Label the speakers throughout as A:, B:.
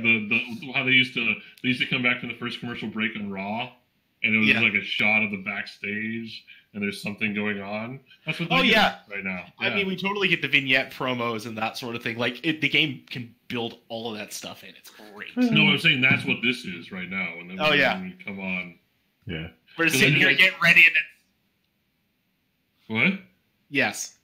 A: the how they used to come back from the first commercial break on Raw, and it was like a shot of the backstage, and there's something going on. That's what they're doing right now.
B: I mean, we totally get the vignette promos and that sort of thing. Like, the game can build all of that stuff in. It's great.
A: No, I'm saying that's what this is right now. And then when we come on.
C: Yeah.
B: We're sitting here getting ready and
A: then... What?
B: Yes.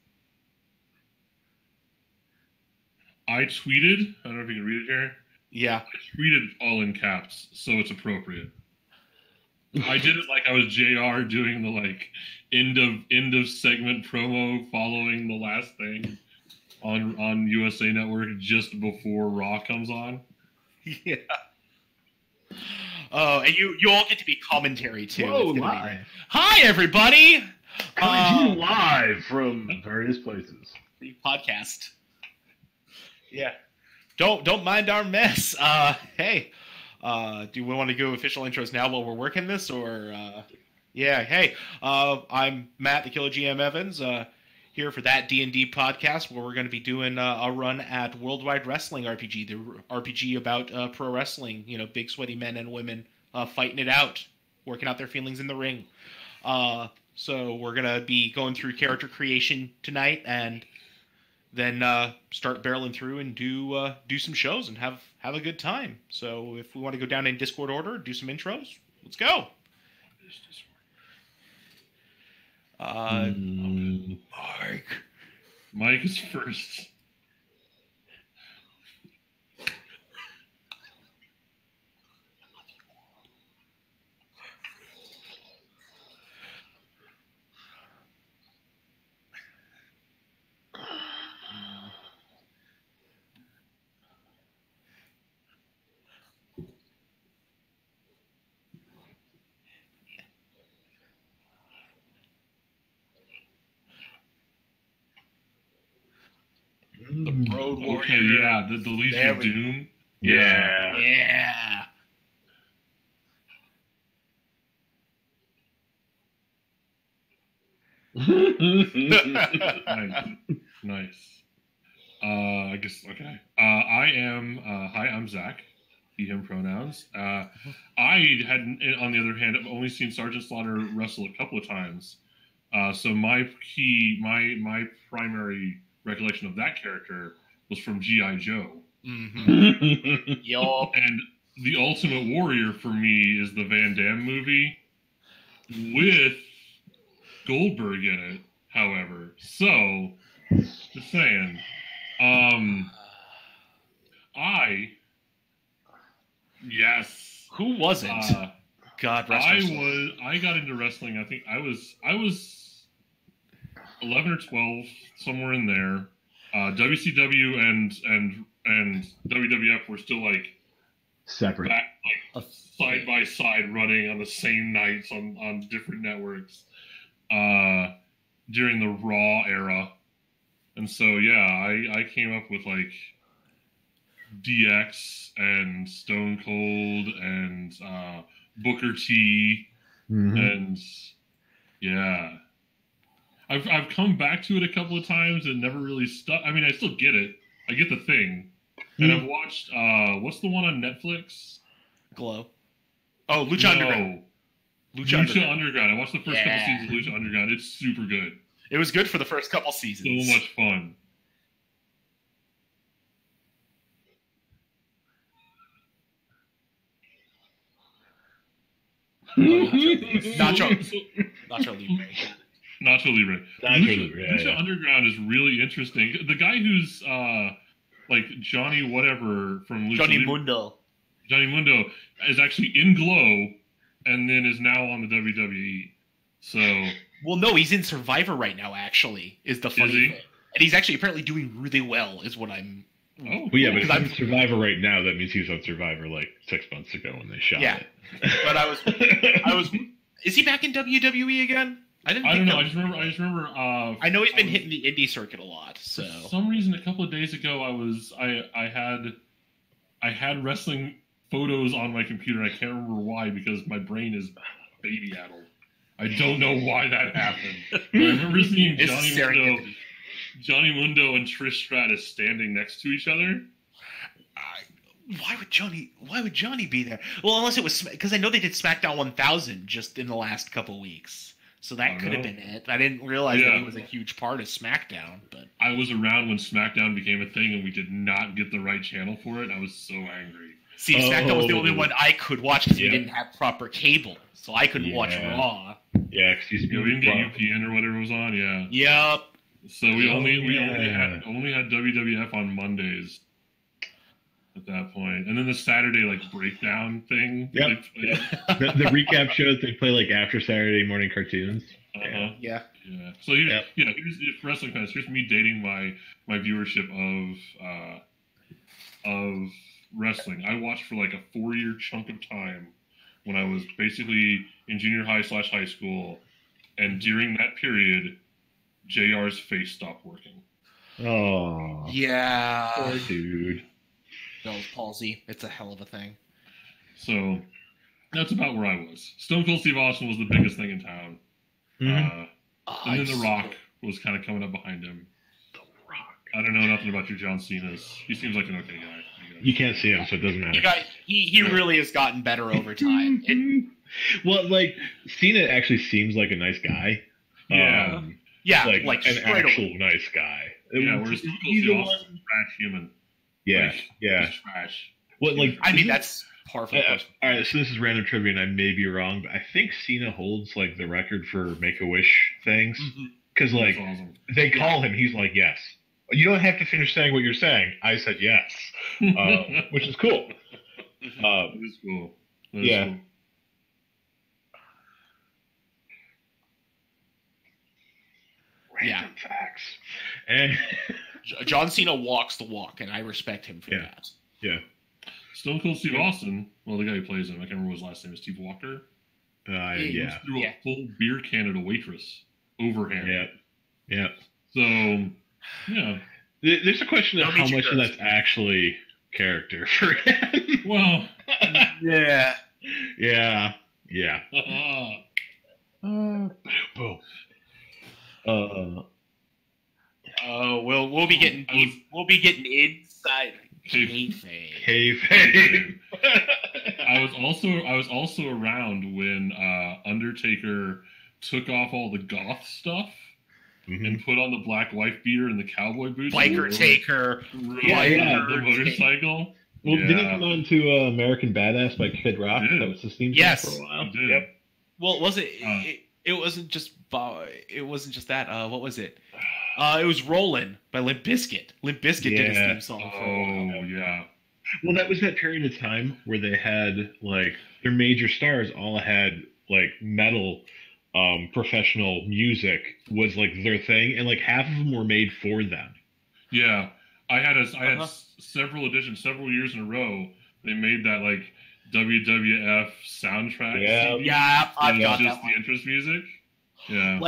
A: I tweeted, I don't know if you can read it here.
B: Yeah.
A: I tweeted all in caps, so it's appropriate. I did it like I was JR doing the like end of segment promo following the last thing on USA Network just before Raw comes on.
B: Yeah. Oh, and you all get to be commentary too.
C: Whoa, live.
B: Hi everybody!
C: Coming to you live from various places.
B: The podcast. Yeah. Don't mind our mess. Hey. Do we want to go official intros now while we're working this, or yeah? Hey, I'm Matt, the Killer GM Evans, here for that D&D podcast where we're going to be doing a run at Worldwide Wrestling RPG, the RPG about pro wrestling. You know, big sweaty men and women fighting it out, working out their feelings in the ring. So we're going to be going through character creation tonight, and then start barreling through and do some shows and have a good time. So if we want to go down in Discord order, do some intros, let's go.
A: Mike is first.
B: The Road Warrior.
A: Okay, yeah, the Legion of Doom.
C: Yeah.
B: Yeah.
A: Nice. I guess, okay. Hi, I'm Zach. He, him pronouns. I had, on the other hand, I've only seen Sergeant Slaughter wrestle a couple of times. So my primary recollection of that character was from G.I. Joe.
B: Mm-hmm. Yup.
A: And the Ultimate Warrior for me is the Van Damme movie with Goldberg in it, however. So, just saying. Yes.
B: Who wasn't? God rest her soul.
A: I got into wrestling, I think I was 11 or 12, somewhere in there. WCW and WWF were still like
C: separate,
A: side by side, running on the same nights on different networks during the Raw era. And so yeah, I came up with like DX and Stone Cold and Booker T, and yeah. I've come back to it a couple of times and never really stuck. I mean, I still get it. I get the thing. And I've watched, what's the one on Netflix?
B: Glow. Oh, Lucha Underground.
A: Lucha Underground. I watched the first couple seasons of Lucha Underground. It's super good.
B: It was good for the first couple seasons.
A: So much fun.
B: Nacho Libre.
A: Nacho Libre. Lucha Underground is really interesting. The guy who's like Johnny whatever from Lucha
B: Johnny
A: Libre,
B: Mundo.
A: Johnny Mundo is actually in Glow and then is now on the WWE. So
B: well, no, he's in Survivor right now. Actually, is the funny thing, and he's actually apparently doing really well. Is what I'm.
C: Oh, well, yeah, but if I'm Survivor right now, that means he was on Survivor like 6 months ago when they shot it.
B: But I was. Is he back in WWE again?
A: I don't know. I just remember.
B: I know he's been hitting the indie circuit a lot. So
A: for some reason, a couple of days ago, I had wrestling photos on my computer. I can't remember why because my brain is baby addled. I don't know why that happened. But I remember seeing Johnny Mundo and Trish Stratus standing next to each other.
B: Why would Johnny be there? Well, unless it was because I know they did SmackDown 1000 just in the last couple weeks, so that could have been it. I didn't realize that he was a huge part of SmackDown. But
A: I was around when SmackDown became a thing, and we did not get the right channel for it. And I was so angry.
B: See, SmackDown was the only one I could watch because we didn't have proper cable, so I couldn't watch Raw.
C: Yeah, because
A: we didn't get UPN or whatever was on. Yeah.
B: Yep.
A: So we only had WWF on Mondays at that point, and then the Saturday breakdown thing.
C: Yep. The recap shows they play after Saturday morning cartoons.
B: Yeah.
A: So here's wrestling fans. Here's me dating my viewership of wrestling. I watched for a 4-year chunk of time when I was basically in junior high / high school, and during that period, JR's face stopped working.
C: Oh.
B: Yeah.
C: Poor dude.
B: Bell's palsy. It's a hell of a thing.
A: So that's about where I was. Stone Cold Steve Austin was the biggest thing in town.
C: Mm-hmm.
A: And then The Rock was kind of coming up behind him.
C: The Rock.
A: I don't know nothing about your John Cena's. He seems like an okay guy.
C: You can't see him, so it doesn't matter.
B: He really has gotten better over time.
C: Well, Cena actually seems like a nice guy.
A: Yeah.
C: An actual nice guy.
A: Yeah, whereas Stone Cold Steve Austin's a trash human.
C: Yeah,
A: He's trash.
C: Well,
B: that's par for the course.
C: All right, so this is random trivia, and I may be wrong, but I think Cena holds the record for Make-A-Wish things because
A: awesome.
C: They call him, he's like, yes. You don't have to finish saying what you're saying. I said yes, which is cool.
A: It is cool.
C: Yeah. Random facts. And
B: John Cena walks the walk, and I respect him for that.
C: Yeah.
A: Stone Cold Steve Austin, well, the guy who plays him, I can't remember what his last name is, Steve Walker.
C: He
A: threw a full beer can at a waitress, overhand.
C: Yeah.
A: So, yeah.
C: There's a question of how much of that's actually character for him.
A: Well,
B: yeah.
C: Boom.
B: We'll be getting inside
C: kayfabe.
A: I was also around when Undertaker took off all the goth stuff and put on the black wife beater and the cowboy boots.
B: Biker Taker.
A: The motorcycle.
C: Well, didn't he come on to American Badass by Kid Rock? That was his theme song for a while.
A: Yep.
B: Well, was it? It wasn't just. It wasn't just that. What was it? It was "Rollin'" by Limp Bizkit. Limp Bizkit did his theme song for a while.
A: Oh yeah.
C: Well, that was that period of time where they had their major stars all had metal, professional music was their thing, and half of them were made for them.
A: Yeah, I had several editions, several years in a row. They made that WWF soundtrack.
B: Yeah, I've got
A: just
B: that
A: the entrance music. Yeah.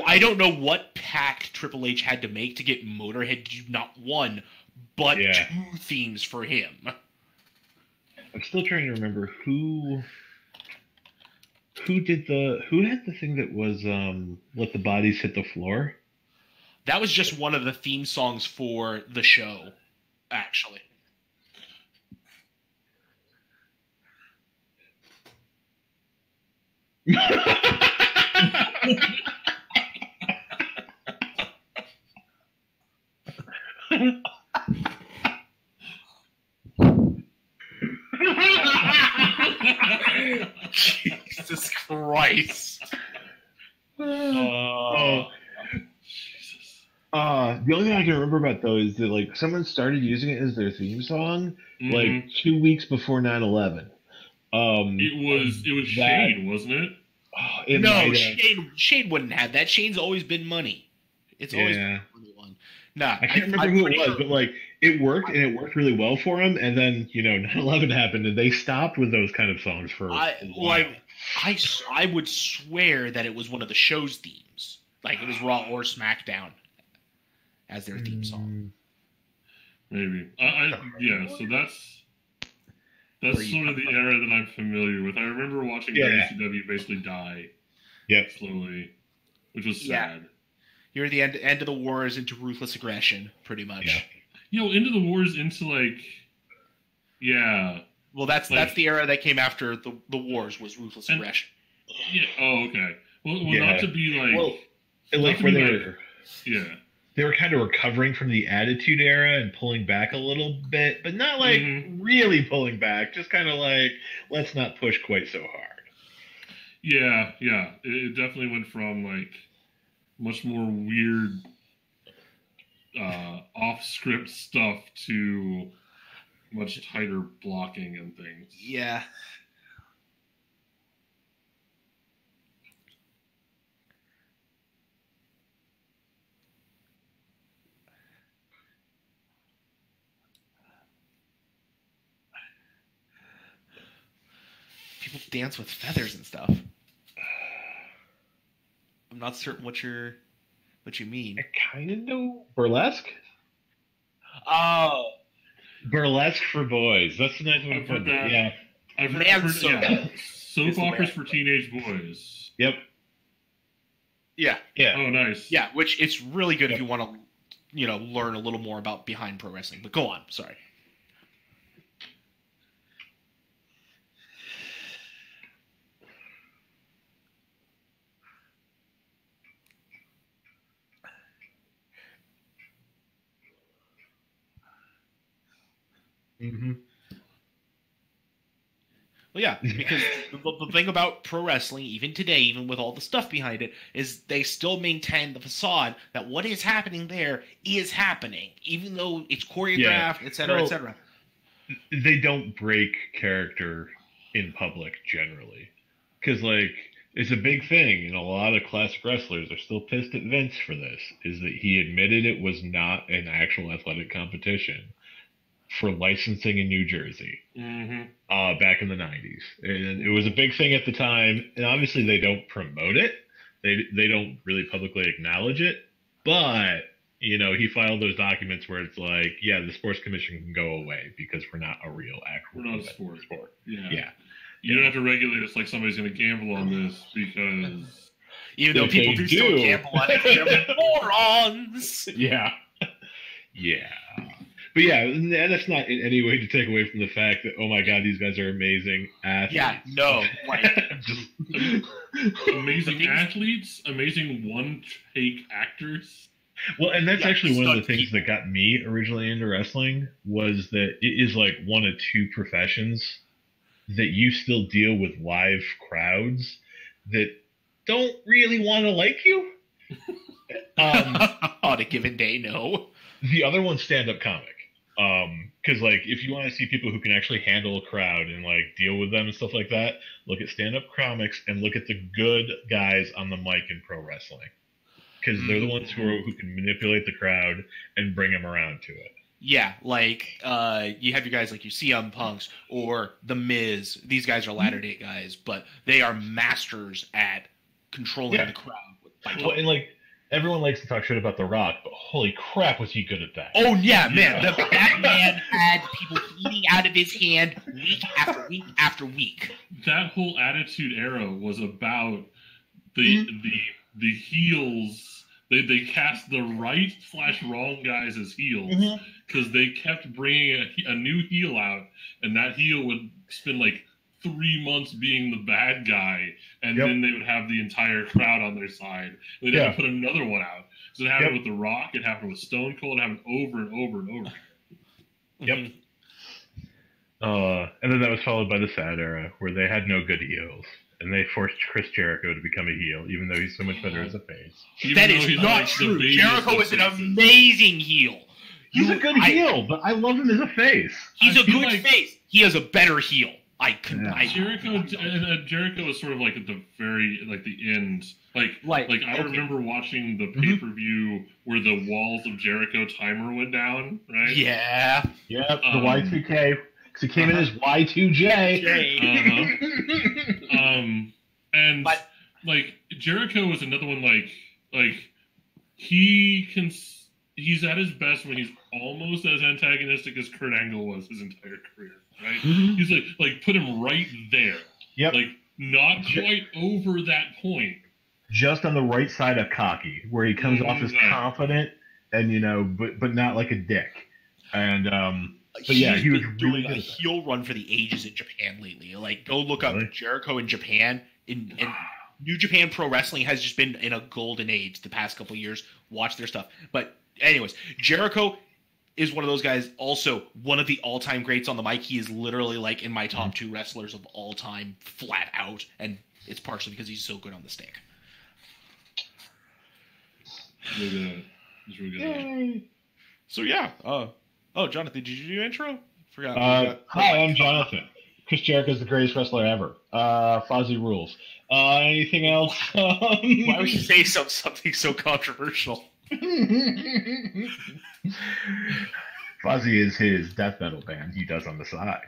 B: I don't know what pact Triple H had to make to get Motorhead to do not one, but 2 themes for him.
C: I'm still trying to remember who had the thing that was let the bodies hit the floor.
B: That was just one of the theme songs for the show, actually. Jesus Christ.
C: The only thing I can remember about though is that someone started using it as their theme song 2 weeks before 9/11.
A: It was Shane, wasn't it?
B: No, Shane wouldn't have that. Shane's always been money. It's always been money one. Nah,
C: I can't remember who it was, but it worked, and it worked really well for them. And then 9/11 happened, and they stopped with those kind of songs for.
B: I would swear that it was one of the show's themes, it was Raw or SmackDown, as their theme song.
A: Maybe. So that's sort of the era that I'm familiar with. I remember watching WCW basically die. Slowly, which was sad.
B: You're the end of the wars into ruthless aggression, pretty much.
A: Into the wars into Yeah.
B: Well, that's the era that came after the wars, was Ruthless Aggression.
A: Yeah. Oh, okay. Well,
C: Yeah.
A: not to be like.
C: Well, like
A: to
C: where
A: be
C: they
A: like-
C: were,
A: Yeah.
C: they were kind of recovering from the Attitude Era and pulling back a little bit, but not like really pulling back. Just kind of like, let's not push quite so hard.
A: Yeah. Yeah. It definitely went from like much more weird, off-script stuff to much tighter blocking and things.
B: Yeah. People dance with feathers and stuff. I'm not certain what you mean.
C: I kind of know burlesque.
B: Oh,
C: Burlesque for boys. That's the nice way to
A: I've heard
C: put it.
A: that.
C: Yeah.
A: I've
B: Man
A: heard
B: soap.
A: yeah. Soap
B: Is the way
A: operas
B: I
A: for
B: put it.
A: teenage boys.
C: Yep.
B: yeah,
C: Yeah.
A: Oh, nice.
B: yeah. Which it's really good if
C: Yep.
B: you want to, learn a little more about behind pro wrestling. But go on. Sorry.
C: Mm-hmm.
B: Well, yeah, because the thing about pro wrestling, even today, even with all the stuff behind it, is they still maintain the facade that what is happening there is happening, even though it's choreographed, et cetera,
C: Well,
B: et cetera.
C: They don't break character in public generally, because like it's a big thing, and a lot of classic wrestlers are still pissed at Vince for this. Is that he admitted it was not an actual athletic competition for licensing in New Jersey back in the 90s, and it was a big thing at the time. And obviously, they don't promote it; they don't really publicly acknowledge it. But he filed those documents where it's like, yeah, the sports commission can go away because we're not a real actual.
A: We're not a sport. Yeah.
C: Yeah.
A: You don't have to regulate us like somebody's going to gamble on this because.
B: Even though
C: If
B: people
C: they
B: do still
C: do.
B: gamble on it, they're morons.
C: Yeah. Yeah. But yeah, and that's not in any way to take away from the fact that, oh my God, these guys are amazing athletes.
B: Yeah, no, like
C: Just,
A: Amazing athletes, amazing one-take actors.
C: well, and that's
B: Yeah,
C: actually one of the
B: stunt
C: things that got me originally into wrestling was that it is like one of two professions that you still deal with live crowds that don't really want to like you.
B: on a given day, no.
C: The other one's stand-up comic. Because like if you want to see people who can actually handle a crowd and like deal with them and stuff like that, look at stand-up comics and look at the good guys on the mic in pro wrestling, because they're the ones who can manipulate the crowd and bring them around to it.
B: Yeah, like you have your guys like your CM Punks or The Miz. These guys are latter day guys, but they are masters at controlling
C: Yeah.
B: the crowd. By
C: Well, and like everyone likes to talk shit about The Rock, but holy crap, was he good at that?
B: Oh yeah, man! That man had people eating out of his hand week after week after week.
A: That whole Attitude Era was about the heels. They cast the right/wrong guys as heels because they kept bringing a new heel out, and that heel would spend like 3 months being the bad guy, and then they would have the entire crowd on their side. They'd have to put another one out. So it happened with The Rock. It happened with Stone Cold. It happened over and over and over.
C: Yep. And then that was followed by the Sad Era, where they had no good heels, and they forced Chris Jericho to become a heel, even though he's so much better as a face.
A: Even
B: That
A: though
B: is
A: he's
B: not
A: like the
B: true.
A: baby
B: Jericho
A: of
B: is an
A: faces.
B: amazing heel.
C: He's a good heel, but I love him as a face.
B: He's
A: I
B: a
A: feel
B: good
A: like-
B: face. He is a better heel.
A: Jericho was sort of like at the very the end. I remember watching the pay-per-view where the Walls of Jericho timer went down, right?
B: Yeah.
C: Yep, the Y2K, because he came in as Y2J.
A: And
B: But-
A: Jericho was another one. He's at his best when he's almost as antagonistic as Kurt Angle was his entire career, right? He's like put him right there.
C: Yep.
A: Like not quite over that point.
C: Just on the right side of cocky, where he comes off as
A: Exactly.
C: confident and but not like a dick. And But yeah, he was
B: been
C: really
B: doing a
C: good at that.
B: heel run for the ages in Japan lately. Like, go look up
C: Really?
B: Jericho in Japan. In New Japan Pro Wrestling has just been in a golden age the past couple of years. Watch their stuff. But anyways, Jericho is one of those guys. Also, one of the all-time greats on the mic. He is literally like in my top 2 wrestlers of all time, flat out. And it's partially because he's so good on the stick.
A: Really good. He's really good.
C: Yay.
B: So yeah. Oh, Jonathan, did you do intro? Forgot.
C: Hi, I'm Jonathan. Chris Jericho is the greatest wrestler ever. Fozzy rules. Anything else?
B: Why would you say something so controversial?
C: Fozzy is his death metal band he does on the side.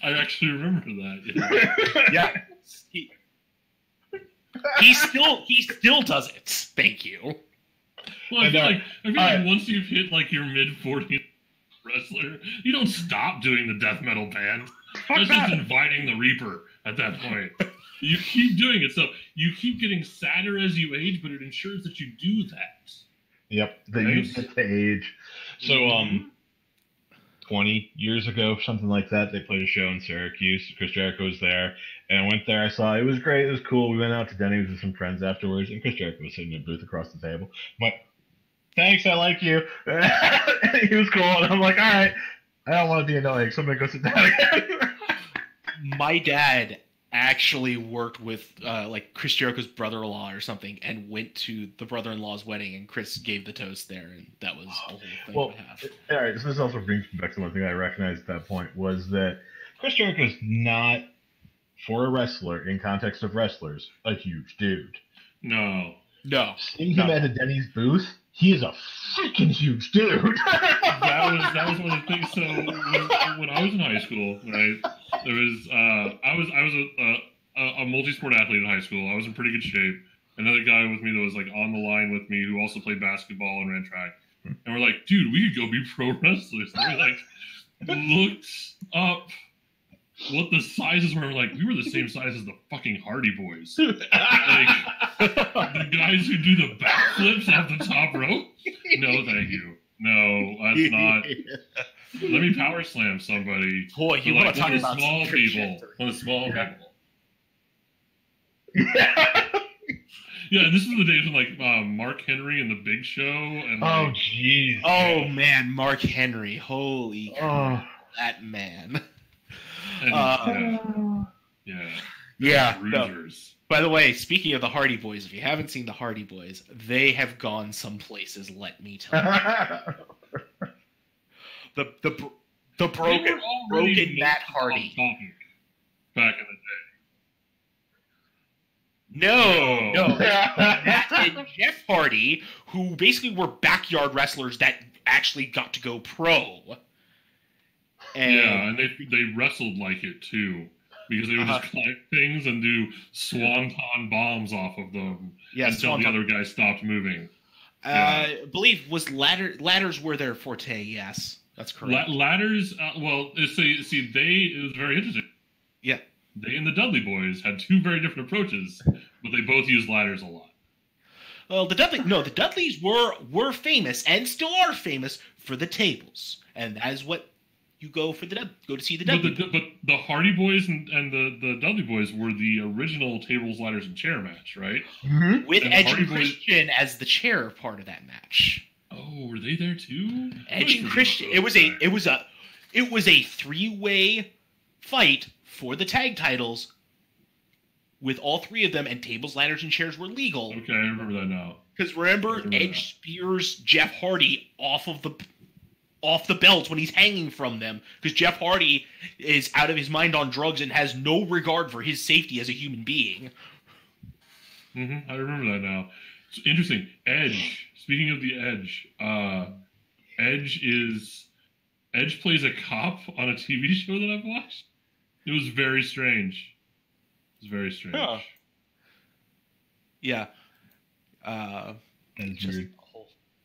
A: I actually remember that.
B: Yeah. He still does it. Thank you.
A: Well, I feel like
C: Right.
A: once you've hit like your mid-40s wrestler, you don't stop doing the death metal band. That's just inviting the Reaper at that point. You keep doing it, so you keep getting sadder as you age, but it ensures that you do that.
C: Yep, that you get to age. So, 20 years ago, something like that, they played a show in Syracuse. Chris Jericho was there, and I went there. I saw it was great. It was cool. We went out to Denny's with some friends afterwards, and Chris Jericho was sitting in a booth across the table. I'm like, thanks, I like you. He was cool, and I'm like, all right, I don't want to be annoying, so I'm going to go sit down again.
B: My dad actually worked with like Chris Jericho's brother-in-law or something, and went to the brother-in-law's wedding, and Chris gave the toast there, and that was the whole thing.
C: Well, all right, so this also brings me back to one thing I recognized at that point was that Chris Jericho's not, for a wrestler, in context of wrestlers, a huge dude.
A: No.
C: Seeing him at a Denny's booth, he is a freaking huge dude.
A: that was one of the things. So when I was in high school, right, there was I was a multi-sport athlete in high school. I was in pretty good shape. Another guy with me that was like on the line with me who also played basketball and ran track. And we're like, dude, we could go be pro wrestlers. And we like looked up what the sizes were. Like, we were the same size as the fucking Hardy Boys. Like, the guys who do the backflips off the top rope? No, thank you. No, that's not. Let me power slam somebody.
B: Boy, you want to talk
A: one of the
B: about
A: small
B: some
A: people.
B: trajectory.
A: One of the small people. Yeah, and this is the days when like Mark Henry and the Big Show and
C: Oh, jeez.
B: Oh man, Mark Henry, holy crap, that man.
A: and,
B: Yeah.
A: Bruisers.
B: By the way, speaking of the Hardy Boys, if you haven't seen the Hardy Boys, they have gone some places. Let me tell you. The broken Matt Hardy.
A: Back in the day.
B: No. Matt and Jeff Hardy, who basically were backyard wrestlers that actually got to go pro.
A: And they wrestled like it too, because they would just climb things and do swanton bombs off of them until the other guy stopped moving.
B: I believe ladders were their forte. Yes, that's correct.
A: Ladders. Well, it was very interesting.
B: Yeah.
A: They and the Dudley Boys had two very different approaches, but they both used ladders a lot.
B: Well, the Dudleys were famous and still are famous for the tables, and that is what you go to see the Dudley.
A: But the Hardy Boys and the Dudley Boys were the original tables, ladders, and chair match, right?
B: Mm-hmm. With
A: and
B: Edge and Christian as the chair part of that match.
A: Oh, were they there too?
B: Edge and Christian. It was a three-way fight for the tag titles with all three of them, and tables, ladders, and chairs were legal.
A: Okay, I remember that now.
B: Because remember, Edge spears Jeff Hardy off the belts when he's hanging from them, because Jeff Hardy is out of his mind on drugs and has no regard for his safety as a human being.
A: I remember that now. It's interesting. Edge. Speaking of the Edge plays a cop on a TV show that I've watched. It was very strange.
B: Huh. Yeah.
C: That's weird.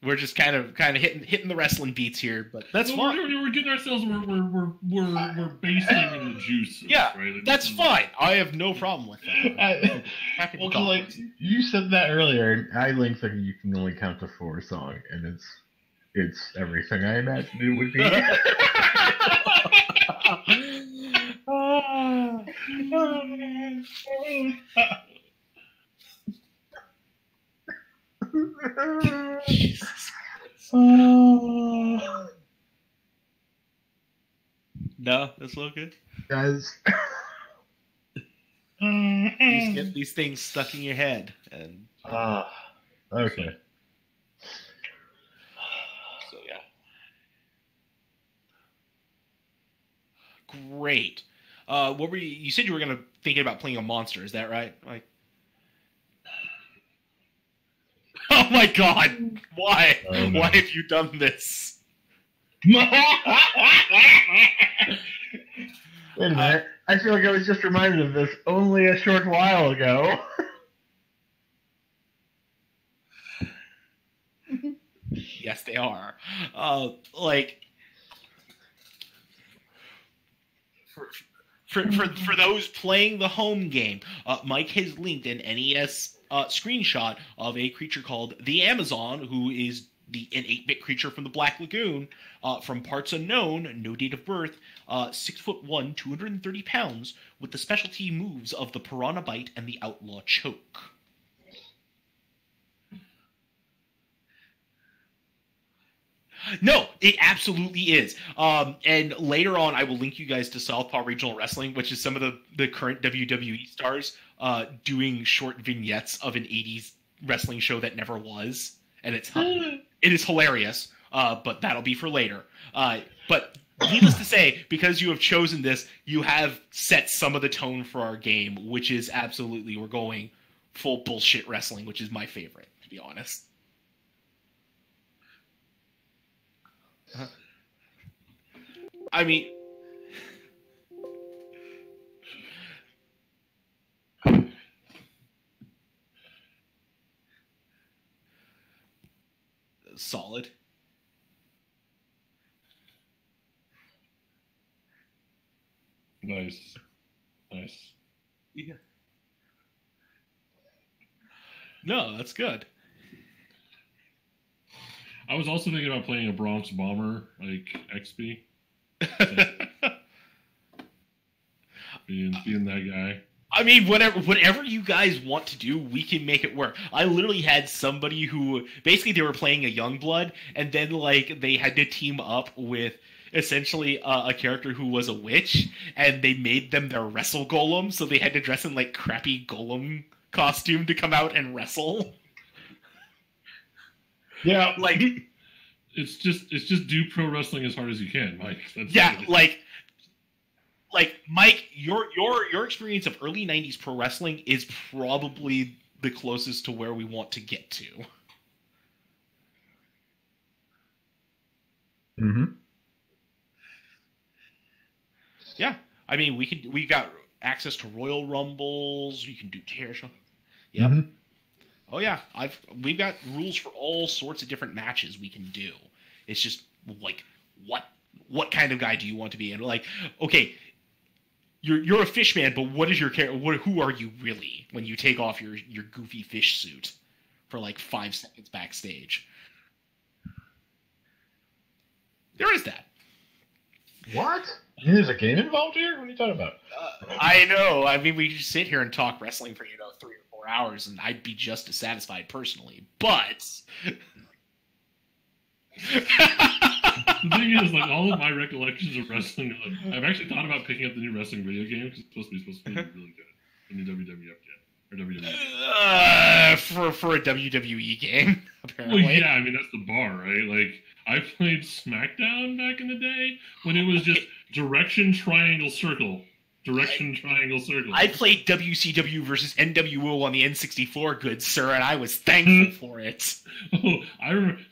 B: We're just kind of hitting the wrestling beats here, but that's fine.
A: We're getting ourselves. We're basting in the juice.
B: Yeah,
A: right? Like,
B: that's fine. I have no problem with that. Happy to talk.
C: You said that earlier, and I think that you can only count to 4 song, and it's
D: It's everything I imagined it would be.
B: No, that's all good.
D: Guys.
B: You just get these things stuck in your head, and
D: okay.
B: So yeah, great. What were you? You said you were gonna thinking about playing a monster. Is that right? Like, oh my god, why? Why have you done this?
D: Wait a minute. I feel like I was just reminded of this only a short while ago.
B: Yes, they are. Like, for those playing the home game, Mike has linked an NES screenshot of a creature called the Amazon, who is an 8-bit creature from the Black Lagoon, from parts unknown, no date of birth, 6'1", 230 pounds, with the specialty moves of the Piranha Bite and the Outlaw Choke. No, it absolutely is. And later on, I will link you guys to Southpaw Regional Wrestling, which is some of the current WWE stars doing short vignettes of an 80s wrestling show that never was. And it is hilarious, but that'll be for later. But needless to say, because you have chosen this, you have set some of the tone for our game, which is absolutely, we're going full bullshit wrestling, which is my favorite, to be honest. I mean, solid.
A: Nice.
B: Yeah. No, that's good.
A: I was also thinking about playing a Bronx Bomber, like XP. being that guy.
B: I mean, whatever you guys want to do, we can make it work. I literally had somebody who basically they were playing a Youngblood, and then like they had to team up with essentially a character who was a witch, and they made them their wrestle golem, so they had to dress in like crappy golem costume to come out and wrestle.
D: Yeah,
B: like
A: it's just do pro wrestling as hard as you can, Mike.
B: Like Mike, your experience of early 90s pro wrestling is probably the closest to where we want to get to.
D: Mm-hmm.
B: Yeah. I mean, we got access to Royal Rumbles, you can do chair show. Yep. Mm-hmm. Oh yeah, we've got rules for all sorts of different matches we can do. It's just like what kind of guy do you want to be? And like, okay, you're a fish man, but what is your character? Who are you really when you take off your goofy fish suit for like 5 seconds backstage? There is that.
D: What? There's a game involved here? What are you talking about?
B: I know. I mean, we just sit here and talk wrestling for 3 or 4 hours, and I'd be just as satisfied personally. But
A: the thing is, like, all of my recollections of wrestling, like, I've actually thought about picking up the new wrestling video game because it's supposed to be really good. The new WWF game or WWE.
B: For a WWE game, apparently.
A: Well, yeah, I mean that's the bar, right? Like, I played SmackDown back in the day when it was just direction, triangle, circle. Direction, triangle, circle.
B: I played WCW versus NWO on the N64, good sir, and I was thankful for it.
A: Oh, I remember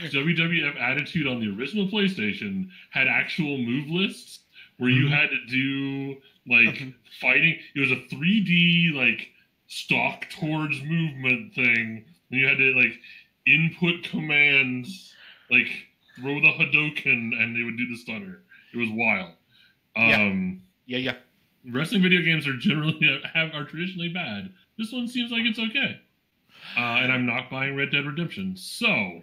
A: WWF Attitude on the original PlayStation had actual move lists where you had to do like fighting. It was a 3D like stalk towards movement thing. And you had to like input commands, like throw the Hadouken, and they would do the stunner. It was wild.
B: Yeah.
A: Wrestling video games are generally are traditionally bad. This one seems like it's okay. And I'm not buying Red Dead Redemption. So,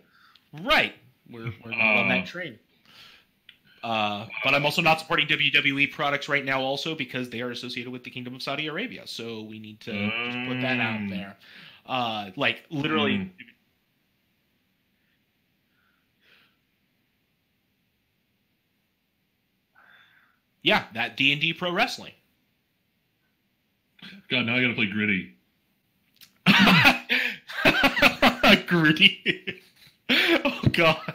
B: Right. We're not on that train. But I'm also not supporting WWE products right now also because they are associated with the Kingdom of Saudi Arabia. So we need to just put that out there. Like, literally... Yeah, that D&D Pro Wrestling.
A: God, now I gotta play Gritty.
B: Gritty. Oh, God.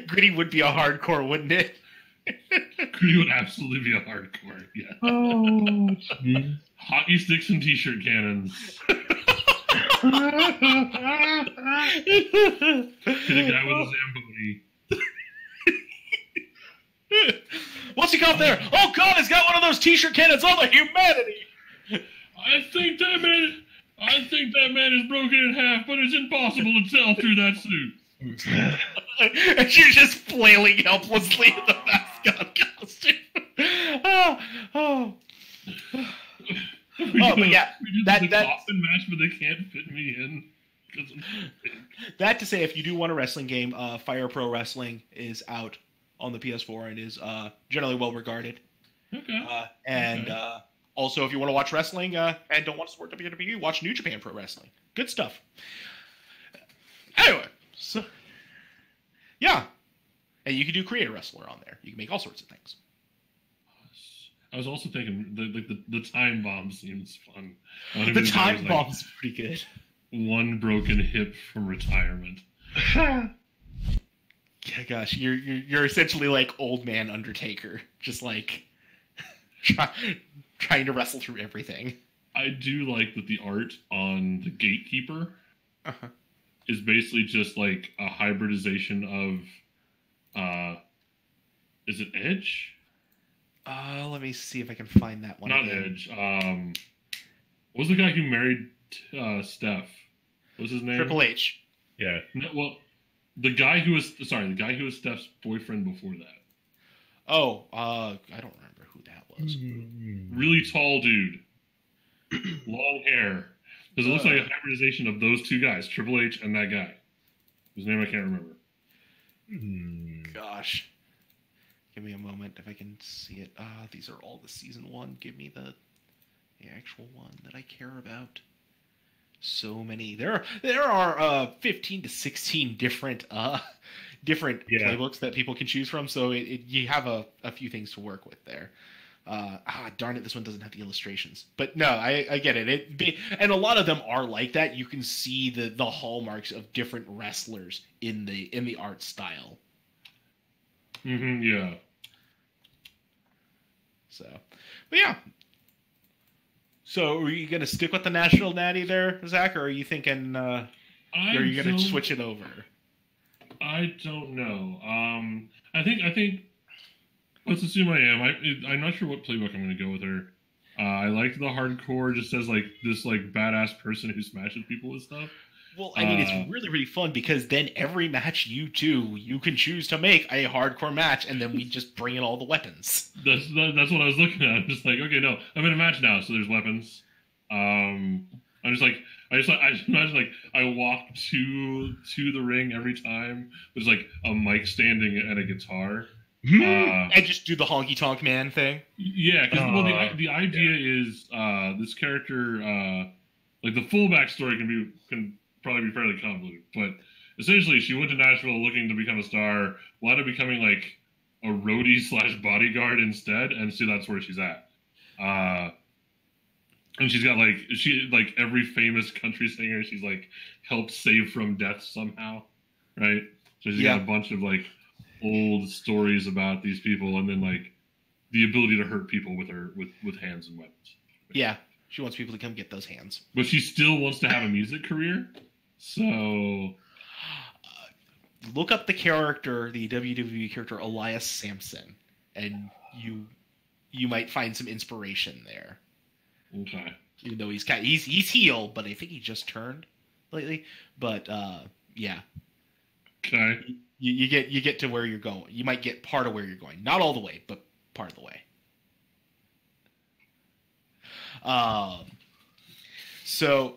B: Gritty would be a hardcore, wouldn't it?
A: Gritty would absolutely be a hardcore, yeah.
D: Oh, jeez.
A: Hockey sticks and t-shirt cannons. Hit a guy with a Zamboni.
B: What's he got there? Oh, God, he's got one of those t-shirt cannons on the humanity.
A: I think that man is broken in half, but it's impossible to tell through that suit.
B: And you're just flailing helplessly in the mascot costume. But yeah,
A: that coffin match, but they can't fit me in.
B: That to say, if you do want a wrestling game, Fire Pro Wrestling is out on the PS4 and is generally well regarded.
A: Okay.
B: Also, if you want to watch wrestling and don't want to support WWE, watch New Japan Pro Wrestling. Good stuff. Anyway, so yeah, and you can do Create a Wrestler on there. You can make all sorts of things.
A: I was also thinking the time bomb seems fun.
B: The time bomb's pretty good.
A: One broken hip from retirement.
B: Yeah, gosh, you're essentially like old man Undertaker, just like trying to wrestle through everything.
A: I do like that the art on the Gatekeeper is basically just like a hybridization of, is it Edge?
B: Let me see if I can find that one.
A: Not
B: again.
A: Edge. What was the guy who married Steph? What was his name?
B: Triple H.
C: Yeah.
A: No, well, the guy who was Steph's boyfriend before that.
B: Oh, I don't remember who that was.
A: Really tall dude, long hair. Because it looks like a hybridization of those two guys, Triple H and that guy, whose name I can't remember.
B: Gosh, give me a moment if I can see it. These are all the season 1. Give me the actual one that I care about. So many. There are 15 to 16 different playbooks that people can choose from. So you have a few things to work with there. Darn it, this one doesn't have the illustrations. But no, I get it. And a lot of them are like that. You can see the hallmarks of different wrestlers in the art style.
A: Yeah.
B: So, but yeah. So, are you gonna stick with the National Natty there, Zach, or are you thinking? Are you gonna switch it over?
A: I don't know. I think. Let's assume I am. I'm not sure what playbook I'm going to go with her. I like the hardcore, just as like this like badass person who smashes people and stuff.
B: Well, I mean, it's really, really fun because then every match you can choose to make a hardcore match, and then we just bring in all the weapons.
A: That's what I was looking at. I'm just like, okay, no, I'm in a match now, so there's weapons. I just imagine like I walk to the ring every time. There's like a mic standing and a guitar.
B: And just do the honky tonk man thing.
A: Yeah, because the idea is this character, like the full backstory can probably be fairly convoluted, but essentially she went to Nashville looking to become a star, wound up becoming like a roadie / bodyguard instead, and so that's where she's at. And she's got like every famous country singer she's like helped save from death somehow, right? So she's got a bunch of like old stories about these people, and then like the ability to hurt people with her with hands and weapons.
B: Yeah, she wants people to come get those hands,
A: but she still wants to have a music career. So
B: look up the WWE character Elias Sampson, and you might find some inspiration there.
A: Okay.
B: Even though he's heel, but I think he just turned lately. But yeah.
A: Okay.
B: You get to where you're going. You might get part of where you're going. Not all the way, but part of the way. So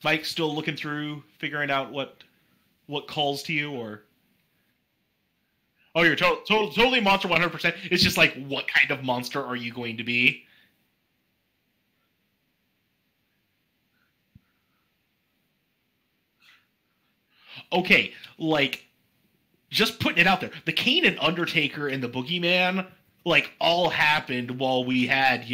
B: Mike's still looking through, figuring out what what calls to you, or? Oh, you're totally monster 100%. It's just like, what kind of monster are you going to be? Okay, like, just putting it out there. The Kane and Undertaker and the Boogeyman, like, all happened while we had,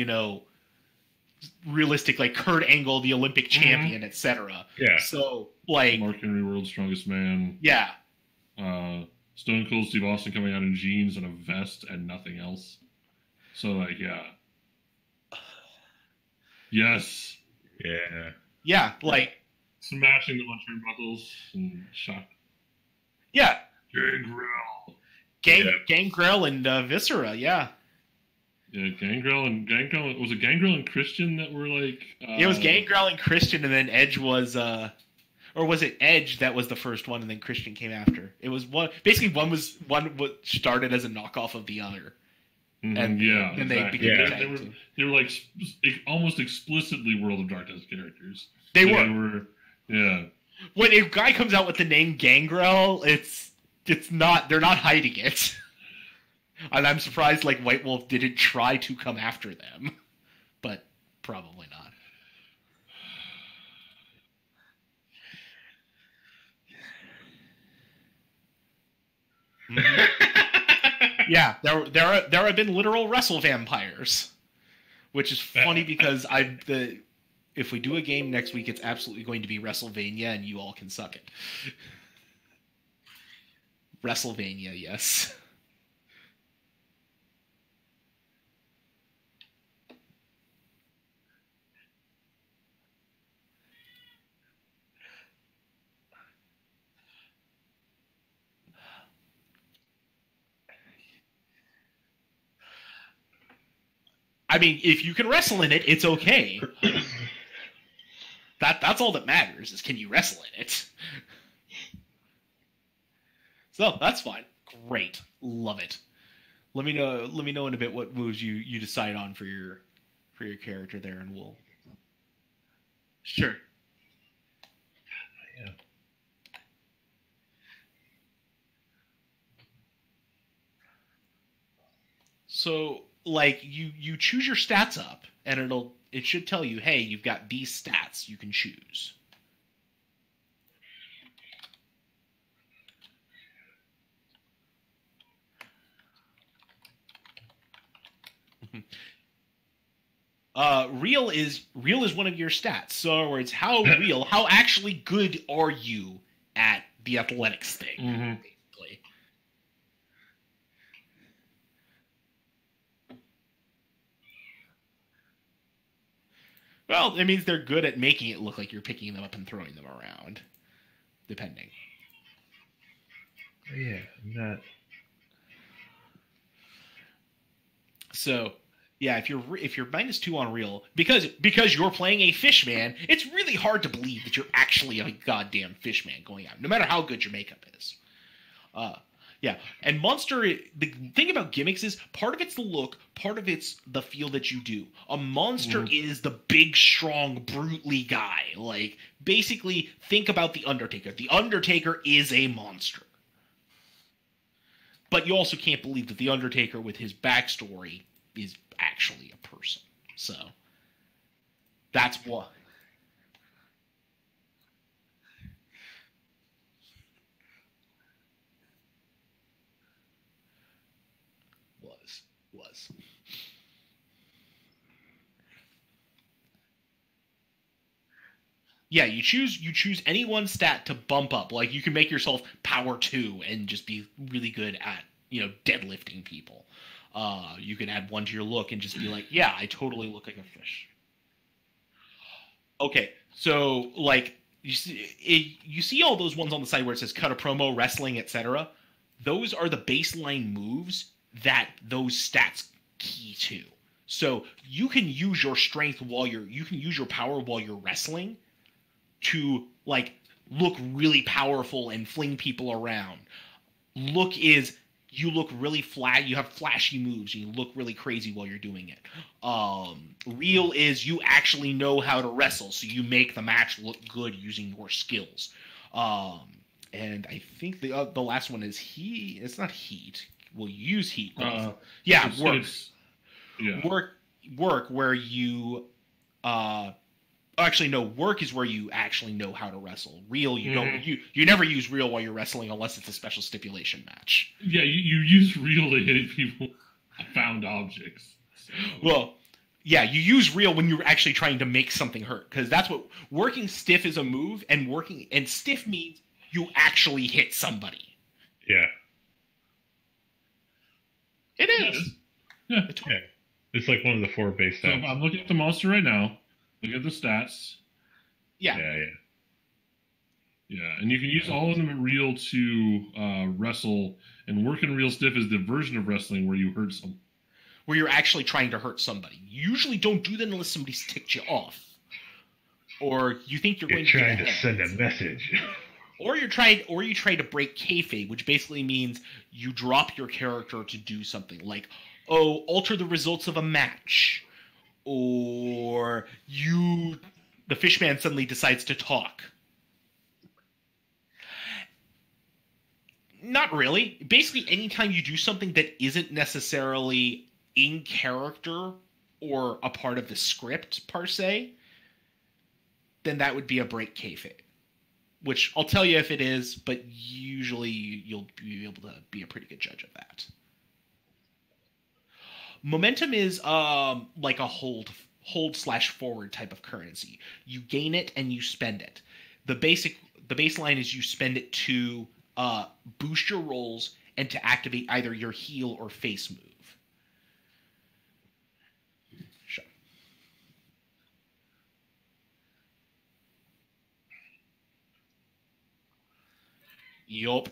B: realistic, like, Kurt Angle, the Olympic champion, etc.
C: Yeah.
B: So, like...
A: Mark Henry, World's Strongest Man.
B: Yeah.
A: Stone Cold Steve Austin coming out in jeans and a vest and nothing else. So, like, yeah. Yes.
C: Yeah.
B: Yeah, like...
A: Smashing them on turnbuckles and shock.
B: Yeah.
A: Gangrel.
B: Gangrel and Viscera, yeah.
A: Yeah, Gangrel. Was it Gangrel and Christian that were like...
B: it was Gangrel and Christian, and then Edge was... or was it Edge that was the first one, and then Christian came after? It was one... Basically, one was started as a knockoff of the other.
A: Mm-hmm,
B: And
A: exactly.
B: they became
A: they were like almost explicitly World of Darkness characters.
B: They were.
A: Yeah.
B: When a guy comes out with the name Gangrel, it's not... They're not hiding it. And I'm surprised, like, White Wolf didn't try to come after them. But probably not. Mm-hmm. Yeah, there have been literal wrestle vampires. Which is funny because if we do a game next week, it's absolutely going to be WrestleVania, and you all can suck it. WrestleVania, yes. I mean, if you can wrestle in it, it's okay. That's all that matters, is can you wrestle in it? So that's fine. Great. Love it. Let me know in a bit what moves you decide on for your character there, and we'll... Sure.
C: Yeah.
B: So, like, you choose your stats up, and it should tell you, hey, you've got these stats you can choose. Real is one of your stats. So, in other words, how actually good are you at the athletics thing, basically? Well, it means they're good at making it look like you're picking them up and throwing them around, depending.
C: Yeah, that.
B: So, yeah, if you're -2 on real, because you're playing a fishman, it's really hard to believe that you're actually a goddamn fishman going out, no matter how good your makeup is. Yeah, and Monster, the thing about gimmicks is part of it's the look, part of it's the feel that you do. A monster is the big, strong, brutally guy. Like, basically, think about The Undertaker. The Undertaker is a monster. But you also can't believe that The Undertaker, with his backstory, is actually a person. So, that's what... was. Yeah, you choose any one stat to bump up. Like, you can make yourself power 2 and just be really good at, deadlifting people. You can add 1 to your look and just be like, yeah, I totally look like a fish. Okay, so, like, you see all those ones on the side where it says cut a promo, wrestling, etc. Those are the baseline moves that those stats key to. So you can use your strength you can use your power while you're wrestling to, like, look really powerful and fling people around. Look is you look really flat, you have flashy moves, and you look really crazy while you're doing it. Real is you actually know how to wrestle, so you make the match look good using your skills. and I think the last one is heat. It's not heat. We'll use heat.
A: Yeah,
B: work.
A: Yeah.
B: Work where you actually no, work is where you actually know how to wrestle. Real, you don't. You never use real while you're wrestling unless it's a special stipulation match.
A: Yeah, you use real to hit people found objects. So.
B: Well, yeah, you use real when you're actually trying to make something hurt, because that's what working stiff is a move, and stiff means you actually hit somebody.
C: Yeah.
B: It is.
A: Yeah.
C: Yeah. It's like one of the 4 base
A: So
C: stats.
A: I'm looking at the monster right now. Look at the stats.
B: Yeah.
A: Yeah, and you can use all of them at real to wrestle, and work and real stiff is the version of wrestling where you hurt someone.
B: Where you're actually trying to hurt somebody. You usually don't do that unless somebody's ticked you off. Or you think you're going to
C: trying
B: get
C: to
B: ahead.
C: send a message.
B: Or you try to break kayfabe, which basically means you drop your character to do something like, alter the results of a match, or the fishman suddenly decides to talk. Not really. Basically, anytime you do something that isn't necessarily in character or a part of the script per se, then that would be a break kayfabe. Which I'll tell you if it is, but usually you'll be able to be a pretty good judge of that. Momentum is like a hold / forward type of currency. You gain it and you spend it. The baseline is you spend it to boost your rolls and to activate either your heal or face move. Sure. Yup.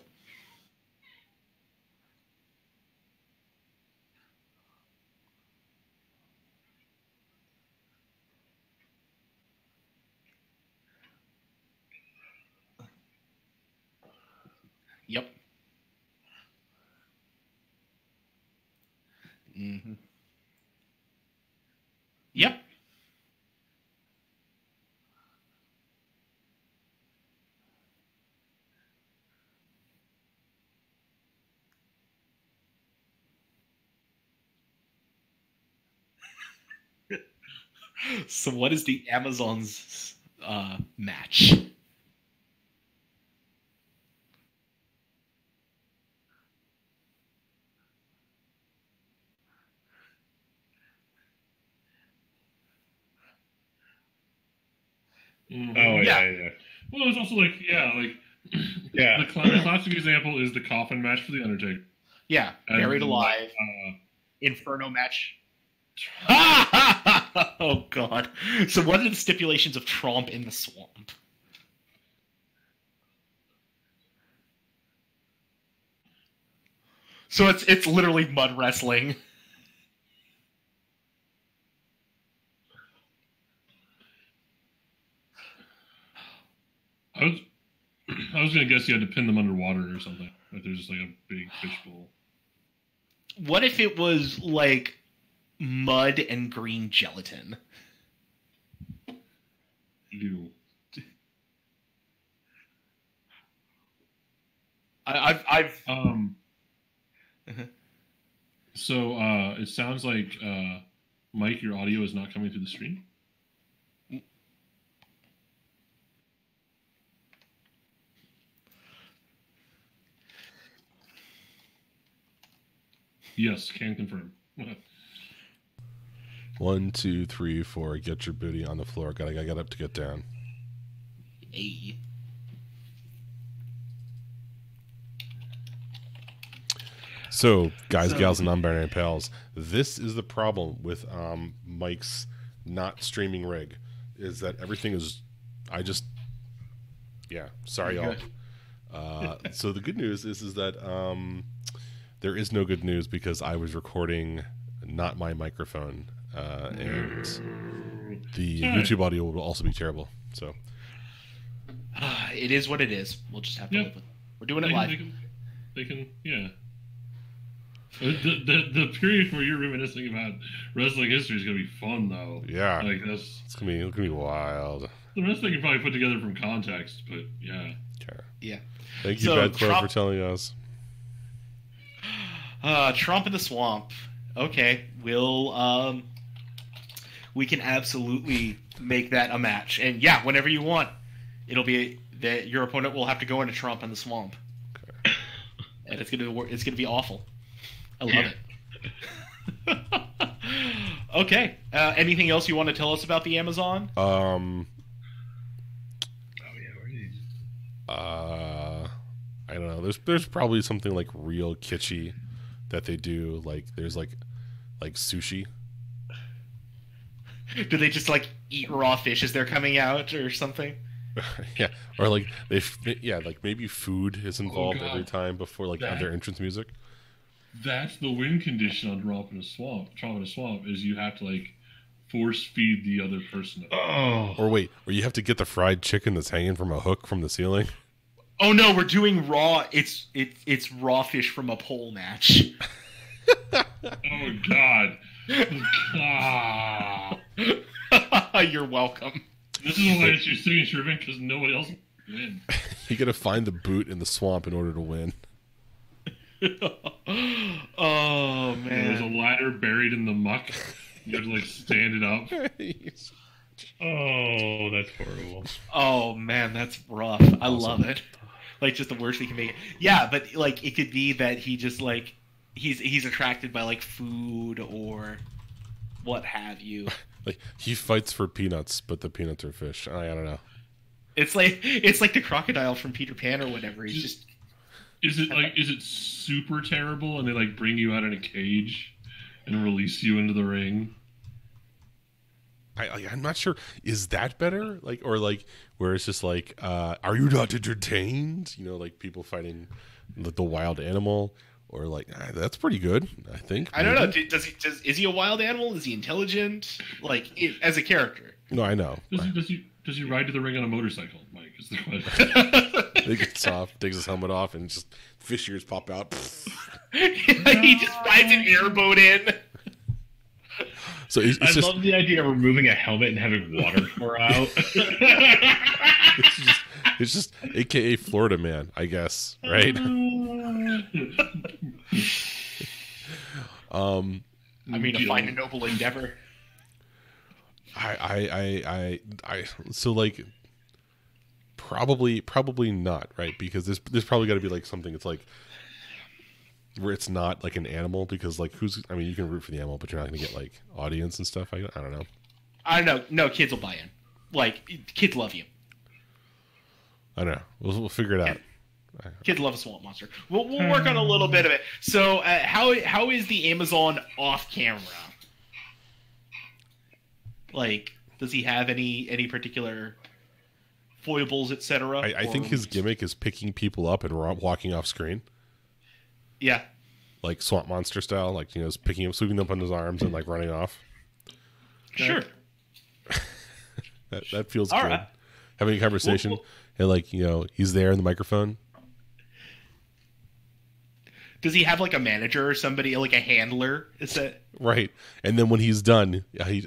B: Yep. Mm-hmm. Yep. So what is the Amazon's match?
A: Mm-hmm.
C: Oh, yeah.
A: Well, it's also
C: Yeah.
A: The classic example is the coffin match for the Undertaker.
B: Yeah,
A: And,
B: Buried Alive, Inferno match. Oh God! So what are the stipulations of Tromp in the Swamp? So it's literally mud wrestling.
A: I was gonna guess you had to pin them underwater or something. Like there's just like a big fishbowl.
B: What if it was like mud and green gelatin?
A: Ew.
B: I've
A: So it sounds like Mike, your audio is not coming through the stream. Yes, can confirm.
E: 1, 2, 3, 4. Get your booty on the floor. Gotta get up to get down.
B: Hey.
E: So, guys, gals, and non-binary pals, this is the problem with Mike's not streaming rig, is that everything is, sorry, y'all. So the good news is that there is no good news because I was recording not my microphone, and the YouTube audio will also be terrible. So
B: it is what it is. We'll just have to live with it. We're doing it live.
A: They can, yeah. The period where you're reminiscing about wrestling history is gonna be fun, though.
E: yeah,
A: Like it's
E: gonna be wild.
A: The rest they can probably put together from context, but yeah.
E: Okay.
B: Yeah.
E: Thank you,
B: So,
E: Bad Crow,
B: Trump-
E: for telling us.
B: Trump in the swamp. Okay, we can absolutely make that a match. And yeah, whenever you want, it'll be that your opponent will have to go into Trump in the swamp.
E: Okay.
B: And it's gonna be awful. I love it. Okay. Anything else you want to tell us about the Amazon?
C: Oh yeah, where is he?
E: I don't know. There's probably something like real kitschy that they do. Like there's like sushi.
B: Do they just like eat raw fish as they're coming out or something?
E: Yeah, or like like maybe food is involved
A: God.
E: every time before like
A: That-
E: their entrance music.
A: That's the win condition on Trump in a swamp. Is you have to like force feed the other person.
C: Oh,
E: Or wait, or you have to get the fried chicken that's hanging from a hook from the ceiling.
B: Oh no, we're doing raw. It's raw fish from a pole match.
A: Oh God. God.
B: You're welcome.
A: This is why it's your signature event because nobody else will win.
E: You gotta find the boot in the swamp in order to win.
B: Oh
A: There's a
B: man.
A: ladder buried in the muck. You have to like stand it up.
C: oh, that's horrible.
B: Oh man, that's rough. I love it. Like just the worst we can make it. Yeah, but like it could be that he just like he's attracted by like food or what have you.
E: Like he fights for peanuts, but the peanuts are fish. I don't know.
B: It's like the crocodile from Peter Pan or whatever. He's just
A: Is it super terrible and they like bring you out in a cage and release you into the ring?
E: I'm not sure. Is that better? Like, or like, where it's just like, are you not entertained? You know, like people fighting the wild animal, or like that's pretty good. I think.
B: I don't know.
E: maybe.
B: Is he a wild animal? Is he intelligent? Like as a character?
E: No, I know.
A: Does he ride to the ring on a motorcycle, Mike? Is the question.
E: He gets off, takes his helmet off, and just fish ears pop out.
B: He just rides an airboat in.
E: So it's
C: I
E: just,
C: love the idea of removing a helmet and having water pour out.
E: it's just AKA Florida Man, I guess, right?
B: I mean, a fine and noble endeavor.
E: I so like probably not, right? Because there's probably got to be like something it's like where it's not like an animal, because like I mean you can root for the animal, but you're not going to get like audience and stuff. I don't know.
B: I don't know. No, kids will buy in. Like kids love you.
E: I don't know. We'll figure it out.
B: Kids love a swamp monster. We'll work on a little bit of it. So how is the Amazon off camera? Like, does he have any particular foibles, etc.?
E: I think his gimmick is picking people up and walking off screen,
B: Yeah.
E: like Swamp Monster style, like, you know, picking up, sweeping them up on his arms and like running off.
B: Sure.
E: That feels
B: All
E: good.
B: right.
E: Having a conversation and like, you know, he's there in the microphone.
B: Does he have like a manager or somebody, like a handler? Is that
E: Right. And then when he's done, he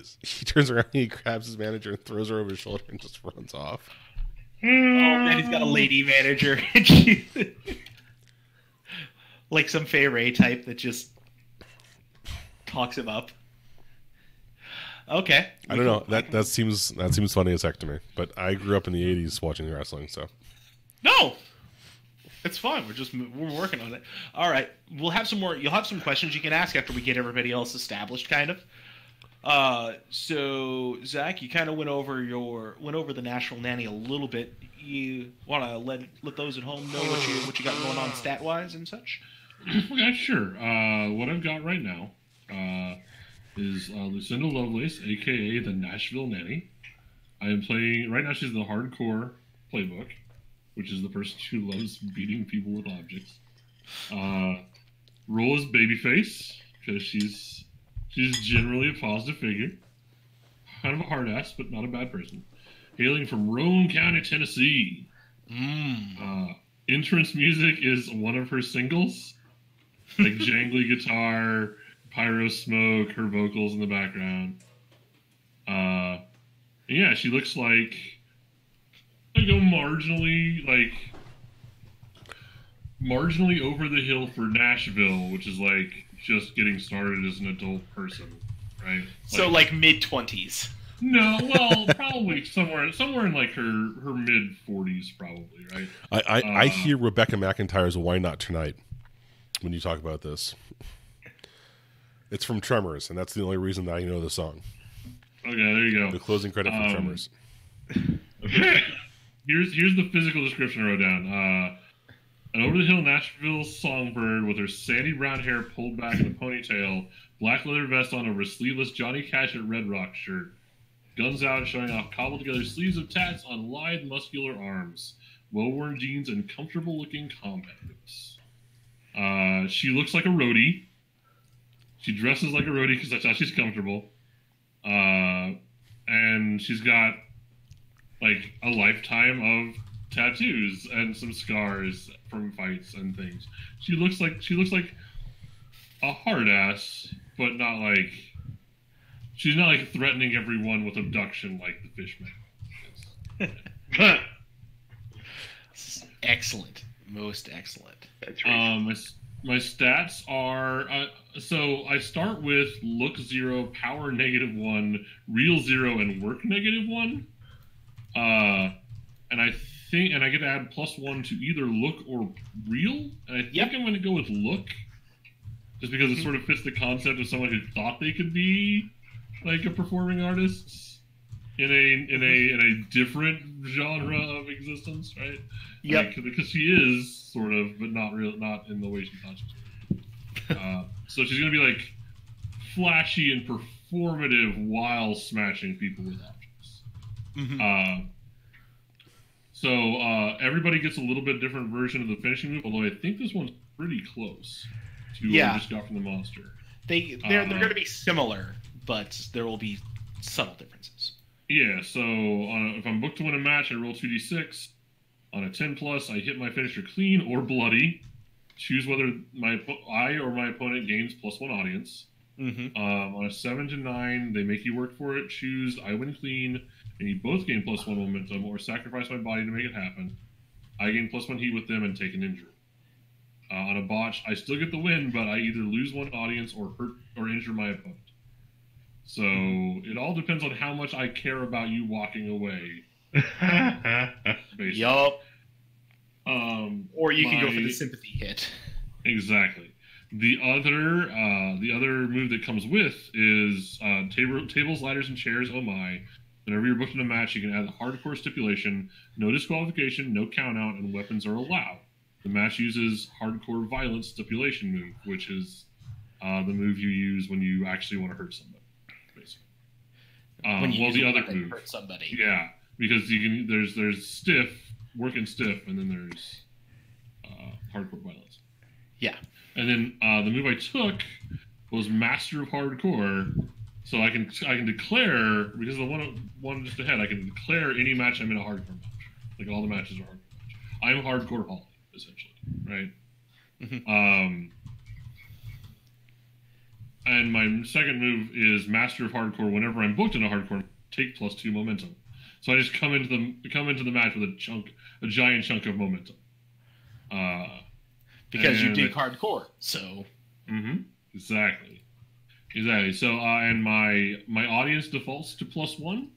E: turns around and he grabs his manager and throws her over his shoulder and just runs off.
B: oh man, he's got a lady manager, and she like some Fay Ray type that just talks him up. Okay.
E: I don't know. That seems funny as heck to me. But I grew up in the '80s watching wrestling, so
B: No, it's fine. We're working on it. All right, we'll have some more. You'll have some questions you can ask after we get everybody else established, kind of. So Zach, you kind of went over the National Nanny a little bit. You want to let those at home know what you got going on stat wise and such?
A: Yeah, sure. What I've got right now is Lucinda Lovelace, aka the Nashville Nanny. I am playing right now. She's the hardcore playbook, which is the person who loves beating people with objects. Role is babyface because she's generally a positive figure, kind of a hard ass, but not a bad person. Hailing from Roane County, Tennessee. Entrance music is one of her singles, like jangly guitar, pyro smoke, her vocals in the background. Yeah, she looks like a marginally like marginally over the hill for Nashville, which is like just getting started as an adult person, right?
B: So like mid-20s.
A: No, well, probably somewhere in like her mid 40s, probably, right?
E: I hear Rebecca McIntyre's "Why Not Tonight" when you talk about this. It's from Tremors, and that's the only reason that I know the song.
A: Okay, there you go.
E: The closing credit from Tremors.
A: Here's the physical description I wrote down. An over-the-hill Nashville songbird with her sandy brown hair pulled back in a ponytail, black leather vest on over a sleeveless Johnny Cash at Red Rock shirt. Guns out, showing off cobbled-together sleeves of tats on lithe, muscular arms, well-worn jeans, and comfortable-looking combat boots. She looks like a roadie. She dresses like a roadie because that's how she's comfortable. And she's got like a lifetime of tattoos and some scars from fights and things. She looks like a hard ass, but not like she's not like threatening everyone with abduction like the Fishman.
B: Excellent, most excellent.
D: That's right.
A: My stats are so I start with look 0, power -1, real 0, and work -1. And I get to add +1 to either look or real. And I think I'm going to go with look, just because it sort of fits the concept of someone who thought they could be like a performing artist in a different genre of existence, right?
B: Yep.
A: Because she is sort of, but not in the way she thought she was. So she's going to be like flashy and performative while smashing people with objects.
B: Mm-hmm.
A: So everybody gets a little bit different version of the finishing move, although I think this one's pretty close to what we just got from the monster.
B: They're going to be similar, but there will be subtle differences.
A: Yeah, so if I'm booked to win a match, I roll 2d6. On a 10+, I hit my finisher clean or bloody. Choose whether I or my opponent gains +1 audience.
B: Mm-hmm.
A: On a 7 to 9, they make you work for it. Choose I win clean, and you both gain +1 momentum, or sacrifice my body to make it happen. I gain +1 heat with them and take an injury. On a botch, I still get the win, but I either lose 1 audience or hurt or injure my opponent. So it all depends on how much I care about you walking away.
B: Yup. Or you can go for
A: my-
B: the sympathy hit.
A: Exactly. The other move that comes with is tables, ladders, and chairs. Oh my! Whenever you're booked in a match, you can add the hardcore stipulation: no disqualification, no count out, and weapons are allowed. The match uses hardcore violence stipulation move, which is the move you use when you actually want to hurt somebody. Basically.
B: When you use
A: the
B: a
A: other
B: weapon to
A: move,
B: hurt somebody.
A: yeah, because you can. There's stiff, working stiff, and then there's hardcore violence.
B: Yeah.
A: And then the move I took was Master of Hardcore, so I can declare, because of the one just ahead, I can declare any match I'm in a hardcore match. Like all the matches are hardcore match. I'm hardcore Holly, essentially, right?
B: Mm-hmm.
A: And my second move is Master of Hardcore. Whenever I'm booked in a hardcore, take +2 momentum. So I just come into the match with a giant chunk of momentum.
B: Because you dig hardcore, so.
A: Mm-hmm. Exactly. So, and my audience defaults to +1.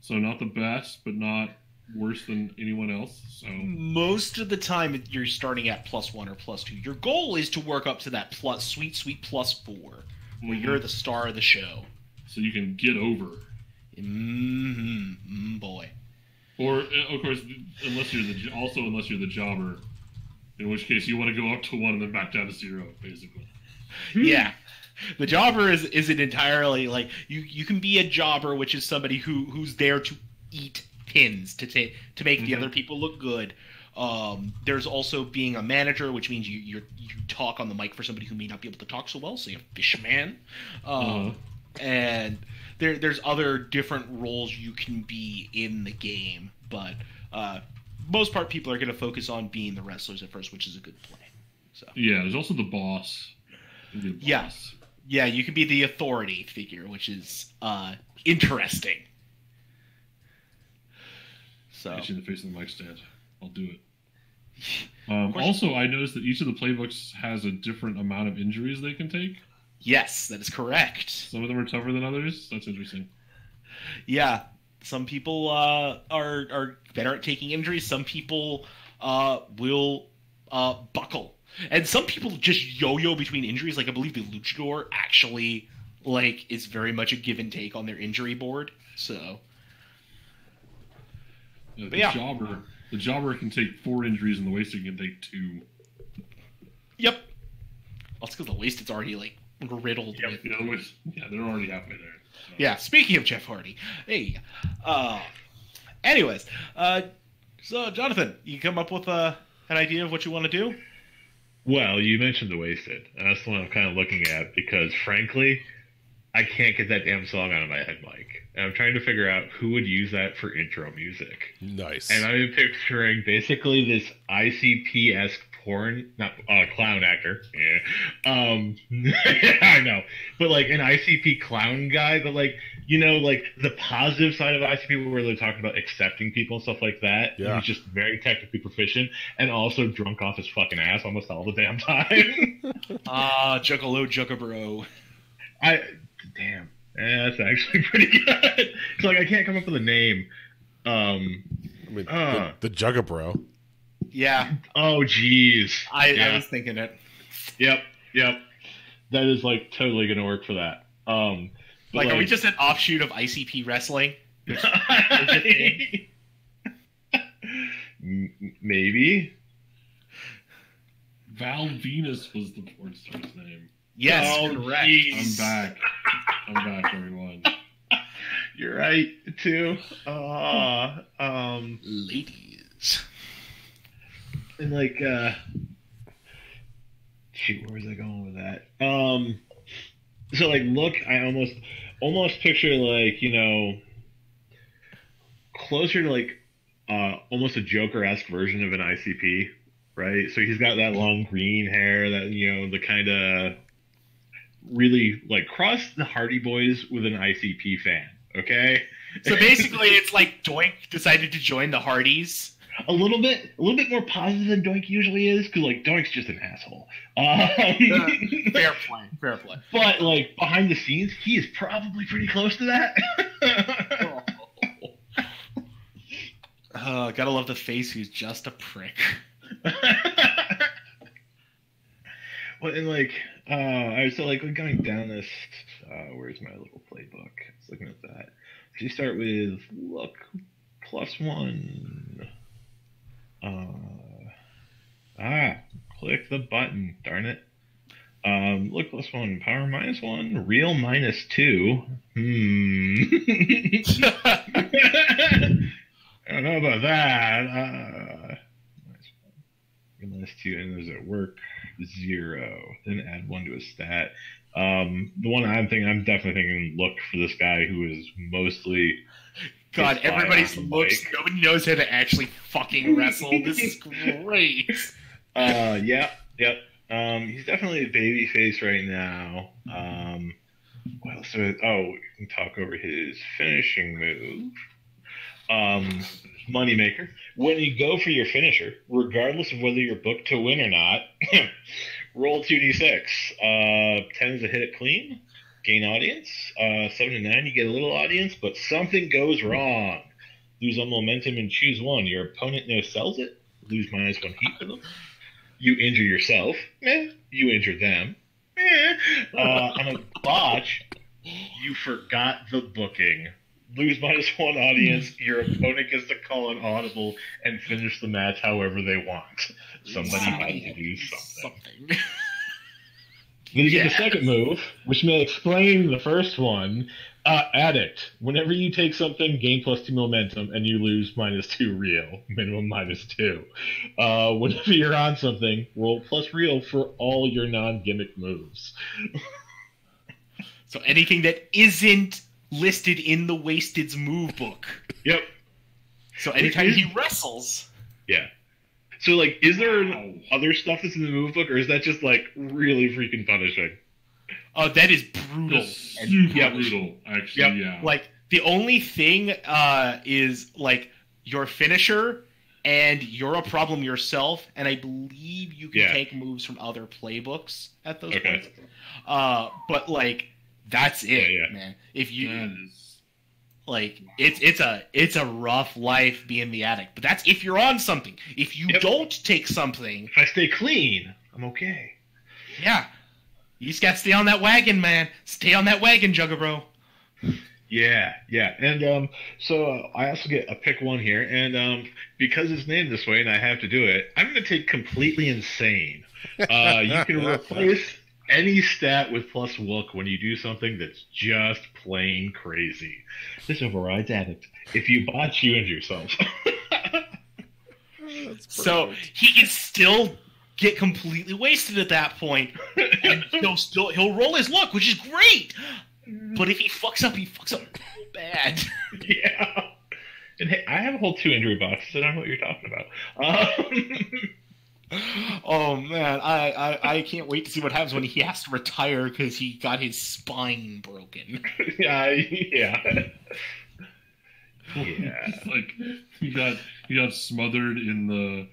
A: So not the best, but not worse than anyone else. So
B: most of the time you're starting at +1 or +2. Your goal is to work up to that sweet +4, where you're the star of the show.
A: So you can get over.
B: Boy.
A: Or of course, unless you're the jobber. In which case, you want to go up to 1 and then back down to 0, basically.
B: Yeah, the jobber isn't entirely like you can be a jobber, which is somebody who's there to eat pins to make the other people look good. There's also being a manager, which means you talk on the mic for somebody who may not be able to talk so well, say a fishman. And there's other different roles you can be in the game, but most part people are going to focus on being the wrestlers at first, which is a good play. So
A: yeah, there's also the boss.
B: Yes. Yeah, you can be the authority figure, which is interesting. So
A: Hit you in the face of the mic stand. I'll do it. Also, I noticed that each of the playbooks has a different amount of injuries they can take.
B: Yes, that is correct.
A: Some of them are tougher than others. That's interesting.
B: Yeah, some people are better at taking injuries. Some people will buckle, and some people just yo-yo between injuries. Like I believe the luchador actually is very much a give and take on their injury board. So,
A: The jobber can take 4 injuries, and the wasted can take 2.
B: Yep. Well, it's because the wasted's already riddled with.
A: They're already halfway there. So.
B: Yeah. Speaking of Jeff Hardy, hey. Anyways, so Jonathan, you come up with an idea of what you want to do?
C: Well, you mentioned the wasted, and that's the one I'm kind of looking at because, frankly, I can't get that damn song out of my head, Mike. And I'm trying to figure out who would use that for intro music.
E: Nice.
C: And I'm picturing basically this ICP-esque porn, not clown actor. Yeah. I know. But an ICP clown guy, but the positive side of ICP where they're talking about accepting people and stuff like that.
E: Yeah.
C: He's just very technically proficient and also drunk off his fucking ass almost all the damn time.
B: Juggalo Juggabro.
C: Damn. Yeah, that's actually pretty good. It's I can't come up with a name.
E: The Juggabro.
B: Yeah.
C: Oh, jeez.
B: I was thinking it.
C: Yep. That is totally gonna work for that.
B: Are we just an offshoot of ICP wrestling?
C: Maybe.
A: Val Venus was the porn star's name.
B: Yes, correct.
C: Geez.
A: I'm back, everyone.
C: You're right, too.
B: Ladies.
C: And shoot, where was I going with that? So look, I almost picture closer to almost a Joker-esque version of an ICP, right? So he's got that long green hair, that the kind of really cross the Hardy Boys with an ICP fan, okay?
B: So basically, it's Doink decided to join the Hardys.
C: A little bit more positive than Doink usually is, because Doink's just an asshole.
B: Fair play.
C: But behind the scenes, he is probably pretty close to that.
B: Gotta love the face who's just a prick.
C: Well, and I was going down this. Where's my little playbook? I was looking at that. So you start with look +1. Click the button. Darn it. Look +1. Power -1. Real -2. I don't know about that. -2, and there's a work 0. Then add 1 to a stat. The one I'm definitely thinking look for this guy who is mostly.
B: God, everybody's looks. Nobody knows how to actually fucking wrestle. This is great.
C: Yep. He's definitely a baby face right now. What else? We can talk over his finishing move. Moneymaker. When you go for your finisher, regardless of whether you're booked to win or not, roll 2d6. 10 is a hit it clean. Gain audience. 7 to 9, you get a little audience, but something goes wrong. Lose on momentum and choose 1. Your opponent no-sells it. Lose -1 heat for them. You injure yourself. You injure them. On a botch, you forgot the booking. Lose -1 audience. Your opponent gets to call an audible and finish the match however they want. Somebody had to do something. Then you get the second move, which may explain the first one. Addict. Whenever you take something, gain +2 momentum, and you lose -2 real. Minimum -2. Whenever you're on something, roll + real for all your non-gimmick moves.
B: So anything that isn't listed in the Wasted's move book.
C: Yep.
B: So anytime he wrestles.
C: Yeah. So, is there other stuff that's in the move book, or is that just, really freaking punishing?
B: Oh, that is brutal.
A: Super brutal, actually, yeah.
B: The only thing is, your finisher and you're a problem yourself, and I believe you can
C: Yeah.
B: take moves from other playbooks at those
C: Okay.
B: points. But like that's it,
C: Yeah.
B: man. If you
A: That is.
B: like, it's a rough life being the addict. But that's if you're on something. If you
C: Yep.
B: don't take something,
C: If I stay clean, I'm okay.
B: yeah, you just gotta stay on that wagon, man. Stay on that wagon, Jugger Bro.
C: Yeah, and so I also get a pick one here, and because it's named this way, and I have to do it, I'm going to take completely insane. You can replace any stat with plus look when you do something that's just plain crazy. This overrides addict. If you botch, you injure yourself.
B: So he can still get completely wasted at that point, and he'll roll his luck, which is great. But if he fucks up bad.
C: Yeah. And hey, I have a whole 2 injury boxes. I don't know what you're talking about.
B: Oh man, I can't wait to see what happens when he has to retire because he got his spine broken.
C: Yeah.
A: It's like he got smothered in the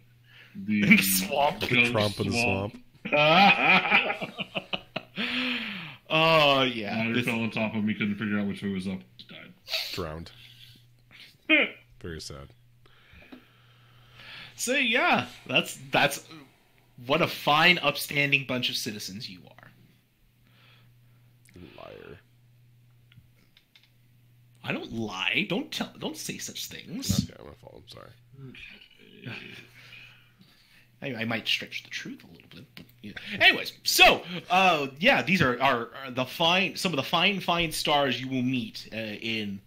B: In the swamp.
E: The Trump in the swamp.
B: Oh yeah.
A: Ladder fell on top of him. He couldn't figure out which way was up. Died.
E: Drowned. Very sad.
B: So yeah, that's what a fine, upstanding bunch of citizens you are.
E: Liar.
B: I don't lie. Don't say such things.
E: Okay, I'm gonna fall. I'm sorry.
B: I might stretch the truth a little bit, but yeah. Anyways, so yeah, these are some of the fine stars you will meet in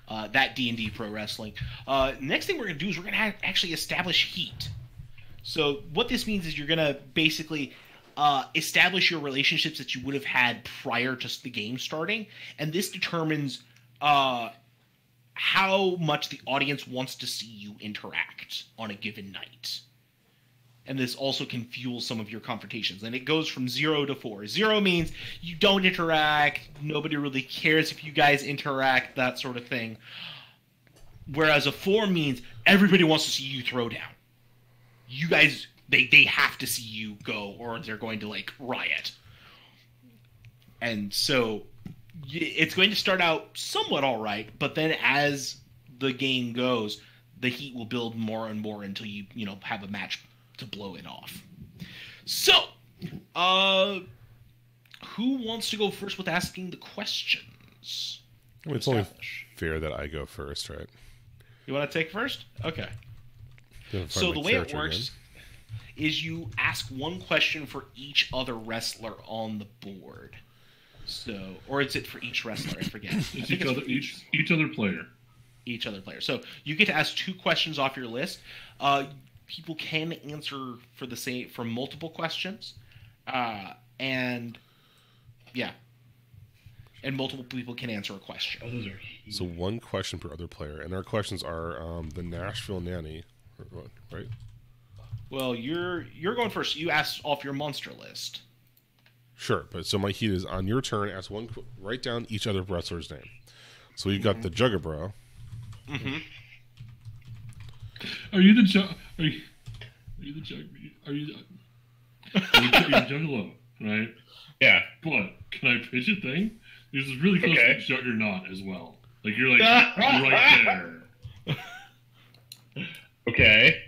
B: that D&D Pro Wrestling. Next thing we're gonna do is we're gonna actually establish heat. So what this means is you're gonna basically establish your relationships that you would have had prior to the game starting, and this determines how much the audience wants to see you interact on a given night. And this also can fuel some of your confrontations. And it goes from 0 to 4. 0 means you don't interact, nobody really cares if you guys interact, that sort of thing. Whereas a 4 means everybody wants to see you throw down. You guys, they have to see you go, or they're going to, like, riot. And so it's going to start out somewhat all right, but then as the game goes, the heat will build more and more until you have a match to blow it off. So, who wants to go first with asking the questions?
E: I mean, it's only fair that I go first, right?
B: You want to take first? Okay.
E: Find
B: So
E: my
B: the way it
E: character
B: works is you ask one question for each other wrestler on the board. So, or is it for each wrestler? I forget. I
A: It's
B: think
A: each
B: it's
A: other,
B: for
A: each other player.
B: each other player. So you get to ask 2 questions off your list. People can answer for multiple questions, and yeah, and multiple people can answer a question.
C: Oh, those are
E: again. So 1 question per other player, and our questions are the Nashville Nanny, right?
B: Well, you're going first. You ask off your monster list.
E: Sure, but so my heat is on your turn. Ask one. Write down each other wrestler's name. So we've got the Juggerbro.
B: Mm-hmm.
A: Are you the Juggalo, right?
C: yeah.
A: But can I pitch a thing? There's this really close
C: Okay.
A: to Juggernaut as well. Like you're like right there.
C: Okay.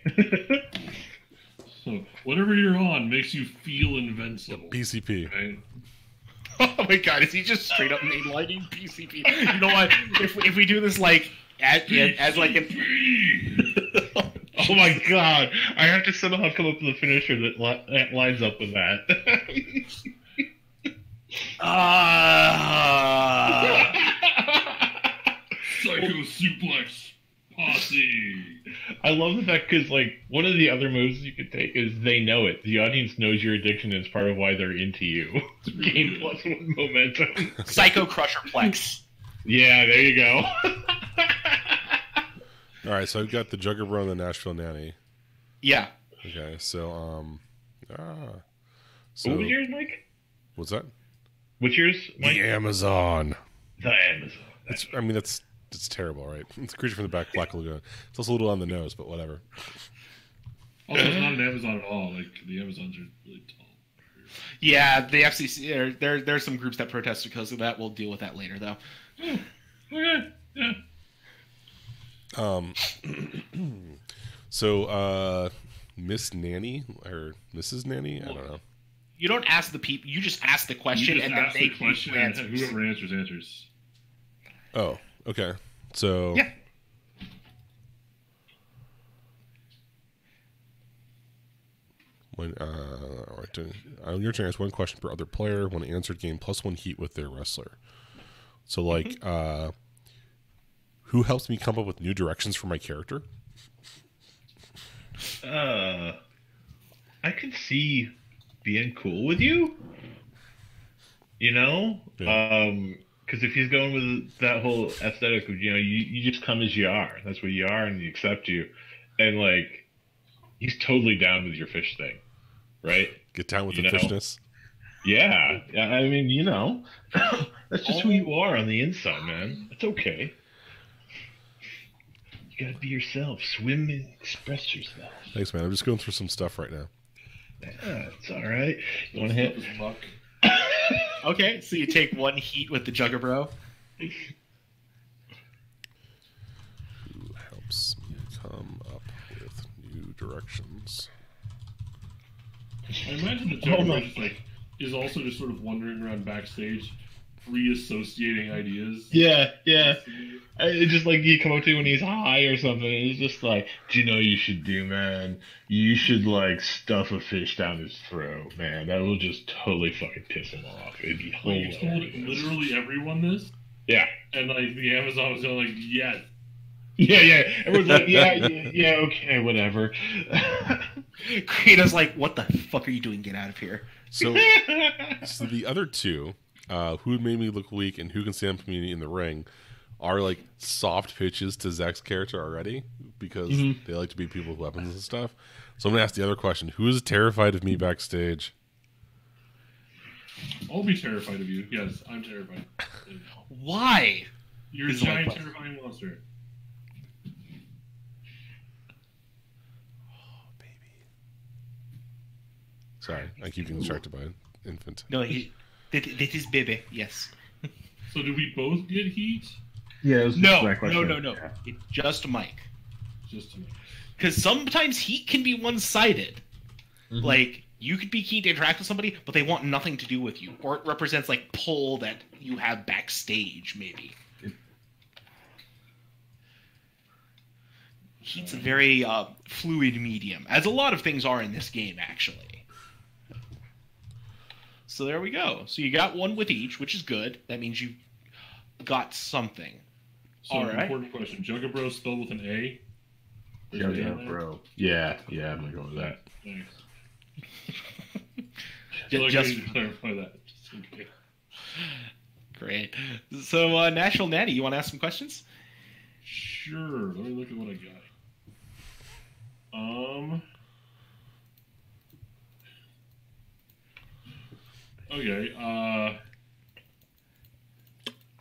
A: So whatever you're on makes you feel invincible.
E: PCP.
A: Right?
B: Oh my god, is he just straight up mainlining PCP? You know what? If we do this like as like an
C: Oh my god! I have to somehow come up with a finisher that lines up with that.
A: Psycho suplex posse.
C: I love the fact because like one of the other moves you could take is they know it. The audience knows your addiction and it's part of why they're into you. Gain +1 momentum.
B: Psycho Crusher Plex.
C: Yeah, there you go.
E: All right, so I've got the Juggerbro and the Nashville Nanny.
B: Yeah.
E: Okay, so
C: What was yours, Mike?
E: What's that?
C: What's yours, Mike?
E: The Amazon.
C: The Amazon.
E: It's terrible, right? It's a creature from the back Black Lagoon. It's also a little on the nose, but whatever.
A: Also, it's not an Amazon at all. Like the Amazons are really tall.
B: Yeah, the FCC. There's some groups that protest because of that. We'll deal with that later, though.
A: Okay. Yeah.
E: So, Miss Nanny or Mrs. Nanny? I don't know.
B: You don't ask the people. You just ask the question,
A: You just
B: and then
A: ask
B: they
A: the question, and
B: answers.
A: whoever answers.
E: Oh, okay. So
B: Yeah.
E: When your turn, ask one question per other player. When answered, gain +1 heat with their wrestler. So, like, who helps me come up with new directions for my character?
C: I could see being cool with you. You know, because if he's going with that whole aesthetic of you just come as you are. That's what you are, and he accepts you, and like he's totally down with your fish thing, right?
E: Get down with the fishness.
C: Yeah, I mean, that's just who you are on the inside, man. It's okay. You gotta be yourself. Swim and express yourself.
E: Thanks, man. I'm just going through some stuff right now.
C: Yeah, it's all right. You want to hit?
B: Okay, so you take 1 heat with the Jugger Bro.
E: Who helps me come up with new directions?
A: I imagine the Joker is also just sort of wandering around backstage, reassociating ideas.
C: Yeah. It's just like you come up to when he's high or something. And it's just like, do you know what you should do, man? You should like stuff a fish down his throat, man. That will just totally fucking piss him off. It'd be
A: Like, you
C: hilarious.
A: told literally everyone this,
C: Yeah.
A: and like the Amazon was going like, yes.
C: Yeah. Everyone's like, yeah, okay, whatever.
B: Kratos like, what the fuck are you doing? Get out of here.
E: So the other two, who made me look weak and who can stand up me in the ring, are like soft pitches to Zach's character already because they like to beat people with weapons and stuff. So I'm gonna ask the other question: who is terrified of me backstage?
A: I'll be terrified of you. Yes, I'm terrified.
B: Why?
A: You're a
B: This is my
A: giant,
B: question.
A: terrifying monster.
E: Oh, baby. Sorry, I keep getting distracted by an infant.
B: No, this is baby. Yes.
A: So do we both get heat?
D: Yeah, it was just
B: No.
D: my question.
B: Yeah. It's just Mike.
A: Just to know.
B: Because sometimes heat can be one-sided.
D: Mhm.
B: Like, you could be keen to interact with somebody, but they want nothing to do with you. Or it represents, like, pull that you have backstage, maybe. Heat's a very fluid medium, as a lot of things are in this game, actually. So there we go. So you got one with each, which is good. That means you got something.
A: So
B: All right.
A: important question: Jugger Bro spelled with an A? There's
D: Yeah,
A: an A
D: yeah,
A: in there?
D: bro.
C: Yeah, I'm gonna go with that.
A: Thanks.
B: Just,
A: Just to clarify that. Just in case.
B: great. So, National Natty, you want to ask some questions?
A: Sure. Let me look at what I got. Okay.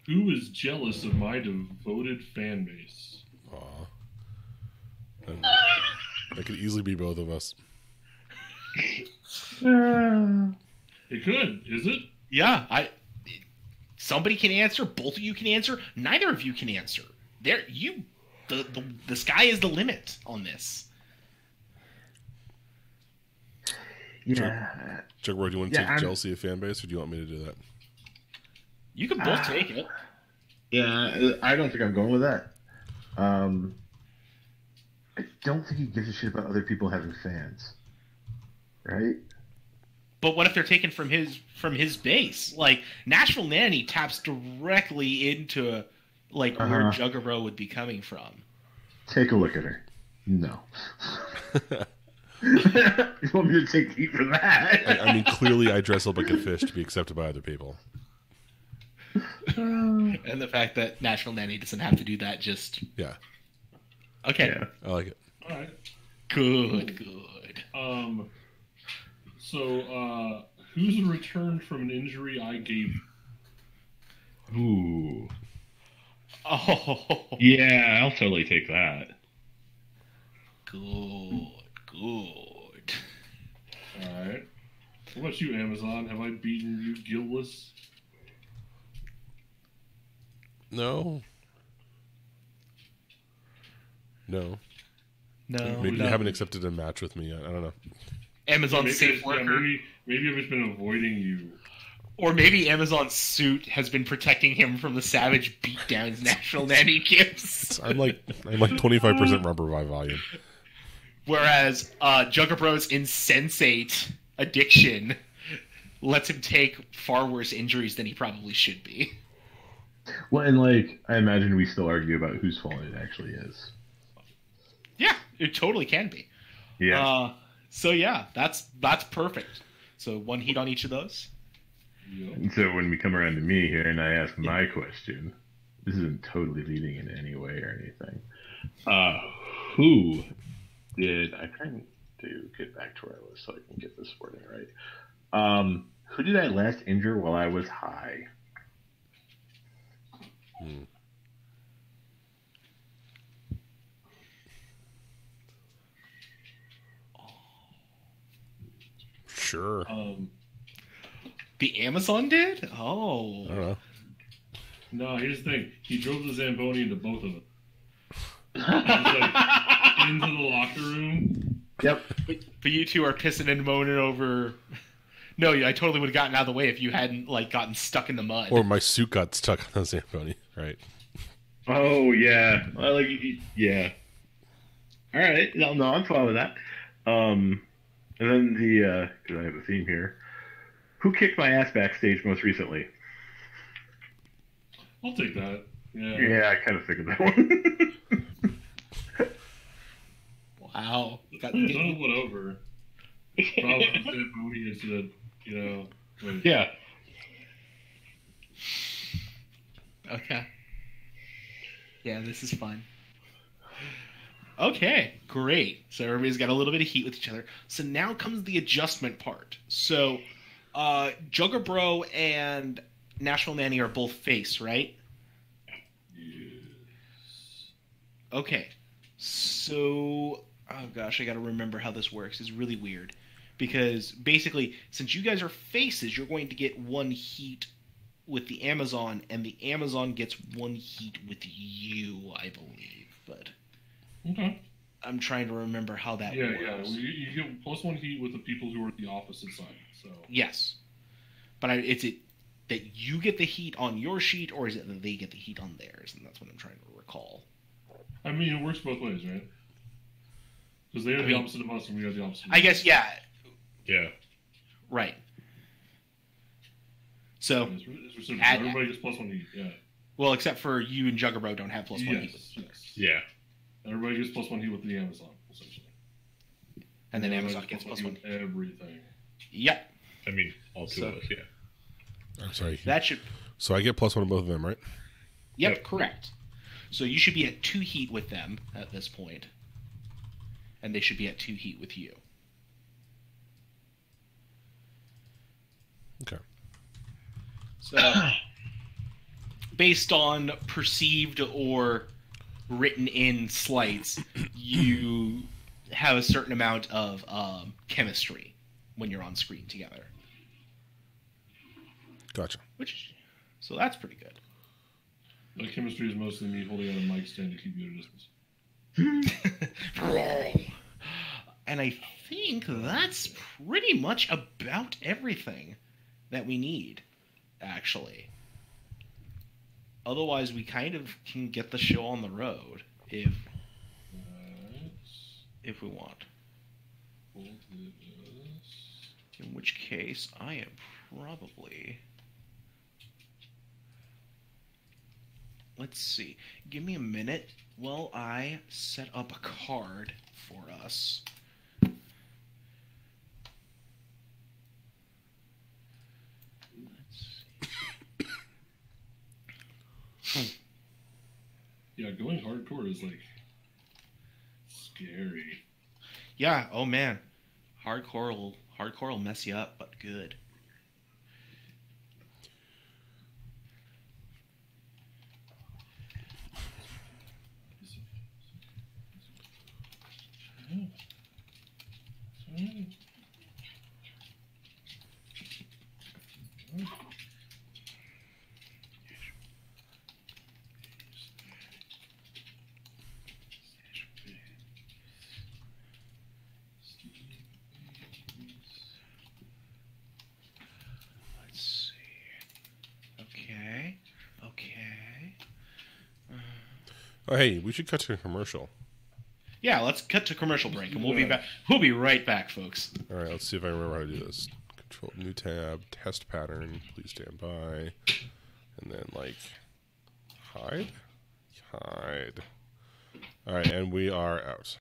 A: Who is jealous of my devoted fan base?
E: Aw. That could easily be both of us.
A: It could. Is it?
B: Yeah, somebody can answer. Both of you can answer. Neither of you can answer. The sky is the limit on this.
D: Yeah.
E: Juggerboy, do you want to take jealousy of fan base, or do you want me to do that?
B: You can both take it.
D: Yeah, I don't think I'm going with that. I don't think he gives a shit about other people having fans. Right?
B: But what if they're taken from his base? Like, Nashville Nanny taps directly into like where Juggerbo would be coming from.
D: Take a look at her. No. You want me to take heat for that?
E: I mean, clearly I dress up like a fish to be accepted by other people.
B: And the fact that National Nanny doesn't have to do that, just
E: Yeah,
B: okay.
D: Yeah.
E: I like it.
A: All right.
B: Good.
A: So, who's returned from an injury I gave?
C: Ooh.
B: Oh,
C: Yeah, I'll totally take that.
B: good. Good.
A: All right. What about you, Amazon? Have I beaten you guiltless?
E: No.
B: No.
E: Maybe you haven't accepted a match with me yet. I don't know.
B: Amazon's safe
A: Yeah,
B: worker.
A: maybe I've just been avoiding you.
B: Or maybe Amazon's suit has been protecting him from the savage beatdowns National Nanny gives.
E: I'm like 25% rubber by volume.
B: Whereas Juggerbro's insensate addiction lets him take far worse injuries than he probably should be.
C: Well, and like I imagine we still argue about whose fault it actually is.
B: Yeah, it totally can be.
C: Yeah.
B: So yeah, that's perfect. So 1 heat on each of those.
A: Yep.
C: And so when we come around to me here and I ask my question, this isn't totally leading in any way or anything. Who did I'm trying to get back to where I was so I can get this wording right. Who did I last injure while I was high?
E: Sure.
B: The Amazon did?
E: I
B: Oh.
E: don't know.
A: No, here's the thing. He drove the Zamboni into both of them. Just, like, into the locker room.
C: Yep.
B: But you two are pissing and moaning over. No, I totally would have gotten out of the way if you hadn't like gotten stuck in the mud.
E: Or my suit got stuck on the Zamboni, right?
C: Oh yeah. Well, like yeah. All right. No, I'm fine with that. And then the because I have a theme here. Who kicked my ass backstage most recently?
A: I'll take that. Yeah.
C: Yeah, I kind of figured that one.
B: Wow. Got,
A: Don't went over. Probably the Zamboni incident, you know. But
C: Yeah.
B: okay. Yeah, this is fun. Okay, great. So everybody's got a little bit of heat with each other. So now comes the adjustment part. So Juggerbro and National Nanny are both face, right? Okay. So, oh gosh, I got to remember how this works. It's really weird. Because basically, since you guys are faces, you're going to get 1 heat with the Amazon, and the Amazon gets 1 heat with you, I believe. But
A: okay.
B: I'm trying to remember how that
A: Yeah,
B: works.
A: yeah. Well, you get +1 heat with the people who are at the opposite side. So
B: Yes. But is it that you get the heat on your sheet, or is it that they get the heat on theirs? And that's what I'm trying to recall.
A: I mean, it works both ways, right? Because they are the opposite of us, and we are the opposite.
B: I guess, yeah.
C: Yeah.
B: Right. So,
A: It's reciprocal.
B: Add-
A: Everybody gets +1 heat. Yeah.
B: well, except for you and Juggerbro don't have +1 heat.
A: Yes.
C: Yeah.
A: Everybody gets +1 heat with the Amazon, essentially.
B: And then
A: Everybody
B: Amazon gets
A: +1
B: +1
A: heat with everything.
B: Yep.
C: I mean, all two
B: So-
C: of us. Yeah.
E: I'm sorry.
B: That should...
E: So I get +1 on both of them, right?
B: Yep, correct. So you should be at 2 heat with them at this point. And they should be at 2 heat with you.
E: Okay.
B: So, based on perceived or written in slights, you have a certain amount of chemistry when you're on screen together.
E: Gotcha.
B: So that's pretty good.
A: My chemistry is mostly me holding on a mic stand to keep you at a distance.
B: And I think that's pretty much about everything that we need, actually. Otherwise, we kind of can get the show on the road if we want. In which case, I am probably... Let's see. Give me a minute while I set up a card for us.
A: Yeah, going hardcore is like scary.
B: Yeah, oh man. Hardcore will mess you up, but good. Okay.
E: Oh, hey, we should cut to a commercial.
B: Yeah, let's cut to commercial break, and we'll be back. We'll be right back, folks.
E: All right, let's see if I remember how to do this. Control, new tab, test pattern, please stand by. And then, like, hide. All right, and we are out.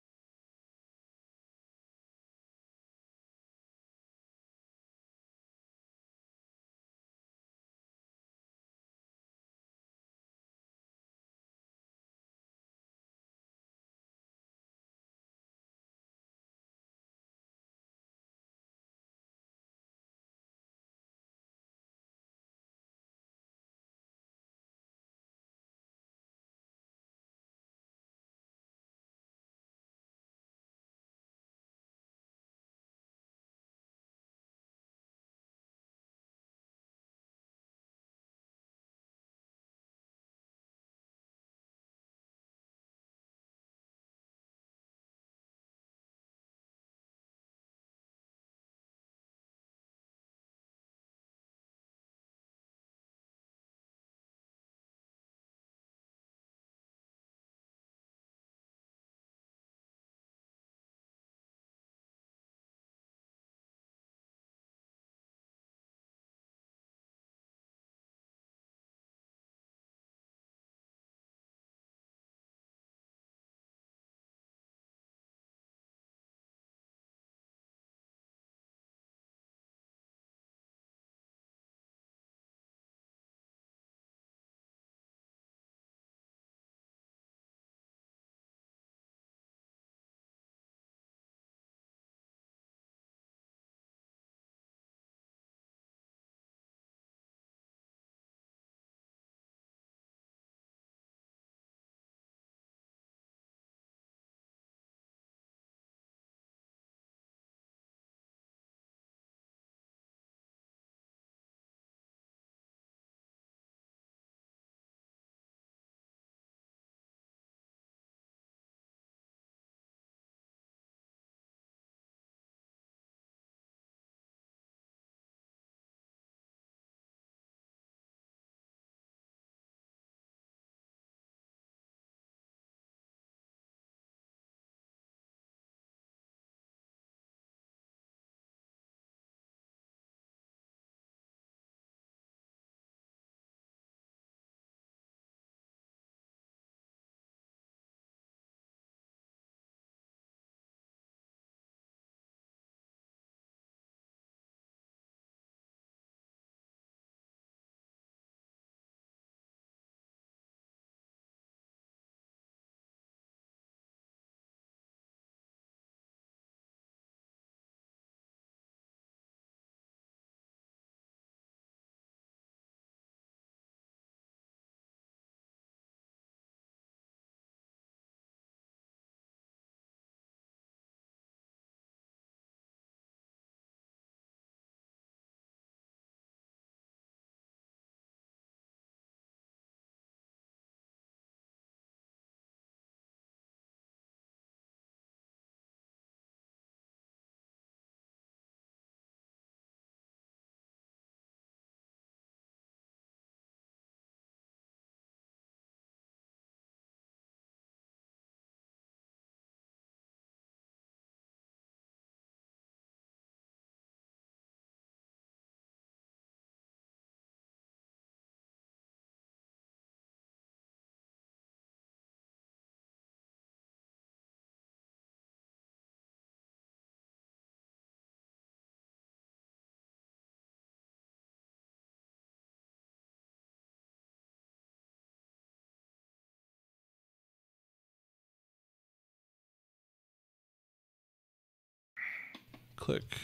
E: Click.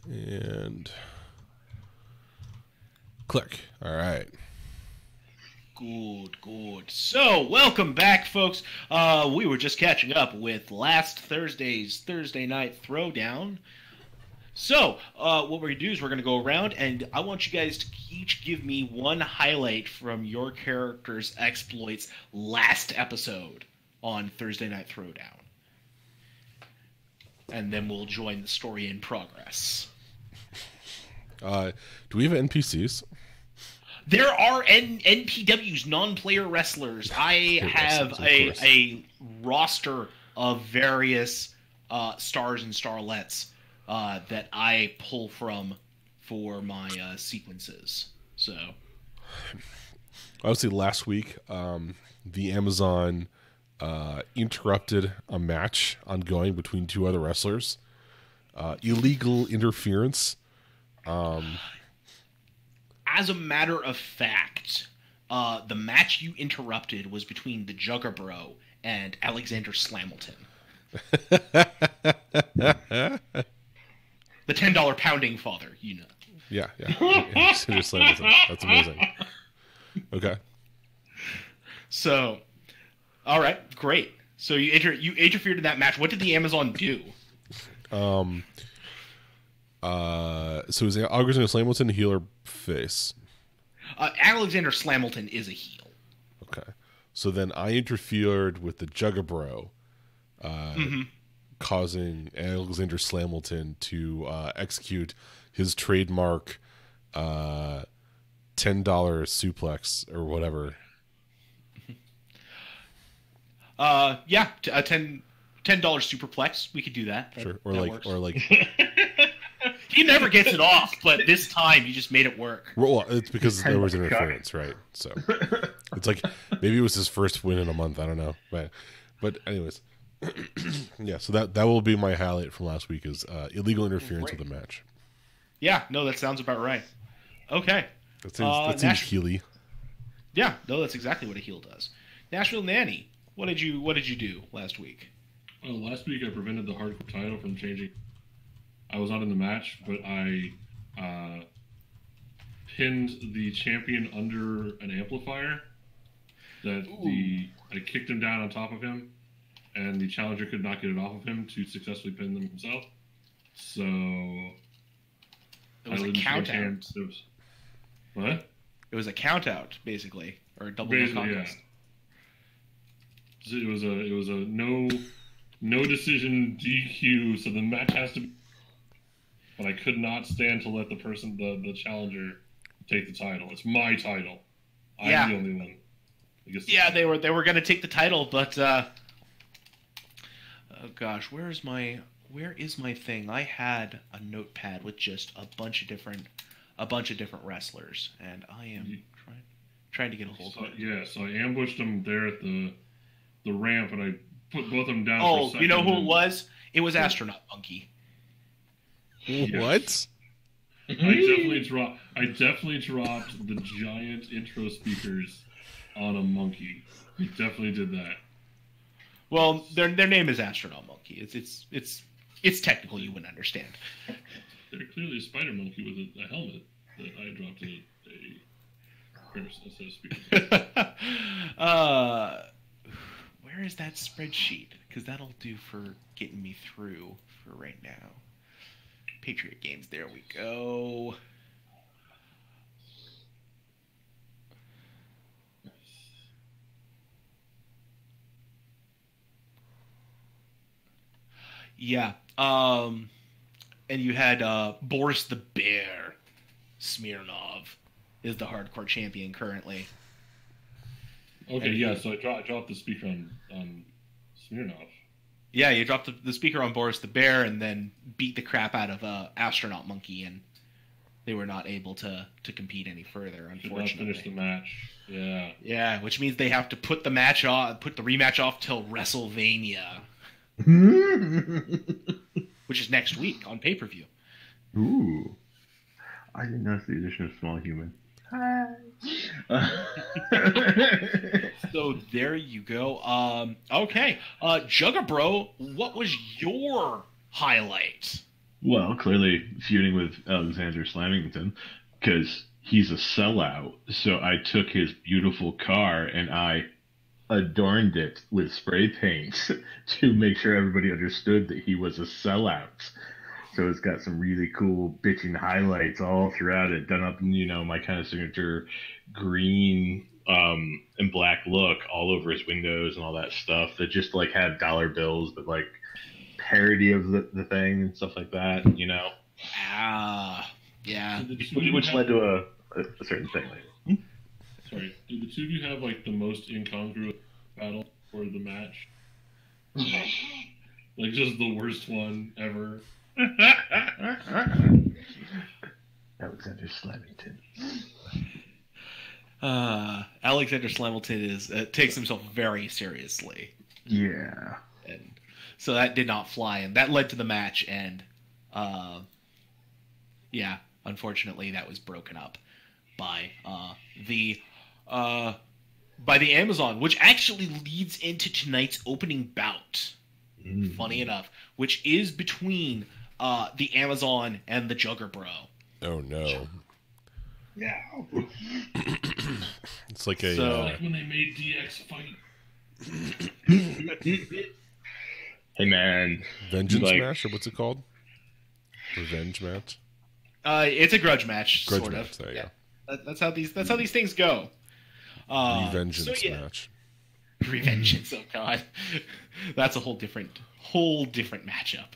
E: And click. All right.
B: Good. So, welcome back, folks. We were just catching up with last Thursday's Thursday Night Throwdown. So, what we're going to do is we're going to go around, and I want you guys to each give me one highlight from your character's exploits last episode on Thursday Night Throwdown. And then we'll join the story in progress.
E: Do we have NPCs?
B: there are NPW's non-player wrestlers. I have a roster of various stars and starlets that I pull from for my sequences. So,
E: obviously, last week, the Amazon interrupted a match ongoing between two other wrestlers. Illegal interference.
B: As a matter of fact, the match you interrupted was between the Juggerbro and Alexander Slamilton. The $10 pounding father, you know.
E: Yeah. Alexander Slamilton. That's amazing. Okay.
B: So, all right, great. So you interfered in that match. What did the Amazon do?
E: So is Alexander Slamilton heel or face?
B: Alexander Slamilton is a heel.
E: Okay. So then I interfered with the Juggerbro, causing Alexander Slamilton to execute his trademark $10 suplex or whatever.
B: Yeah, a $10 superplex. We could do that.
E: Sure.
B: Or like he never gets it off, but this time he just made it work.
E: Well, it's because there was interference, right? So it's like maybe it was his first win in a month. I don't know, but anyways, yeah. So that will be my highlight from last week is illegal interference with the match.
B: Yeah, no, that sounds about right. Okay,
E: that seems heely.
B: Yeah, no, that's exactly what a heel does. Nashville Nanny, what did you do last week?
A: Well, last week I prevented the hardcore title from changing. I was not in the match, but I pinned the champion under an amplifier. I kicked him down on top of him, and the challenger could not get it off of him to successfully pin them himself. So
B: it was a count out.
A: What?
B: It was a count out, basically, or a double contest.
A: Yeah. It was a no decision DQ. So the match has to be. But I could not stand to let the challenger take the title. It's my title. I'm the only one. I guess
B: they were going to take the title, but oh gosh, where is my thing? I had a notepad with just a bunch of different wrestlers, and I am trying to get a hold of it.
A: Yeah, so I ambushed them there at the ramp, and I put both of them down.
B: Oh,
A: for a second,
B: you know who it was? It was Astronaut Monkey.
E: What?
A: I definitely dropped the giant intro speakers on a monkey. I definitely did that.
B: Well, their name is Astronaut Monkey. It's technical. You wouldn't understand.
A: They're clearly a spider monkey with a helmet that I dropped a set of speakers.
B: Where is that spreadsheet? Because that'll do for getting me through for right now. Patriot Games, there we go. Yeah. And you had Boris the Bear Smirnov is the hardcore champion currently.
A: Okay, yeah, so I dropped the speaker on Smirnov.
B: Yeah, you dropped the speaker on Boris the Bear and then beat the crap out of Astronaut Monkey, and they were not able to compete any further, unfortunately.
A: Did not finish the match. Yeah.
B: Yeah, which means they have to put the rematch off till WrestleMania. Which is next week on pay-per-view.
D: Ooh. I didn't notice the addition of Small Human. Hi.
B: So there you go. Okay. Juggerbro, what was your highlight?
D: Well, clearly feuding with Alexander Slamington, because he's a sellout. So I took his beautiful car and I adorned it with spray paint to make sure everybody understood that he was a sellout. So it's got some really cool bitching highlights all throughout it, done up in, my kind of signature green and black look all over his windows and all that stuff that just like had dollar bills, but like parody of the thing and stuff like that,
B: Ah, yeah.
D: Which led to a certain thing later.
A: Sorry, did the two of you have like the most incongruous battle for the match? Like just the worst one ever.
D: Alexander Slamington.
B: Alexander Slamilton takes himself very seriously.
D: Yeah.
B: And so that did not fly, and that led to the match, and yeah, unfortunately that was broken up by the Amazon, which actually leads into tonight's opening bout. Funny enough, which is between the Amazon and the Juggerbro.
E: Oh no.
D: Yeah.
E: It's like a
A: Like when they made DX fight.
D: Hey man,
E: vengeance
D: like-
E: match, or what's it called? Revenge match.
B: It's a grudge match,
E: Grudge
B: sort
E: match.
B: of.
E: There you
B: That's how these things go.
E: go. Revengeance match.
B: Revengeance. Oh god, that's a whole different matchup.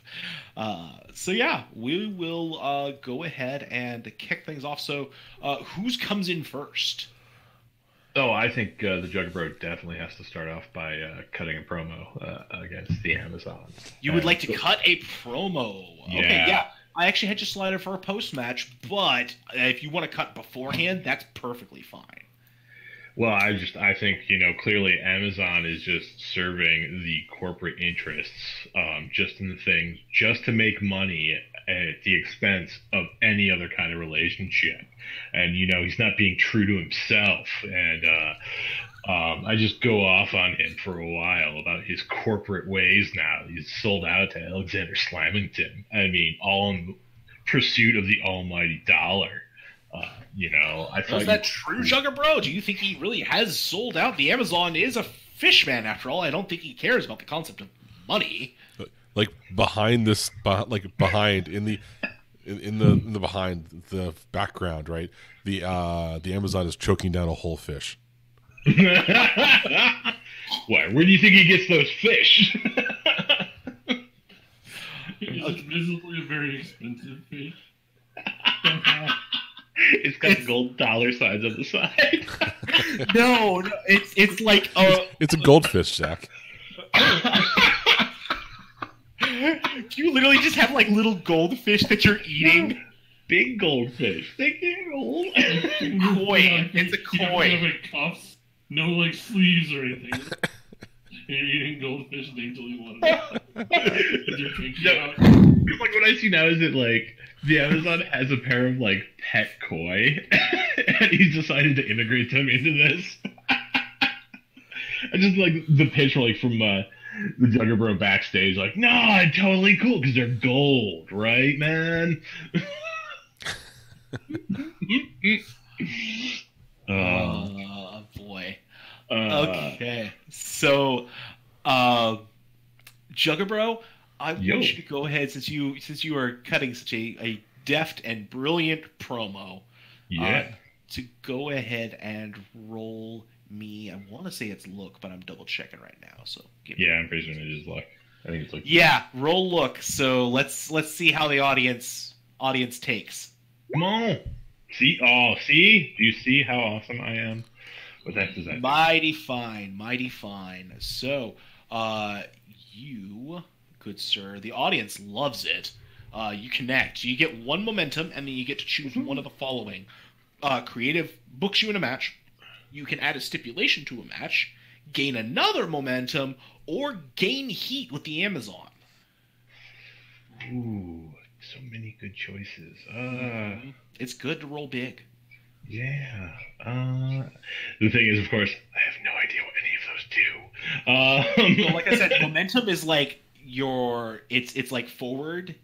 B: So yeah, we will go ahead and kick things off. So whose comes in first?
D: Oh, I think the Juggerbro definitely has to start off by cutting a promo against the Amazon.
B: You would like to cut a promo? Okay,
D: Yeah.
B: yeah. I actually had you slide it for a post match, but if you want to cut beforehand, that's perfectly fine.
D: Well, I think, clearly Amazon is just serving the corporate interests, just in the thing, just to make money at the expense of any other kind of relationship. And, he's not being true to himself. And I just go off on him for a while about his corporate ways now. He's sold out to Alexander Slamington. I mean, all in pursuit of the almighty dollar. I thought
B: Is that true, Juggerbro? Do you think he really has sold out? The Amazon is a fishman, after all. I don't think he cares about the concept of money.
E: Like behind this, behind in the behind the background, right? The Amazon is choking down a whole fish.
D: Why? Where do you think he gets those fish?
A: It's visibly a very expensive fish.
D: It's got gold dollar signs on the side.
B: No, it's like
E: It's a goldfish, Zach.
B: do you literally just have like little goldfish that you're eating?
D: Big goldfish. They get old.
B: Koi. It's a koi.
A: You have like cuffs, no like sleeves or anything. And you're eating goldfish daintily one.
D: It's like what I see now is that like the Amazon has a pair of like pet koi, and he's decided to integrate them into this. I just like the pitch like from the Juggerbro backstage, like, no, totally cool because they're gold, right, man?
B: Oh boy. Okay. So, Juggerbro, I want you to go ahead since you are cutting such a deft and brilliant promo.
D: Yeah.
B: To go ahead and roll me. I want to say it's look, but I'm double checking right now. So
D: I'm pretty sure it is luck. I think it's like
B: roll look. So let's see how the audience takes.
D: Come on. See? Do you see how awesome I am? What the heck does that do?
B: Mighty fine. So, you, good sir, the audience loves it. You connect. You get one momentum, and then you get to choose one of the following. Creative books you in a match. You can add a stipulation to a match, gain another momentum, or gain heat with the Amazon.
D: Ooh, so many good choices.
B: It's good to roll big.
D: Yeah. The thing is, of course, I have no idea what any of those do.
B: So like I said, momentum is like it's like forward.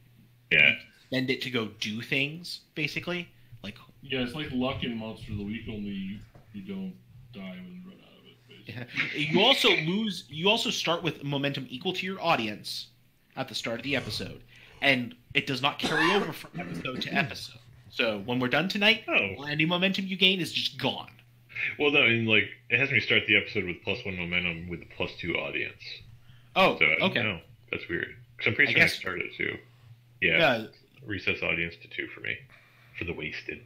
D: Yeah.
B: Spend it to go do things, basically. Like
A: Yeah, it's like luck in Monster of the Week, only you don't die when you run out of it. Basically.
B: you also start with momentum equal to your audience at the start of the episode, and it does not carry over from episode to episode. So when we're done tonight, any momentum you gain is just gone.
D: Well, no, and like it has me start the episode with +1 momentum with the +2 audience.
B: Oh,
D: So
B: okay.
D: No, that's weird. Because I'm pretty sure I started it too. Yeah. Recess audience to 2 for me. For the wasted.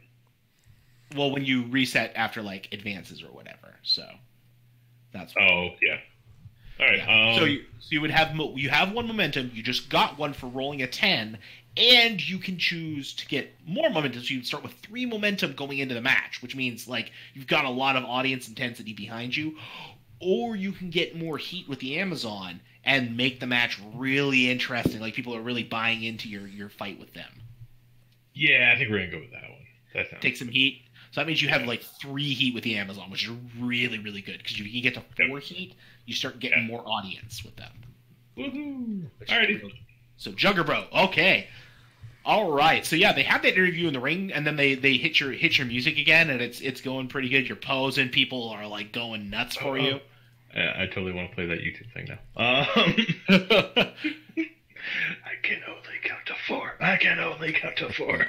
B: Well, when you reset after like advances or whatever. So that's
C: Oh yeah. All right.
B: yeah. So you would have you have one momentum. You just got one for rolling a 10, and you can choose to get more momentum. So you start with 3 momentum going into the match, which means like you've got a lot of audience intensity behind you. Or you can get more heat with the Amazon and make the match really interesting. Like people are really buying into your fight with them.
C: Yeah, I think we're gonna go with that one. That sounds
B: Take some heat. So that means you have like 3 heat with the Amazon, which is really, really good. Because if you can get to 4 heat, you start getting more audience with them.
C: Woohoo! Alrighty.
B: So Juggerbro, okay. All right. So yeah, they have that interview in the ring, and then they hit your music again, and it's going pretty good. You're posing, people are like going nuts for you.
C: I totally want to play that YouTube thing now. I can only count to 4. I can only count to 4.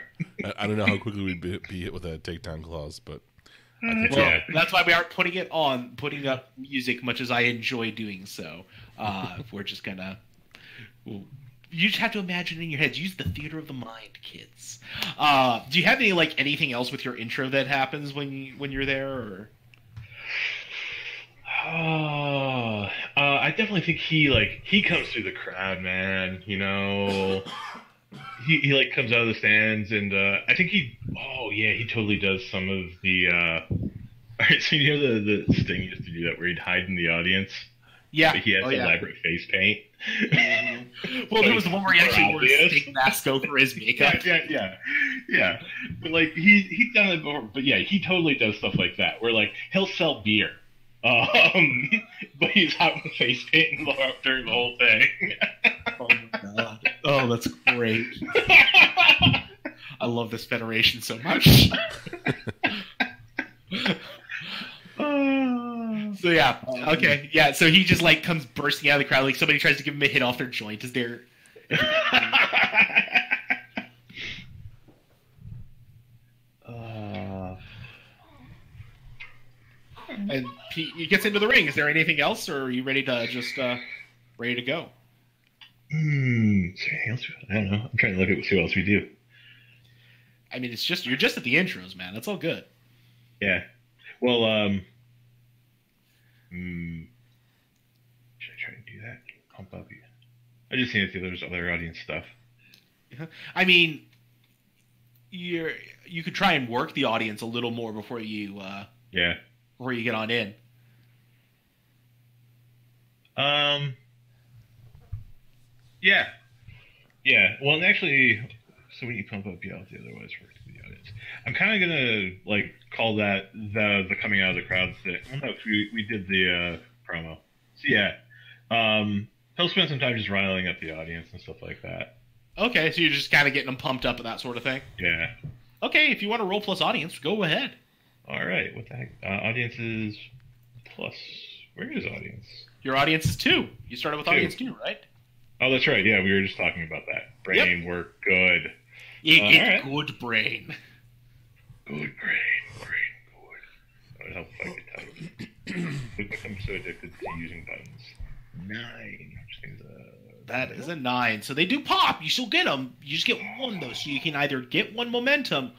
E: I don't know how quickly we'd be hit with a takedown clause, but
B: Well, that's why we aren't putting up music, much as I enjoy doing so. We're just gonna. You just have to imagine in your heads. Use the theater of the mind, kids. Do you have anything else with your intro that happens when you're there? Or?
C: I definitely think he comes through the crowd, man. You know, he comes out of the stands, and I think he totally does some of the. All right, so you know the Sting used to do that where he'd hide in the audience.
B: Yeah,
C: but he has elaborate face paint.
B: Well, there was the one where he actually wore a Sting mask over his makeup.
C: Yeah. But he's done it before. But yeah, he totally does stuff like that, where he'll sell beer. But he's out with face paint during the whole thing.
B: Oh my god! Oh, that's great. I love this federation so much. So yeah, okay, yeah. So he just comes bursting out of the crowd, like somebody tries to give him a hit off their joint. Is there? And he gets into the ring. Is there anything else, or are you ready to ready to go?
C: Is there anything else? I don't know. I'm trying to look at see what else we do.
B: I mean, you're just at the intros, man. That's all good.
C: Yeah. Well, should I try to do that? Pump up. I just need to see if there's other audience stuff.
B: I mean, you could try and work the audience a little more before you before you get on in.
C: Yeah. Well, and actually, so when you pump up, the otherwise work to the audience. I'm kind of gonna call that the coming out of the crowd thing. I don't know if we did the promo. So yeah, he'll spend some time just riling up the audience and stuff like that.
B: Okay, so you're just kind of getting them pumped up and that sort of thing.
C: Yeah.
B: Okay, if you want to roll plus audience, go ahead.
C: All right. What the heck? Audience is plus. Where is audience?
B: Your audience is 2. You started with 2. Audience 2, right?
C: Oh, that's right. Yeah, we were just talking about that. Brain work good.
B: It's good brain.
C: Good brain. That would help if I could type. We become so addicted to using buttons. 9.
B: That is a 9. So they do pop. You still get them. You just get 1, though. So you can either get 1 momentum,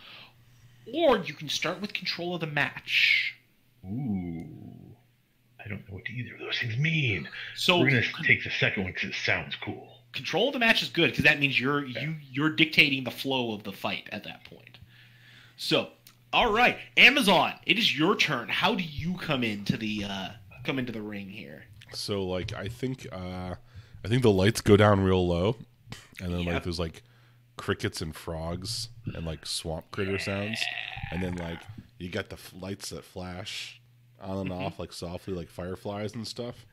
B: or you can start with control of the match.
C: Ooh. I don't know what either of those things mean.
B: So
C: we're going to take the second one because it sounds cool.
B: Control of the match is good because that means you're dictating the flow of the fight at that point. So, all right, Amazon, it is your turn. How do you come into the ring here?
E: So I think the lights go down real low, and then there's crickets and frogs and swamp critter sounds, and then you got the lights that flash on and off softly like fireflies and stuff.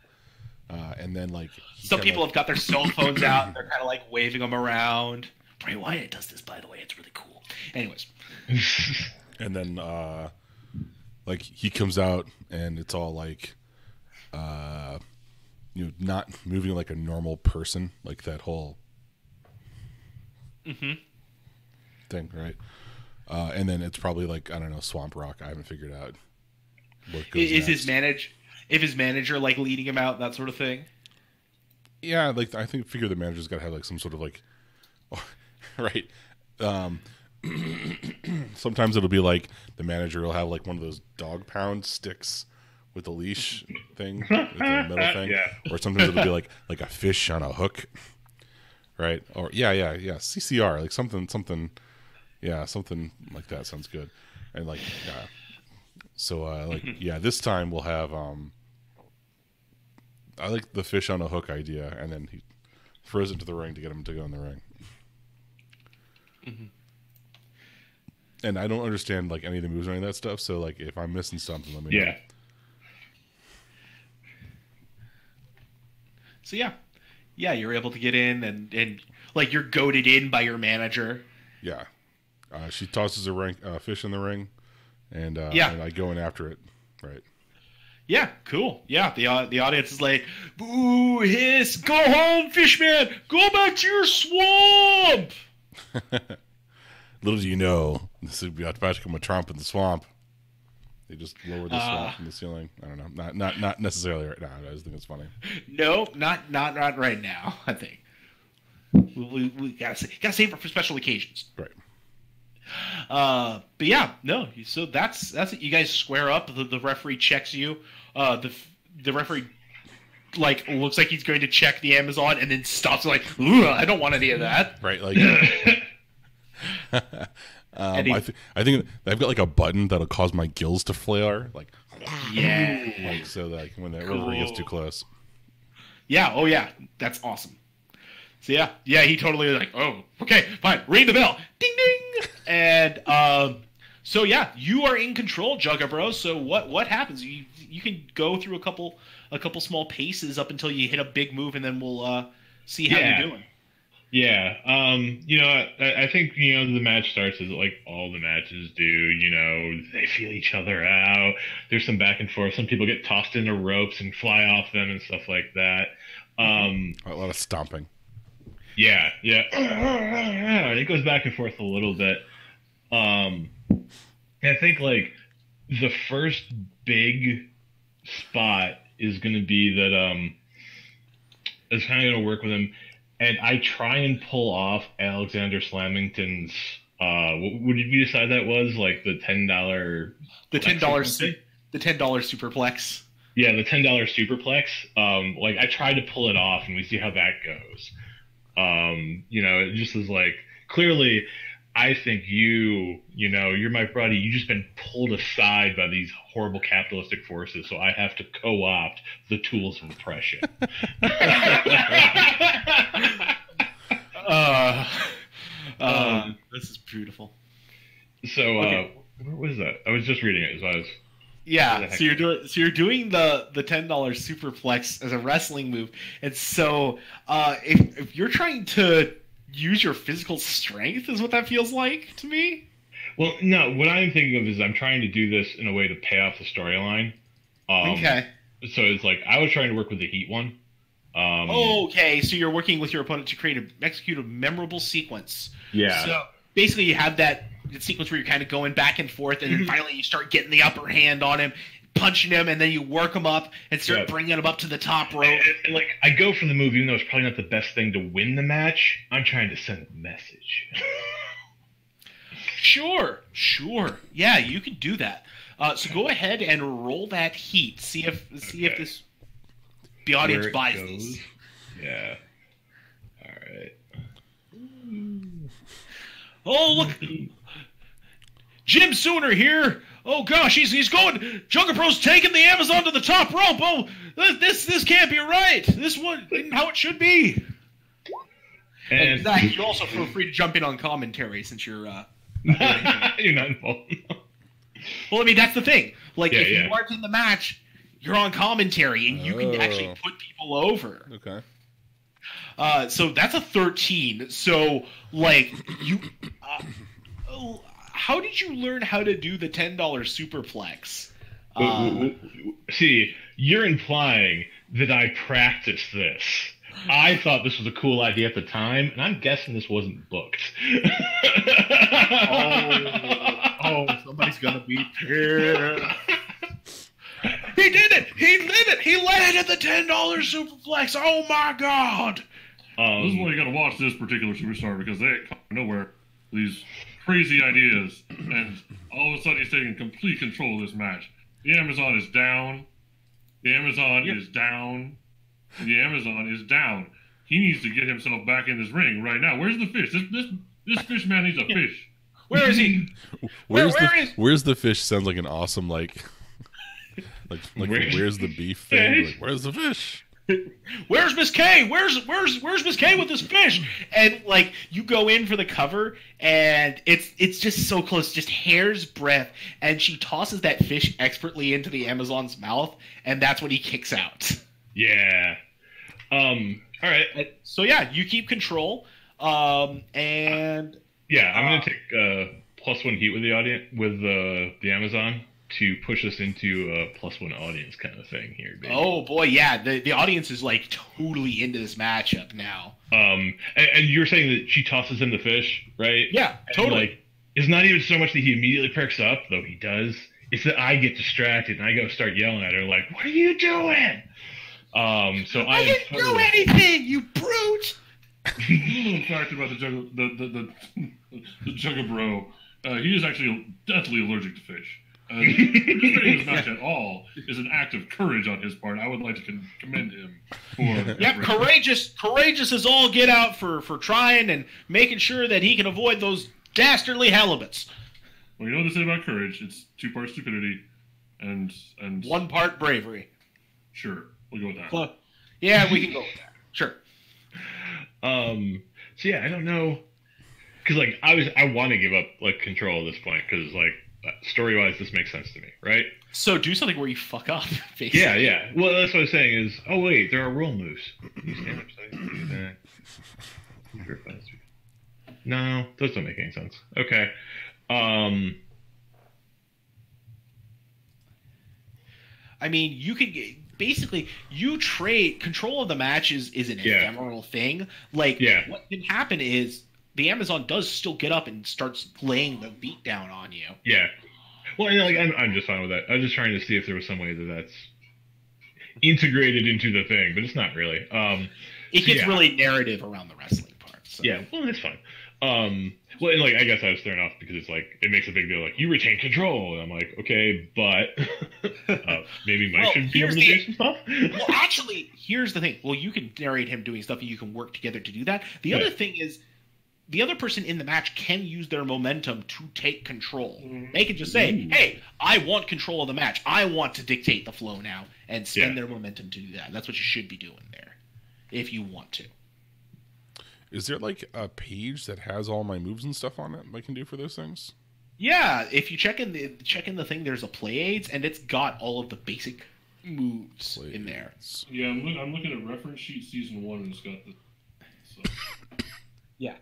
E: And then
B: some people have got their cell phones out and they're kind of waving them around. Bray Wyatt does this, by the way. It's really cool. Anyways.
E: And then he comes out and it's all not moving like a normal person, like that whole thing, right? And then it's probably I don't know, Swamp Rock. I haven't figured out what goes next.
B: If his manager leading him out, that sort of thing.
E: Yeah, I figure the manager's got to have some sort of right. sometimes it'll be like the manager will have like one of those dog pound sticks with the leash thing, with the metal thing,
C: Yeah.
E: or sometimes it'll be like a fish on a hook, right? Or CCR, like something like that sounds good, and like this time we'll have I like the fish on a hook idea, and then he throws it to the ring to get him to go in the ring.
B: Mm-hmm.
E: And I don't understand like any of the moves or any of that stuff, so like if I'm missing something, let me know.
C: Yeah.
B: So yeah, you're able to get in and like you're goaded in by your manager.
E: Yeah. She tosses a fish in the ring, and I go in after it. Right.
B: Yeah, cool. Yeah, the audience is like, boo, hiss, go home, fishman, go back to your swamp.
E: Little do you know, this would be about to become a tromp in the swamp. They just lower the swamp from the ceiling. I don't know. Not necessarily right now. I just think it's funny.
B: No, not right now. I think we gotta save it for special occasions.
E: Right.
B: But yeah, no. So that's it. You guys square up. The referee checks you. The referee like looks like he's going to check the Amazon and then stops like, ooh, I don't want any of that.
E: Right. Like. I think I've got like a button that'll cause my gills to flare, like like so that when that referee gets too close.
B: Yeah. Oh yeah. That's awesome. So yeah. He totally like, oh, okay, fine. Ring the bell. Ding ding. And so yeah, you are in control, Jugga Bros. So what happens? You can go through a couple small paces up until you hit a big move, and then we'll see how you're doing.
C: Yeah, I think, the match starts as like all the matches do, they feel each other out. There's some back and forth. Some people get tossed into ropes and fly off them and stuff like that.
E: A lot of stomping.
C: Yeah. It goes back and forth a little bit. I think like the first big spot is going to be that it's kind of going to work with him. And I try and pull off Alexander Slamington's. What did we decide that was? Like the $10.
B: The $10. The $10 superplex.
C: Yeah, the $10 superplex. Like I tried to pull it off, and we see how that goes. It just is like clearly. I think you're my buddy. You've just been pulled aside by these horrible capitalistic forces, so I have to co-opt the tools of oppression.
B: This is beautiful.
C: So, okay. What was that? I was just reading it. So I was.
B: Yeah, so you're doing the $10 superplex as a wrestling move, and so if you're trying to use your physical strength, is what that feels like to me.
C: Well, no, what I'm thinking of is I'm trying to do this in a way to pay off the storyline.
B: Okay.
C: So it's like I was trying to work with the Heat one.
B: Okay, so you're working with your opponent to execute a memorable sequence.
C: Yeah.
B: So basically, you have that sequence where you're kind of going back and forth, and then finally you start getting the upper hand on him, punching him, and then you work him up and start bringing him up to the top rope.
C: And like I go for the move, even though it's probably not the best thing to win the match. I'm trying to send a message.
B: Sure. Yeah, you can do that. So go ahead and roll that heat. See if the audience buys this.
C: Yeah. All right.
B: Oh look, Jim Sooner here. Oh gosh, he's going. Jugga Bro's taking the Amazon to the top rope. Oh, this can't be right. This one isn't how it should be. And Zach, you also feel free to jump in on commentary since you're
C: you're not involved.
B: Well, I mean that's the thing. Like if you aren't in the match, you're on commentary and you can actually put people over.
E: Okay.
B: So that's a 13. So like you. How did you learn how to do the $10 superplex?
C: See, you're implying that I practiced this. I thought this was a cool idea at the time, and I'm guessing this wasn't booked.
B: Somebody's gonna be pissed. He did it! He landed the $10 superplex! Oh my god!
A: This is why you gotta watch this particular superstar, because they ain't coming nowhere. These crazy ideas, and all of a sudden he's taking complete control of this match. The Amazon is down. The Amazon is down. The Amazon is down. He needs to get himself back in this ring right now. Where's the fish? This fish man needs a fish.
B: Where is he?
E: Where's the fish? Sounds like an awesome like where's the beef thing? Like, where's the fish?
B: Where's Miss K? Where's Miss K with this fish? And like you go in for the cover, and it's just so close, just hair's breadth, and she tosses that fish expertly into the Amazon's mouth, and that's when he kicks out.
C: Yeah. All right.
B: So yeah, you keep control, and
C: yeah, I'm gonna take +1 heat with the audience with the Amazon to push us into a +1 audience kind of thing here, baby.
B: Oh boy, yeah, the audience is like totally into this matchup now.
C: And you're saying that she tosses him the fish, right?
B: Yeah, totally.
C: And, like, it's not even so much that he immediately perks up, though he does. It's that I get distracted and I go start yelling at her like, "What are you doing?" So
B: I didn't do anything, you brute.
A: A little fact about the Jugabro. He is actually deathly allergic to fish. Participating in this match at all is an act of courage on his part. I would like to commend him for.
B: Yep, courageous as all get out for trying and making sure that he can avoid those dastardly halibuts.
A: Well, you know what they say about courage? It's 2 parts stupidity and
B: 1 part bravery.
A: Sure, we'll go with that.
B: Well, yeah, we can go with that. Sure.
C: So yeah, I don't know, because like I want to give up like control at this point because like story wise this makes sense to me, right?
B: So do something where you fuck up. Basically.
C: Yeah. Well, that's what I was saying is, oh wait, there are roll moves. You stand up, side, no, those don't make any sense. Okay.
B: I mean, you could basically you trade control of the match is an ephemeral thing. Like what can happen is the Amazon does still get up and starts laying the beat down on you.
C: Yeah. Well, and like I'm just fine with that. I was just trying to see if there was some way that's integrated into the thing, but it's not really.
B: It gets really narrative around the wrestling part. So.
C: Yeah, well, that's fine. Well, and like I guess I was thrown off because it's like it makes a big deal. Like you retain control, and I'm like, okay, but maybe Mike should be able to do some stuff.
B: Well, actually, here's the thing. Well, you can narrate him doing stuff, and you can work together to do that. The other thing is, the other person in the match can use their momentum to take control. They can just say, "Hey, I want control of the match. I want to dictate the flow now," and spend their momentum to do that. That's what you should be doing there, if you want to.
E: Is there like a page that has all my moves and stuff on it I can do for those things?
B: Yeah, if you check in the thing, there's a play aids, and it's got all of the basic moves in there.
A: Yeah, I'm looking at reference sheet season 1, and it's got the. So.
B: Yeah.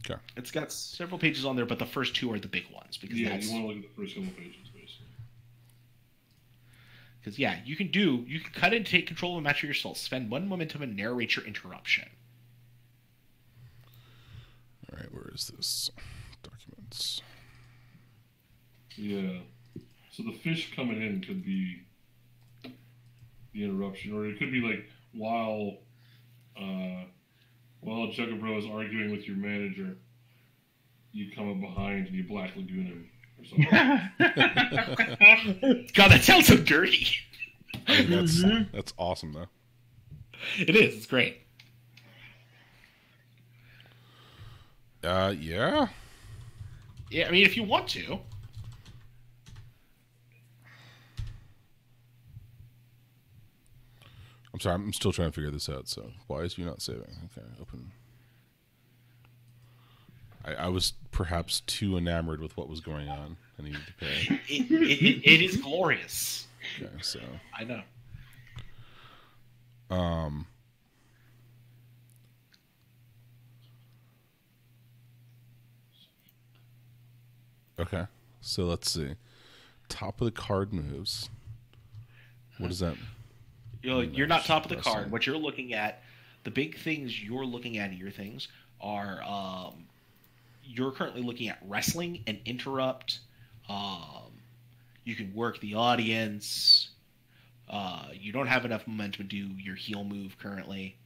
E: Okay.
B: It's got several pages on there, but the first 2 are the big ones because
A: you want to look at the first couple pages, basically.
B: Because you can cut in to take control of a match for yourself, spend 1 momentum, and narrate your interruption.
E: All right, where is this? Documents.
A: Yeah. So the fish coming in could be the interruption, or it could be like while Jugabro is arguing with your manager, you come up behind and you Black Lagoon him or something.
B: God, that sounds so dirty.
E: I mean, that's awesome though.
B: It is. It's great.
E: Yeah.
B: Yeah, I mean, if you want to.
E: I'm sorry, I'm still trying to figure this out, so why is you not saving? Okay, open. I was perhaps too enamored with what was going on. I needed to pay.
B: It is glorious.
E: Okay, so.
B: I know.
E: Okay, so let's see. Top of the card moves. What is that?
B: You're not top of the card. What you're looking at, the big things you're looking at in your things are you're currently looking at wrestling and interrupt. You can work the audience. You don't have enough momentum to do your heel move currently.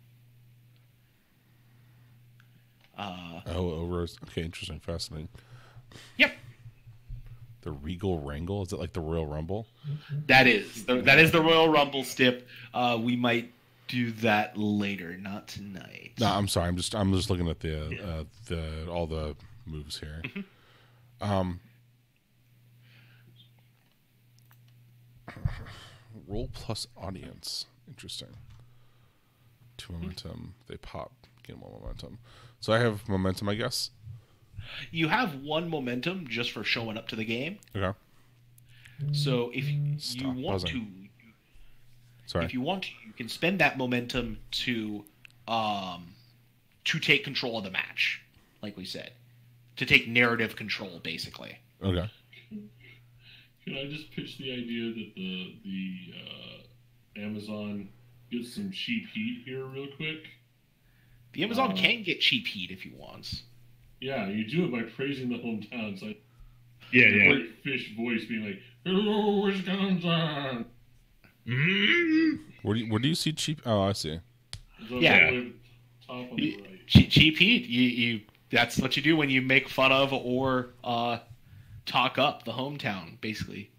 E: Okay, interesting, fascinating.
B: Yep.
E: The Regal Wrangle? Is it like the Royal Rumble?
B: That is the Royal Rumble stip. We might do that later, not tonight.
E: No, I'm sorry. I'm just looking at the all the moves here. Roll plus audience. Interesting. 2 momentum. They pop. Gain 1 momentum. So I have momentum, I guess.
B: You have 1 momentum just for showing up to the game.
E: Okay.
B: So if you
E: Stop
B: want
E: buzzing.
B: to,
E: Sorry.
B: if you want to, you can spend that momentum to take control of the match, like we said, to take narrative control, basically.
E: Okay.
A: Can I just pitch the idea that the Amazon gets some cheap heat here real quick?
B: The Amazon can get cheap heat if he wants.
A: Yeah, you do it by praising the hometowns. Like,
C: Yeah,
A: the
C: yeah.
A: Great Fish voice being like, "Hello, Wisconsin."
E: Where do you see cheap? Oh, I see.
A: It's up
B: Yeah.
A: all the way top on the right.
B: Cheap heat. You that's what you do when you make fun of or talk up the hometown, basically.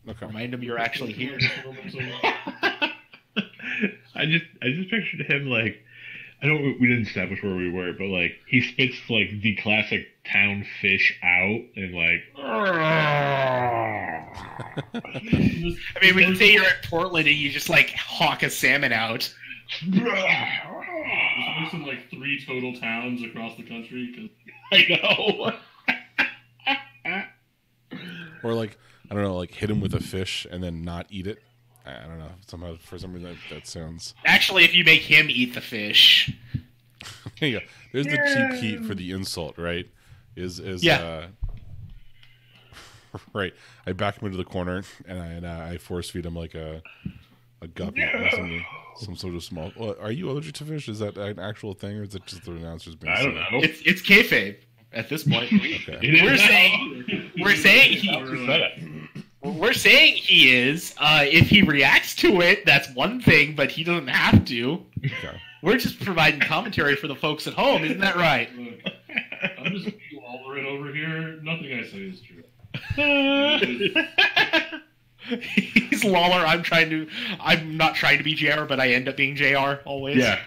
E: Okay.
B: Remind them you're actually here.
C: I just pictured him like, we didn't establish where we were, but like he spits like the classic town fish out and like.
B: I mean, we can say you're at Portland and you just like hawk a salmon out.
A: There's missing like 3 total towns across the country. 'Cause
C: I know.
E: Or like, I don't know, like hit him with a fish and then not eat it. I don't know. Somehow, for some reason, that sounds.
B: Actually, if you make him eat the fish.
E: There you go. There's the cheap heat for the insult, right? Is
B: Yeah.
E: Right. I back him into the corner and I force feed him like a guppy or something, some sort of small. Well, are you allergic to fish? Is that an actual thing, or is it just the announcers being?
C: I don't
E: silly?
C: know.
B: It's kayfabe at this point.
E: Okay.
C: It is
B: We're
C: now.
B: saying he is. If he reacts to it, that's one thing, but he doesn't have to.
E: Okay.
B: We're just providing commentary for the folks at home, isn't that right?
A: Look, I'm just Lawler over here. Nothing I say is true.
B: He's Lawler. I'm not trying to be JR, but I end up being JR always.
C: Yeah.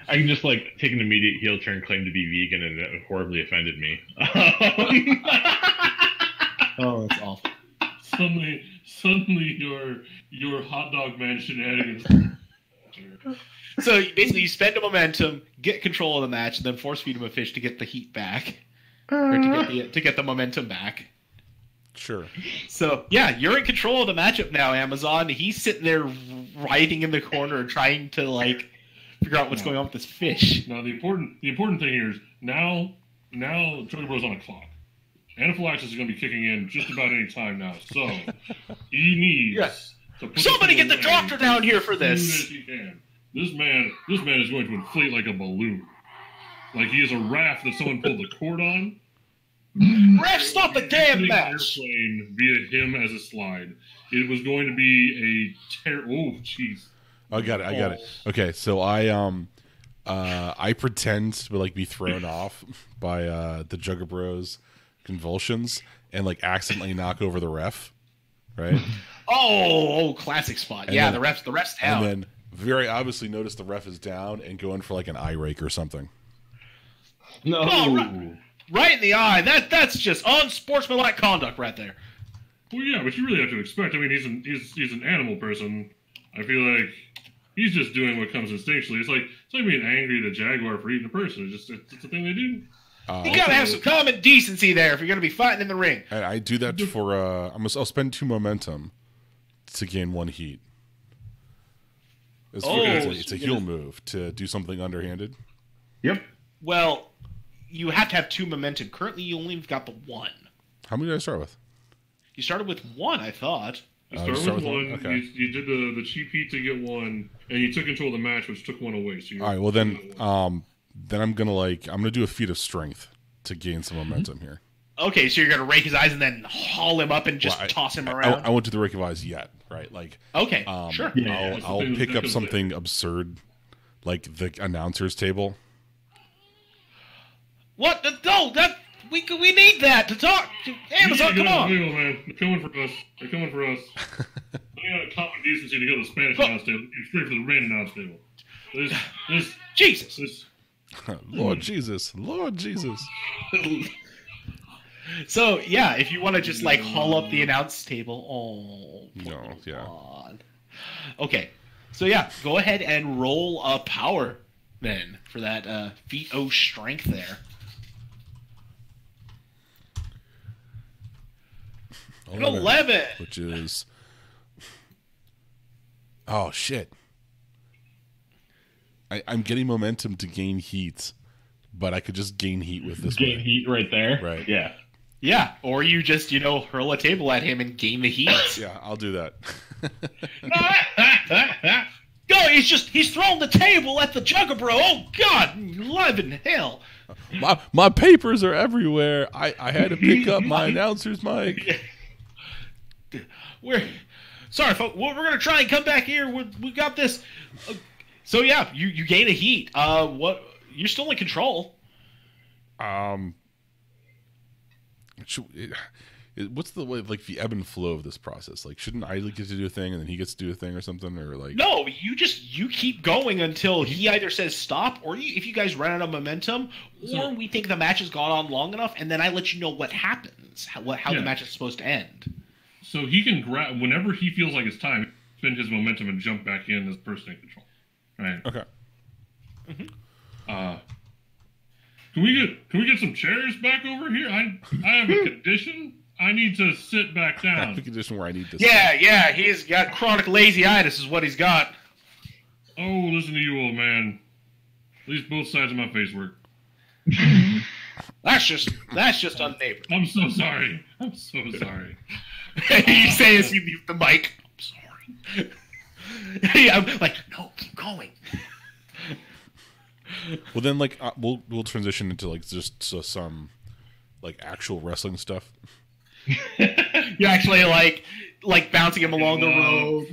C: I can just like take an immediate heel turn, claim to be vegan, and it horribly offended me.
B: Oh, that's awful.
A: Suddenly your hot dog man shenanigans.
B: So basically, you spend a momentum, get control of the match, and then force feed him a fish to get the heat back, or to get the momentum back.
E: Sure.
B: So yeah, you're in control of the matchup now, Amazon. He's sitting there writhing in the corner, trying to like figure out what's going on with this fish.
A: Now the important thing here is now Joey Bro's on a clock. Anaphylaxis is going to be kicking in just about any time now, so he needs to put
B: Somebody
A: this
B: get the
A: away
B: doctor down here for
A: as soon
B: this.
A: as he can. This man is going to inflate like a balloon, like he is a raft that someone pulled the cord on.
B: Ref, stop the damn match!
A: Airplane via him as a slide. It was going to be a oh jeez.
E: I got it. Okay, so I pretend to like be thrown off by the Jugger Bros convulsions and like accidentally knock over the ref, right?
B: Oh, classic spot.
E: And
B: Yeah,
E: then-
B: the ref's down.
E: And then very obviously notice the ref is down and go in for like an eye rake or something.
C: No.
B: Oh, right in the eye. That's just unsportsmanlike conduct right there.
A: Well, yeah, but you really have to expect. I mean, he's an animal person. I feel like he's just doing what comes instinctually. It's like being angry at a jaguar for eating a person. It's a thing they do.
B: You gotta have some common decency there if you're gonna be fighting in the ring.
E: I do that for I'll spend 2 momentum to gain 1 heat. It's a heel move to do something underhanded.
C: Yep.
B: Well, you have to have 2 momentum. Currently, you only got the 1.
E: How many did I start with?
B: You started with 1, I thought.
A: You
E: you
A: start
E: start
A: with
E: with
A: one.
E: one? Okay.
A: You did the cheap heat to get 1, and you took control of the match, which took 1 away. So
E: All right. Well then I'm gonna do a feat of strength to gain some momentum here.
B: Okay, so you're gonna rake his eyes and then haul him up and just
E: Well,
B: toss him around.
E: I won't do the rake of eyes yet, right? Like
B: Okay, sure.
C: Yeah.
E: I'll pick up something absurd, like the announcer's table.
B: What? No, We need that to talk. Amazon, come on.
A: Table, man. They're coming for us. They're coming for us. We got a common decency to go to the Spanish announce table. You're straight for the rain announce table.
B: Jesus.
E: Lord Jesus. Lord Jesus.
B: So, yeah, if you want to just, like, haul up the announce table. Oh,
E: No, yeah.
B: God. Okay. So, yeah, go ahead and roll a power, then, for that feat O strength there. An 11.
E: Which is... Oh, shit. I'm getting momentum to gain heat, but I could just gain heat with this
C: Gain
E: way.
C: heat right there.
E: Right.
C: Yeah.
B: Yeah, or you just, hurl a table at him and gain the heat.
E: Yeah, I'll do that.
B: No, he's throwing the table at the Juggerbro. Oh, God, live in hell.
E: My papers are everywhere. I had to pick up my announcer's mic.
B: Sorry, folks. We're going to try and come back here. We got this. So, yeah, you gain a heat. You're still in control.
E: What's the way, like, the ebb and flow of this process? Like, shouldn't I get to do a thing and then he gets to do a thing or something, or like?
B: No, you keep going until he either says stop, or if you guys run out of momentum, or we think the match has gone on long enough, and then I let you know what happens, how the match is supposed to end.
A: So he can grab whenever he feels like it's time, spend his momentum and jump back in as person in control. Right.
E: Okay.
A: Can we get some chairs back over here? I have a condition. I need to sit back
E: I have
A: down.
E: a condition where I need this.
B: Yeah, he's got chronic lazy-itis is what he's got.
A: Oh, listen to you, old man. At least both sides of my face work.
B: That's just unneighborly.
A: I'm so sorry. I'm so sorry.
B: You say as you mute the mic. I'm sorry. Yeah, I'm like, no, keep going.
E: Well, then, like, we'll transition into like just some like actual wrestling stuff.
B: You're actually like bouncing him along the road,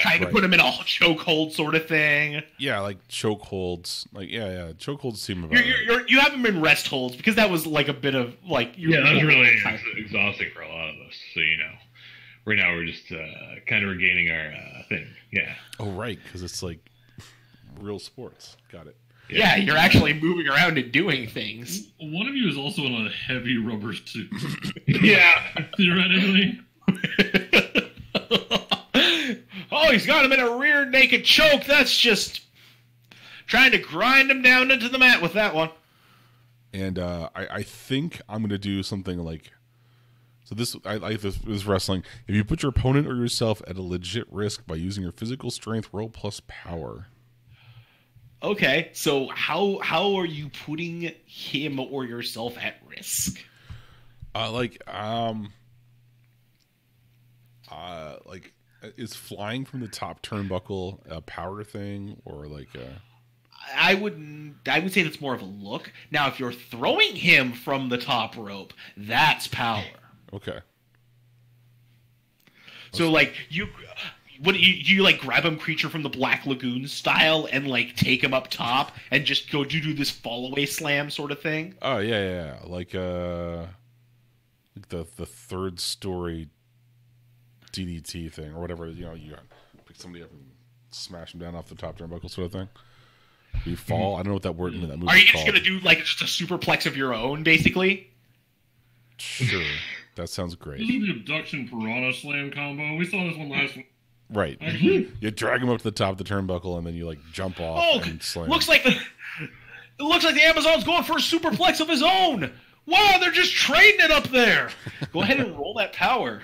B: trying to put him in a chokehold sort of thing.
E: Yeah, like chokeholds. Like chokeholds seem about.
B: You have him in rest holds because that was like a bit of like.
C: That was really exhausting for a lot of us. So right now we're just kind of regaining our thing. Yeah.
E: Oh right, because it's like real sports. Got it.
B: Yeah, you're actually moving around and doing things.
A: One of you is also in a heavy rubber suit.
B: Yeah.
A: Theoretically.
B: Oh, he's got him in a rear naked choke. That's just trying to grind him down into the mat with that one.
E: And I think I'm going to do something like... So this, I like this wrestling. If you put your opponent or yourself at a legit risk by using your physical strength, roll plus power.
B: Okay, so how are you putting him or yourself at risk?
E: Is flying from the top turnbuckle a power thing, or like
B: I would say that's more of a look. Now, if you're throwing him from the top rope, that's power.
E: Okay.
B: So like you like grab him Creature from the Black Lagoon style and like take him up top and just go do this fall away slam sort of thing?
E: Oh yeah. Like the third story DDT thing or whatever, you pick somebody up and smash them down off the top turnbuckle sort of thing. You fall. I don't know what that word means. That move.
B: Are you just gonna do like just a superplex of your own, basically?
E: Sure. That sounds great.
A: This is the abduction piranha slam combo. We saw this one last week.
E: Right.
A: Actually,
E: You drag him up to the top of the turnbuckle and then you like jump off and slam.
B: Looks like the Amazon's going for a superplex of his own. Wow, they're just trading it up there. Go ahead and roll that power.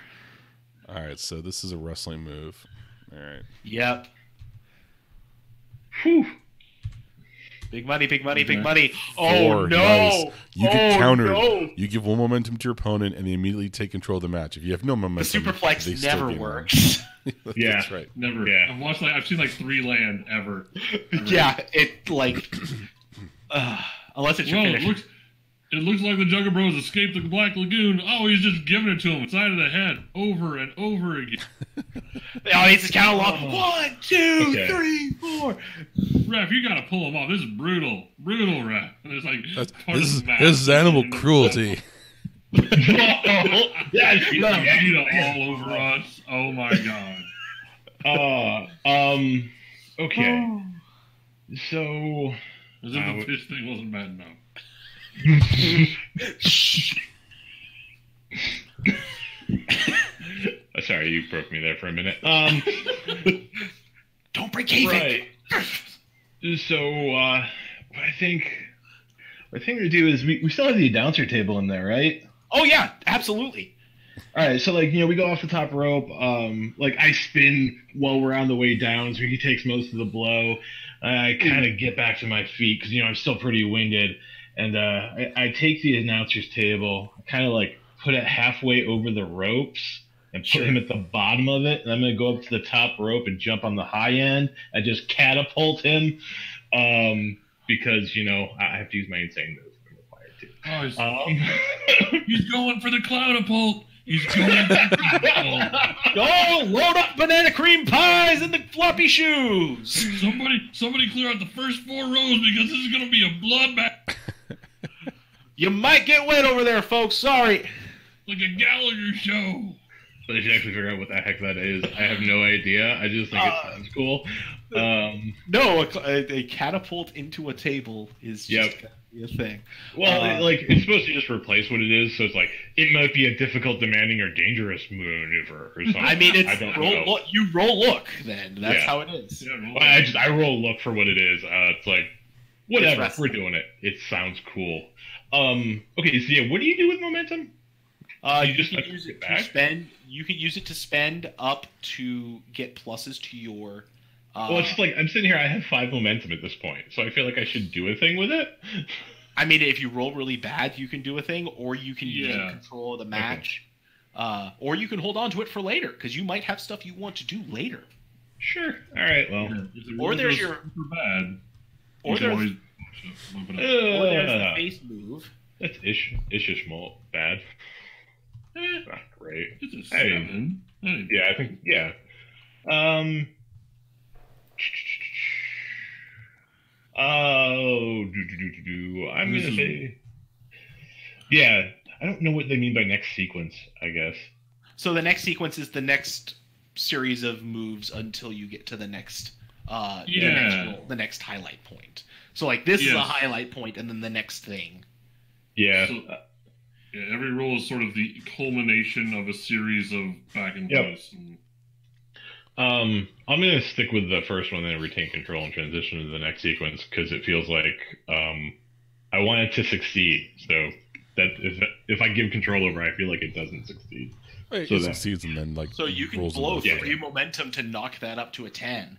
E: All right, so this is a wrestling move. All right.
B: Yep.
C: Whew.
B: Big money, big money,
A: Okay.
B: big money. Oh,
E: Four,
B: no.
E: nice. You can counter.
B: No.
E: You give one momentum to your opponent and they immediately take control of the match. If you have no
B: The
E: momentum, they
B: superplex
E: still
B: never
E: gain
B: works.
C: Yeah.
E: That's right.
A: never.
C: Yeah.
A: I've seen like 3 land ever.
B: Yeah, it like unless it's your
A: Well,
B: finish.
A: it looks like the Jugger Bros escaped the Black Lagoon. Oh, he's just giving it to him, side of the head, over and over again.
B: Oh, he's just count along. 1, 2,
C: Okay.
B: 3, 4.
A: Ref, you gotta pull him off. This is brutal. brutal rap. And it's like
E: This is animal cruelty.
C: Yeah,
A: PETA all over us. Oh my god.
C: Okay. So.
A: As if the fish thing wasn't bad enough.
C: Sorry, you broke me there for a minute.
B: Don't break even.
C: Right. So, I think the thing to do is we still have the announcer table in there, right?
B: Oh yeah, absolutely.
C: All right, so like we go off the top rope. Like I spin while we're on the way down, so he takes most of the blow. I kind of get back to my feet because I'm still pretty winded, and I take the announcer's table, kind of like put it halfway over the ropes, and put him at the bottom of it. And I'm gonna go up to the top rope and jump on the high end and just catapult him, because I have to use my insane move. I'm required to.
A: Oh, he's going for the clownapult. He's going for the clownapult.
B: Go load up banana cream pies and the floppy shoes.
A: Somebody clear out the first 4 rows because this is gonna be a bloodbath.
B: You might get wet over there, folks. Sorry.
A: Like a Gallagher show.
C: So I should actually figure out what the heck that is. I have no idea. I just think it sounds cool.
B: No, a catapult into a table is just gonna be a thing.
C: Well, it's supposed to just replace what it is, so it's like it might be a difficult, demanding, or dangerous maneuver or something.
B: I mean, it's
C: I don't know.
B: you roll look. Then that's how it is.
A: Yeah,
C: Well, I roll look for what it is. It's like whatever. We're doing it. It sounds cool. Okay, so yeah, what do you do with momentum?
B: You just use it to spend. You can use it to spend up to get pluses to your.
C: Well, it's just like I'm sitting here. I have 5 momentum at this point, so I feel like I should do a thing with it.
B: I mean, if you roll really bad, you can do a thing, or you can use it to control the match, or you can hold on to it for later because you might have stuff you want to do later.
C: Sure. All right. Well,
B: or there's your
A: super bad.
B: Or there's the base move.
C: That's ish small bad. Not great.
A: It's a 7.
C: Yeah, I think I'm gonna say. Yeah, I don't know what they mean by next sequence. I guess.
B: So the next sequence is the next series of moves until you get to the next. The next highlight point. So like this is a highlight point, and then the next thing.
C: Yeah.
A: So, every roll is sort of the culmination of a series of back and forth.
C: I'm gonna stick with the first one, then retain control and transition to the next sequence because it feels like I want it to succeed. So that if I give control over, I feel like it doesn't succeed.
E: Right, it succeeds and then
B: so you can blow 3 momentum to knock that up to a 10,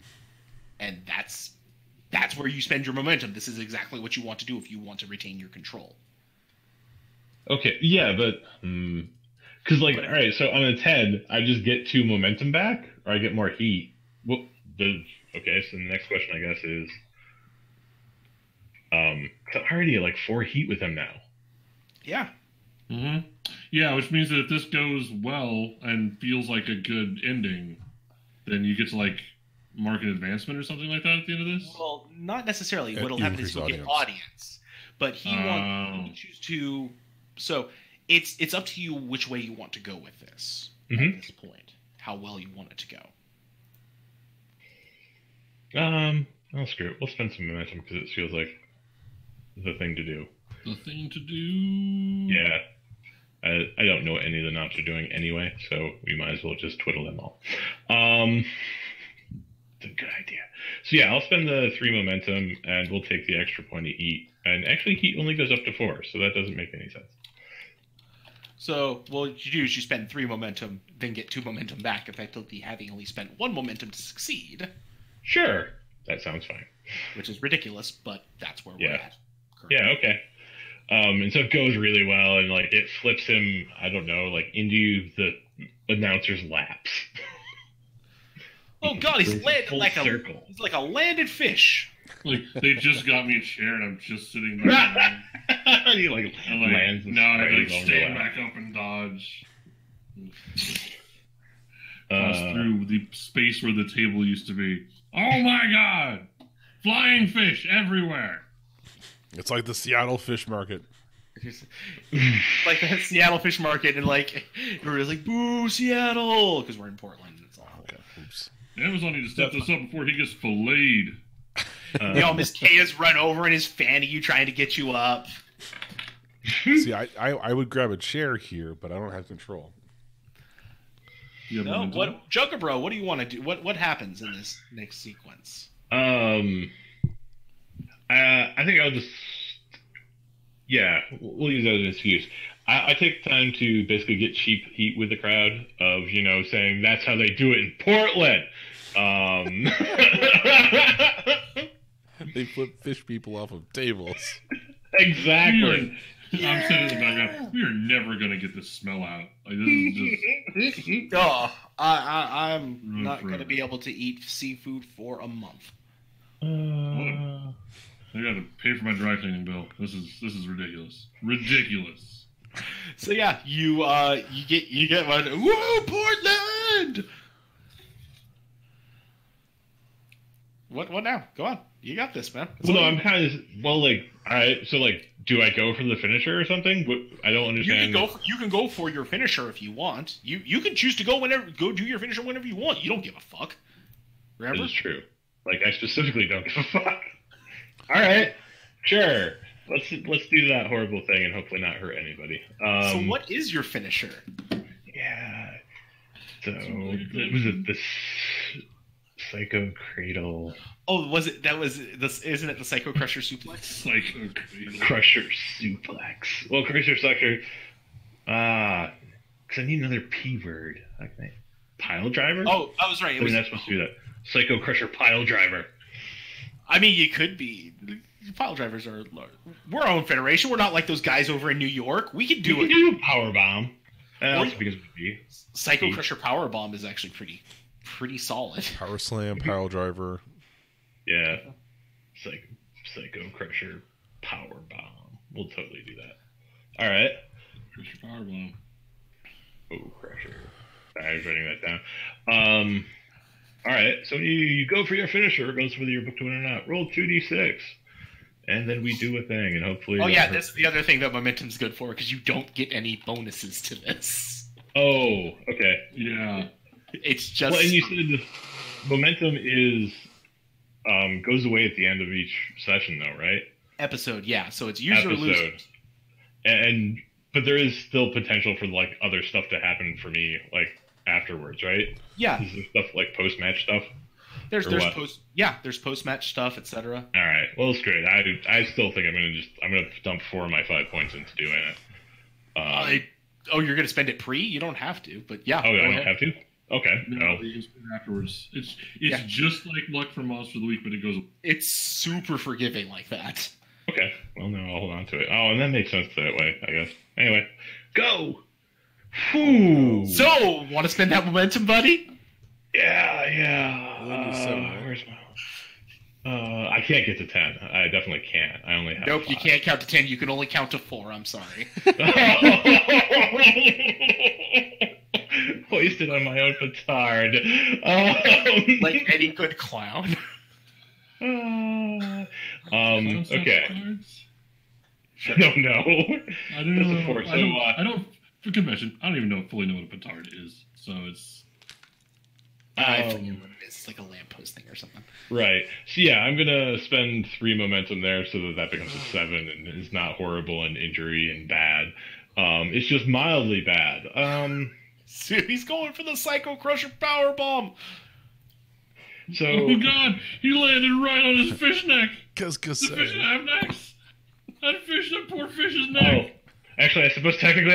B: and that's where you spend your momentum. This is exactly what you want to do if you want to retain your control.
C: Okay, yeah, but because all right, so on a 10, I just get 2 momentum back, or I get more heat. Well, okay, so the next question I guess is, I'm already at 4 heat with him now.
B: Yeah.
A: Mm-hmm. Yeah, which means that if this goes well and feels like a good ending, then you get to mark an advancement or something like that at the end of this.
B: Well, not necessarily. What'll happen is you'll get audience, but he wants to choose to. So it's up to you which way you want to go with this at this point. How well you want it to go.
C: I'll screw it. We'll spend some momentum because it feels like the thing to do.
A: The thing to do.
C: Yeah. I don't know what any of the knobs are doing anyway, so we might as well just twiddle them all. It's a good idea. So yeah, I'll spend the 3 momentum, and we'll take the extra point of heat. And actually, heat only goes up to 4, so that doesn't make any sense.
B: So, what you do is you spend 3 momentum, then get 2 momentum back, effectively having only spent 1 momentum to succeed.
C: Sure, that sounds fine.
B: Which is ridiculous, but that's where we're at.
C: Currently. Yeah, okay. And so it goes really well, and it flips him, I don't know, into the announcer's laps.
B: Oh god, he's landed like
C: circle.
B: He's like a landed fish.
A: They just got me a chair, and I'm just sitting there.
C: He lands.
A: Now I stand back up and dodge. Pass through the space where the table used to be. Oh my god! Flying fish everywhere.
E: It's like the Seattle fish market.
B: Like the Seattle fish market, and like everybody's like, "Boo, Seattle!" Because we're in Portland. It's awful.
E: Okay, oops.
A: Amazon need to step this up before he gets filleted.
B: Miss Kaya's run over and is fanning you, trying to get you up.
E: See, I would grab a chair here, but I don't have control.
A: You have
B: No,
A: momentum?
B: what, Joker Bro? What do you want to do? What happens in this next sequence?
C: I think I'll just, yeah, we'll use that as an excuse. I take time to basically get cheap heat with the crowd of, you know, saying that's how they do it in Portland.
E: They flip fish people off of tables.
C: Exactly.
A: I'm sitting in the background. We are never gonna get this smell out. Like this is just
B: Oh, I'm
A: Room
B: not
A: for
B: going to
A: it.
B: be able to eat seafood for a month.
A: I gotta pay for my dry cleaning bill. This is ridiculous. Ridiculous.
B: So yeah, you get one. Woo, Portland! What now? Go on. You got this, man. It's
C: Well, no,
B: all
C: I'm
B: you.
C: kind of, well, like, all right, so, like, do I go for the finisher or something? I don't
B: You
C: understand.
B: can go for your finisher if you want. You can choose to go do your finisher whenever you want. You don't give a fuck.
C: That
B: Remember?
C: is true. Like, I specifically don't give a fuck. All right, sure. Let's do that horrible thing and hopefully not hurt anybody.
B: So what is your finisher?
C: Yeah. So was it the Psycho Cradle
B: Oh, was it? That was this. Isn't it the Psycho Crusher suplex?
A: Psycho crazy.
C: Crusher Suplex? Well, Crusher Sucker. Because I need another P word. Okay. Pile Driver.
B: Oh, I was right. It
C: I
B: was.
C: mean, that's supposed to be that. Psycho Crusher Pile Driver.
B: I mean, you could be. Pile drivers are. We're our own federation. We're not like those guys over in New York. We could do
C: You
B: it.
C: can do a Power Bomb. And
B: Or-
C: also because of the
B: Psycho Crusher Power Bomb is actually pretty solid.
E: Power slam, power driver.
C: Yeah. Psycho Crusher Power Bomb. We'll totally do that. All right.
A: Crusher Powerbomb.
C: Oh, Crusher. I was writing that down. All right. So you go for your finisher, regardless whether you're booked to win or not. Roll 2d6. And then we do a thing, and hopefully...
B: Oh
C: that
B: yeah,
C: hurts.
B: that's the other thing that momentum's good for, because you don't get any bonuses to this.
C: Oh, okay.
A: Yeah.
B: It's just.
C: Well, and you said the momentum is... goes away at the end of each session, though, right?
B: episode, yeah. So it's use or lose.
C: But there is still potential for like other stuff to happen for me like afterwards, right?
B: Yeah,
C: Is there stuff like post match stuff?
B: there's
C: or what?
B: there's post match stuff, etc.
C: All right, well it's great. I still think I'm gonna dump 4 of my 5 points into doing it.
B: You're gonna spend it pre? You don't have to, but yeah.
C: Oh,
B: go
C: I don't
B: ahead.
C: have to. Okay,
A: No,
C: no.
A: you can spin it afterwards. It's
B: Yeah.
A: just like luck for Monster of the Week, but it goes.
B: It's super forgiving like that.
C: Okay, well no, I'll hold on to it. Oh, and that makes sense that way, I guess. Anyway, go. Whew.
B: So, want to spend that momentum, buddy?
C: Yeah.
E: Well, then you said it, right?
C: Where's my? I can't get to 10. I definitely can't. I only have.
B: Nope, you
C: 5.
B: can't count to 10. You can only count to 4. I'm sorry.
C: Hoisted on my own petard.
B: Like any good clown.
C: Okay.
A: Cards?
C: No.
A: I don't
C: This is
A: know.
C: for-
A: I don't. For convention, I don't even fully know what a petard is. So it's.
B: I forget what it is. It's like a lamppost thing or something.
C: Right. So yeah, I'm gonna spend 3 momentum there so that becomes a 7 and is not horrible and injury and bad. It's just mildly bad.
B: So he's going for the Psycho Crusher Power Bomb.
C: So
A: Oh God! He landed right on his fish neck.
E: Cause
A: The fish didn't have necks. That fish, that poor fish's neck.
C: oh, actually, I suppose technically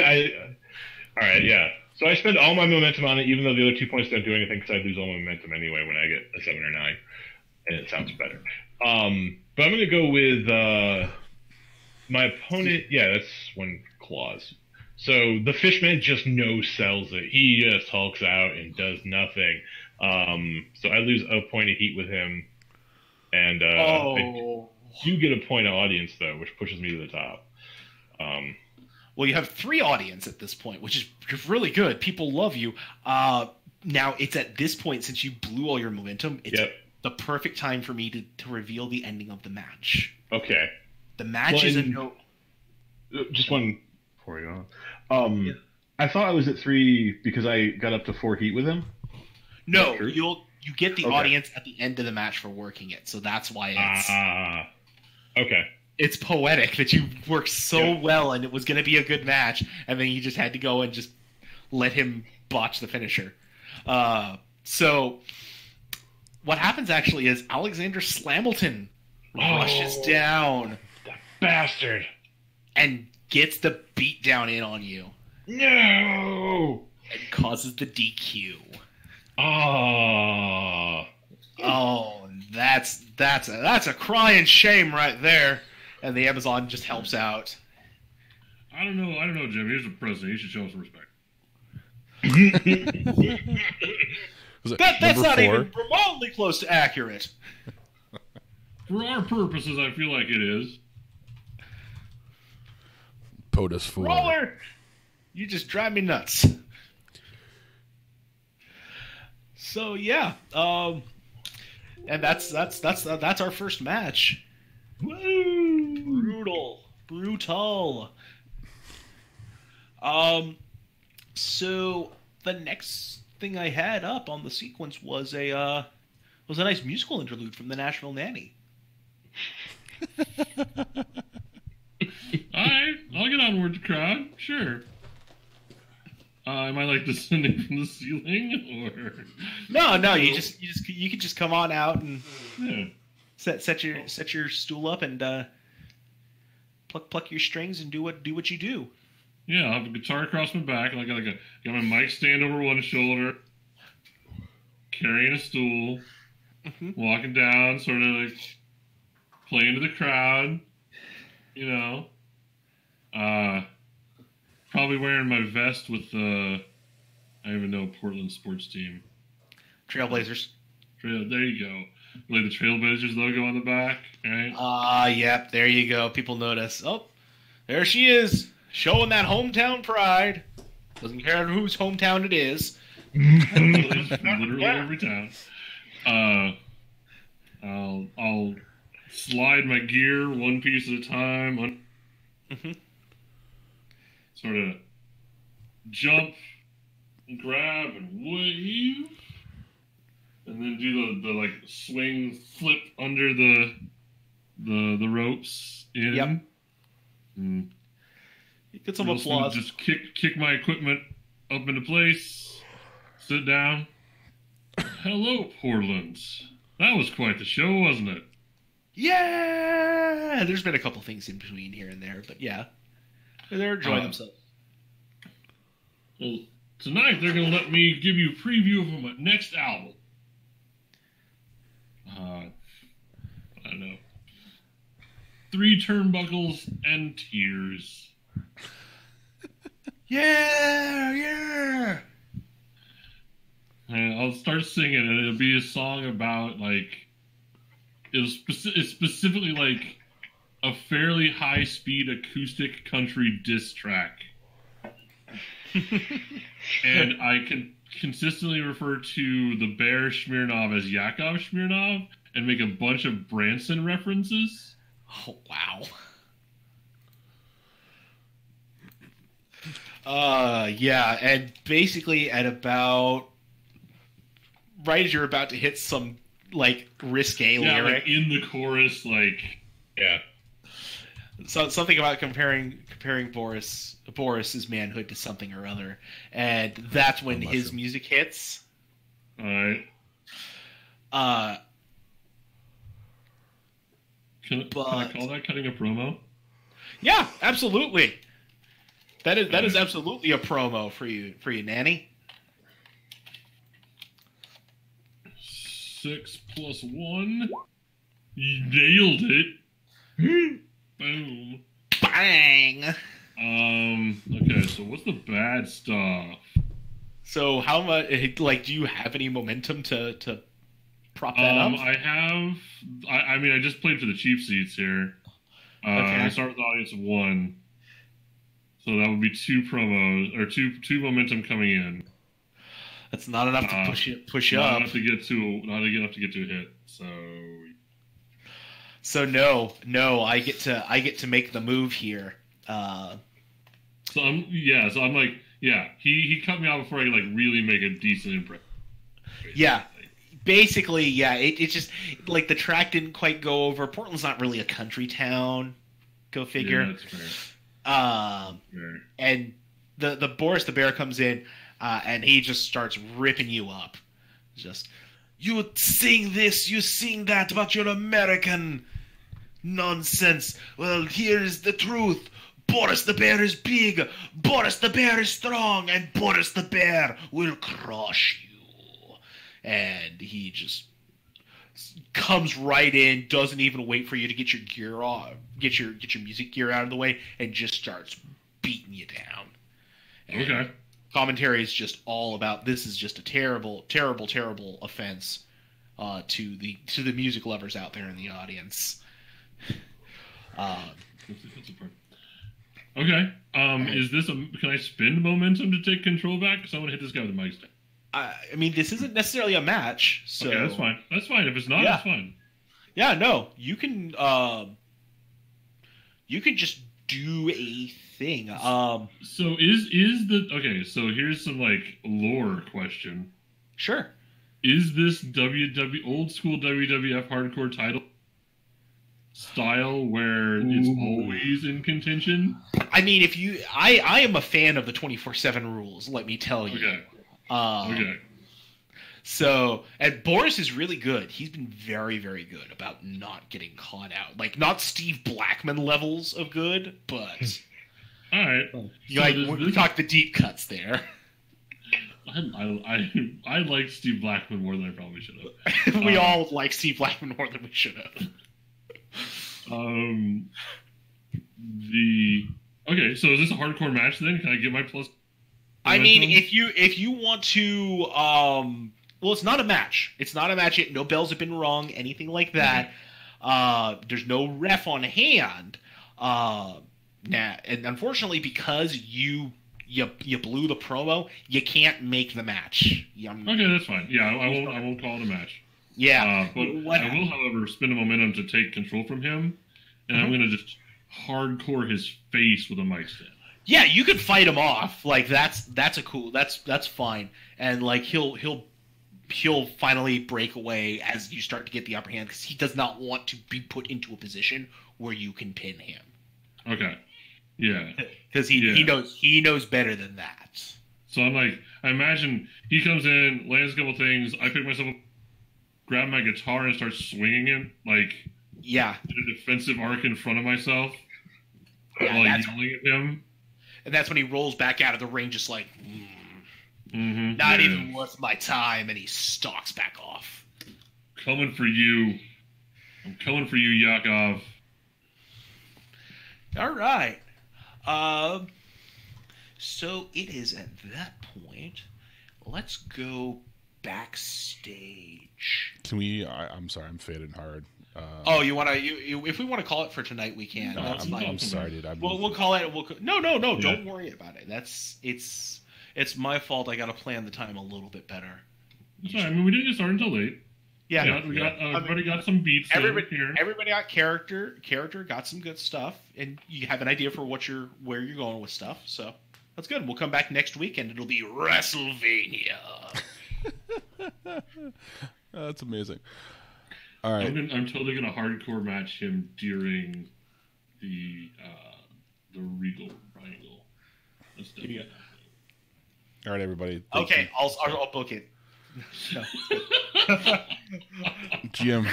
C: all right, yeah. So I spend all my momentum on it, even though the other 2 points don't do anything, because I lose all my momentum anyway when I get a 7 or 9, and it sounds better. But I'm gonna go with my opponent. Yeah, that's 1 clause. So the Fishman just no-sells it. He just hulks out and does nothing. So I lose a point of heat with him, and I do get a point of audience though, which pushes me to the top.
B: Well, you have 3 audience at this point, which is really good. People love you. Now, it's at this point, since you blew all your momentum, it's
C: Yep.
B: the perfect time for me to reveal the ending of the match.
C: Okay.
B: The match
C: Well,
B: is a
C: and-
B: no.
C: Just one before we go on. I thought I was at 3 because I got up to 4 heat with him.
B: No,
C: true?
B: you get the
C: Okay.
B: audience at the end of the match for working it, so that's why
C: Okay.
B: it's poetic that you worked so well and it was going to be a good match, and then you just had to go and just let him botch the finisher. So what happens actually is Alexander Slamilton rushes down
C: Bastard.
B: and gets the beat down in on you
C: No.
B: and causes the DQ.
C: Oh.
B: Oh, that's a crying shame right there. And the Amazon just helps out.
A: I don't know, Jim. He's the president. He should show some respect.
E: Was it
B: That's
E: number
B: not
E: 4?
B: even remotely close to accurate.
A: For our purposes, I feel like it is.
E: POTUS 4.
B: Roller, you just drive me nuts. So yeah, and that's our first match. Woo! Brutal. So the next thing I had up on the sequence was a nice musical interlude from the National Nanny.
A: Alright, I'll get on with the crowd. Sure. Am I like descending from the ceiling, or
B: No, you could just come on out and
A: yeah?
B: set your stool up and pluck your strings and do what you do.
A: Yeah, I'll have a guitar across my back, and I got my mic stand over one shoulder, carrying a stool, walking down, sort of like playing to the crowd, you know. Probably wearing my vest with I don't even know Portland sports team.
B: Trailblazers.
A: There you go. Like the Trailblazers logo on the back, right?
B: Yep, there you go. People notice. Oh, there she is, showing that hometown pride. Doesn't care whose hometown it is.
A: Literally every town. I'll slide my gear one piece at a time. Sort of jump, and grab, and wave, and then do the like swing, flip under the ropes in.
B: Yep.
A: And
B: Get some
A: real smooth,
B: applause.
A: just kick my equipment up into place. Sit down. Hello, Portland. That was quite the show, wasn't it?
B: Yeah, there's been a couple things in between here and there, but yeah, they're enjoying themselves.
A: Well, tonight they're going to let me give you a preview of my next album. I don't know. 3 turnbuckles and tears.
B: Yeah.
A: And I'll start singing, and it'll be a song about like it's specifically like a fairly high-speed acoustic country diss track. And I can consistently refer to the Bear Smirnov as Yakov Smirnov and make a bunch of Branson references.
B: Oh, wow. Yeah, and basically at about right as you're about to hit some like risque lyric,
A: like in the chorus, like
C: Yeah.
B: so something about comparing Boris's manhood to something or other, and that's when his music hits.
A: all right. Can I call that cutting a promo?
B: Yeah, absolutely. That is absolutely a promo for you, Nanny.
A: 6 + 1. You nailed it. Boom.
B: Bang.
A: Okay, so what's the bad stuff?
B: So how much? Like, do you have any momentum to prop that up?
A: I have. I mean, I just played for the cheap seats here.
B: Okay.
A: I start with an audience of 1, so that would be 2 promos or two momentum coming in.
B: That's not enough to push you
A: Not
B: up.
A: enough to get to a hit. So
B: So no, I get to make the move here.
A: So I'm like, yeah, he cut me off before I could like really make a decent impression.
B: Yeah. Basically, yeah, it just like the track didn't quite go over. Portland's not really a country town. Go figure.
A: Yeah, that's fair. Fair.
B: And the Boris the Bear comes in, and he just starts ripping you up. Just, you sing this, you sing that, but you're American. Nonsense. Well, here's the truth. Boris the Bear is big, Boris the Bear is strong, and Boris the Bear will crush you. And he just comes right in, doesn't even wait for you to get your gear off, get your music gear out of the way, and just starts beating you down. And
A: okay.
B: Commentary is just all about this is just a terrible, terrible, terrible offense to the music lovers out there in the audience.
A: Okay. Is this can I spend momentum to take control back? Because I want to hit this guy with a mic stand.
B: I mean, this isn't necessarily a match, so
A: Okay, that's fine. That's fine. If it's not, that's fine.
B: Yeah, no, you can just do a thing.
A: So is the okay? So here's some like lore question.
B: Sure.
A: Is this old school WWF hardcore title style where it's always in contention?
B: I mean, I am a fan of the 24/7 rules. Let me tell you.
A: Okay. Okay.
B: So, and Boris is really good. He's been very, very good about not getting caught out. Like, not Steve Blackman levels of good, but
A: all right.
B: We talk the deep cuts there.
A: I like Steve Blackman more than I probably should have.
B: We all like Steve Blackman more than we should have.
A: Okay, so is this a hardcore match then? Can I get my plus?
B: I mean, if you want to, well, it's not a match. It's not a match yet. No bells have been rung, anything like that. There's no ref on hand. And unfortunately, because you blew the promo, you can't make the match.
A: Okay, that's fine. Yeah, I won't call it a match.
B: Yeah,
A: but I will, however, spend a momentum to take control from him, and I'm going to just hardcore his face with a mic stand.
B: Yeah, you can fight him off. Like that's fine. And like he'll finally break away as you start to get the upper hand because he does not want to be put into a position where you can pin him.
A: Okay. Yeah.
B: Because he knows better than that.
A: So I'm like, I imagine he comes in, lands a couple things. I pick myself up, grab my guitar, and start swinging it like in a defensive arc in front of myself while yelling at him.
B: And that's when he rolls back out of the ring, just like, not even worth my time, and he stalks back off.
A: Coming for you. I'm coming for you, Yakov.
B: All right. So it is at that point. Let's go backstage.
F: Can we? I'm sorry, I'm fading hard.
B: You want to? If we want to call it for tonight, we can.
F: No, I'm sorry, dude.
B: We'll call it. No. Yeah. Don't worry about it. It's my fault. I got to plan the time a little bit better.
A: Sorry, I mean, we didn't start until late.
B: Yeah,
A: everybody got some beats.
B: Everybody got character. Character got some good stuff, and you have an idea for where you're going with stuff. So that's good. We'll come back next week, and it'll be WrestleMania.
F: That's amazing. All right.
A: I'm totally gonna hardcore match him during the Regal Triangle. Let's do it.
F: All right, everybody.
B: Okay, I'll book it.
F: GM,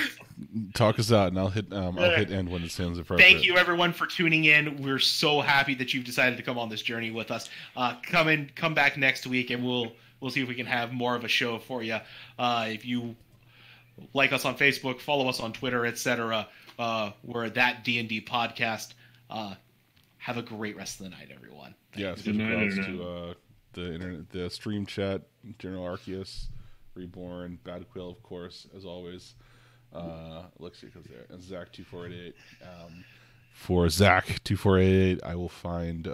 F: talk us out, and I'll hit end when it sounds appropriate.
B: Thank you, everyone, for tuning in. We're so happy that you've decided to come on this journey with us. Come back next week, and we'll see if we can have more of a show for you. If you like us on Facebook, follow us on Twitter, etc. We're that D&D podcast. Have a great rest of the night, everyone.
F: Yes, to the internet, the stream chat, General Arceus, Reborn, Bad Quill, of course, as always. Elixir comes there, and Zach2488. For Zach2488, I will find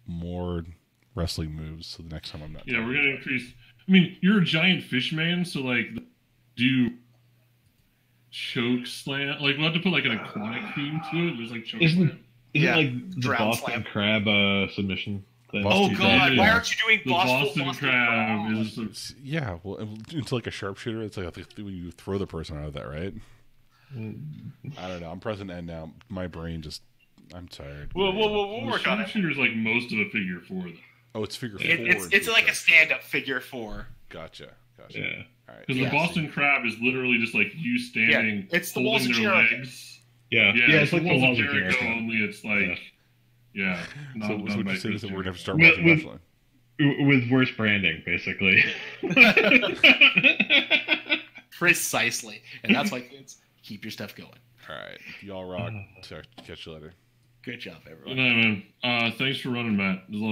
F: more wrestling moves. So the next time I'm not.
A: Yeah, we're gonna increase. I mean, you're a giant fish man, so like, choke slam. Like we'll have to put like an aquatic theme to it. There's like choke
C: Isn't
A: slam.
C: it like the
B: Drown
C: Boston
B: slam.
C: Crab submission thing?
B: Oh
E: Boston
B: God!
A: Crab.
B: Why aren't you doing
A: The Boston Crab is
E: Yeah, well, it's like a sharpshooter. It's like when you throw the person out of that, right? I don't know. I'm pressing N now. My brain just. I'm tired.
B: We'll
A: the
B: work on it.
A: sharpshooter's like most of a figure four though.
E: Oh, it's figure four.
B: It's like a stand-up figure 4.
E: Gotcha.
C: Yeah.
E: All right.
A: Because the Boston Crab is literally just like you standing,
B: Yeah, it's the Walls
A: holding
B: of
A: their
B: Jericho.
A: legs.
C: Yeah.
A: Yeah,
C: It's like the Walls of Jericho.
A: only it's like, yeah.
E: So what you're saying is that we're gonna have to start
C: With-
E: watching
C: with-
E: wrestling.
C: With worse branding, basically.
B: Precisely, and that's why kids keep your stuff going.
E: All right, y'all rock. Catch you later.
B: Good job, everyone.
A: Good night, man. Thanks for running, Matt. It was a lot of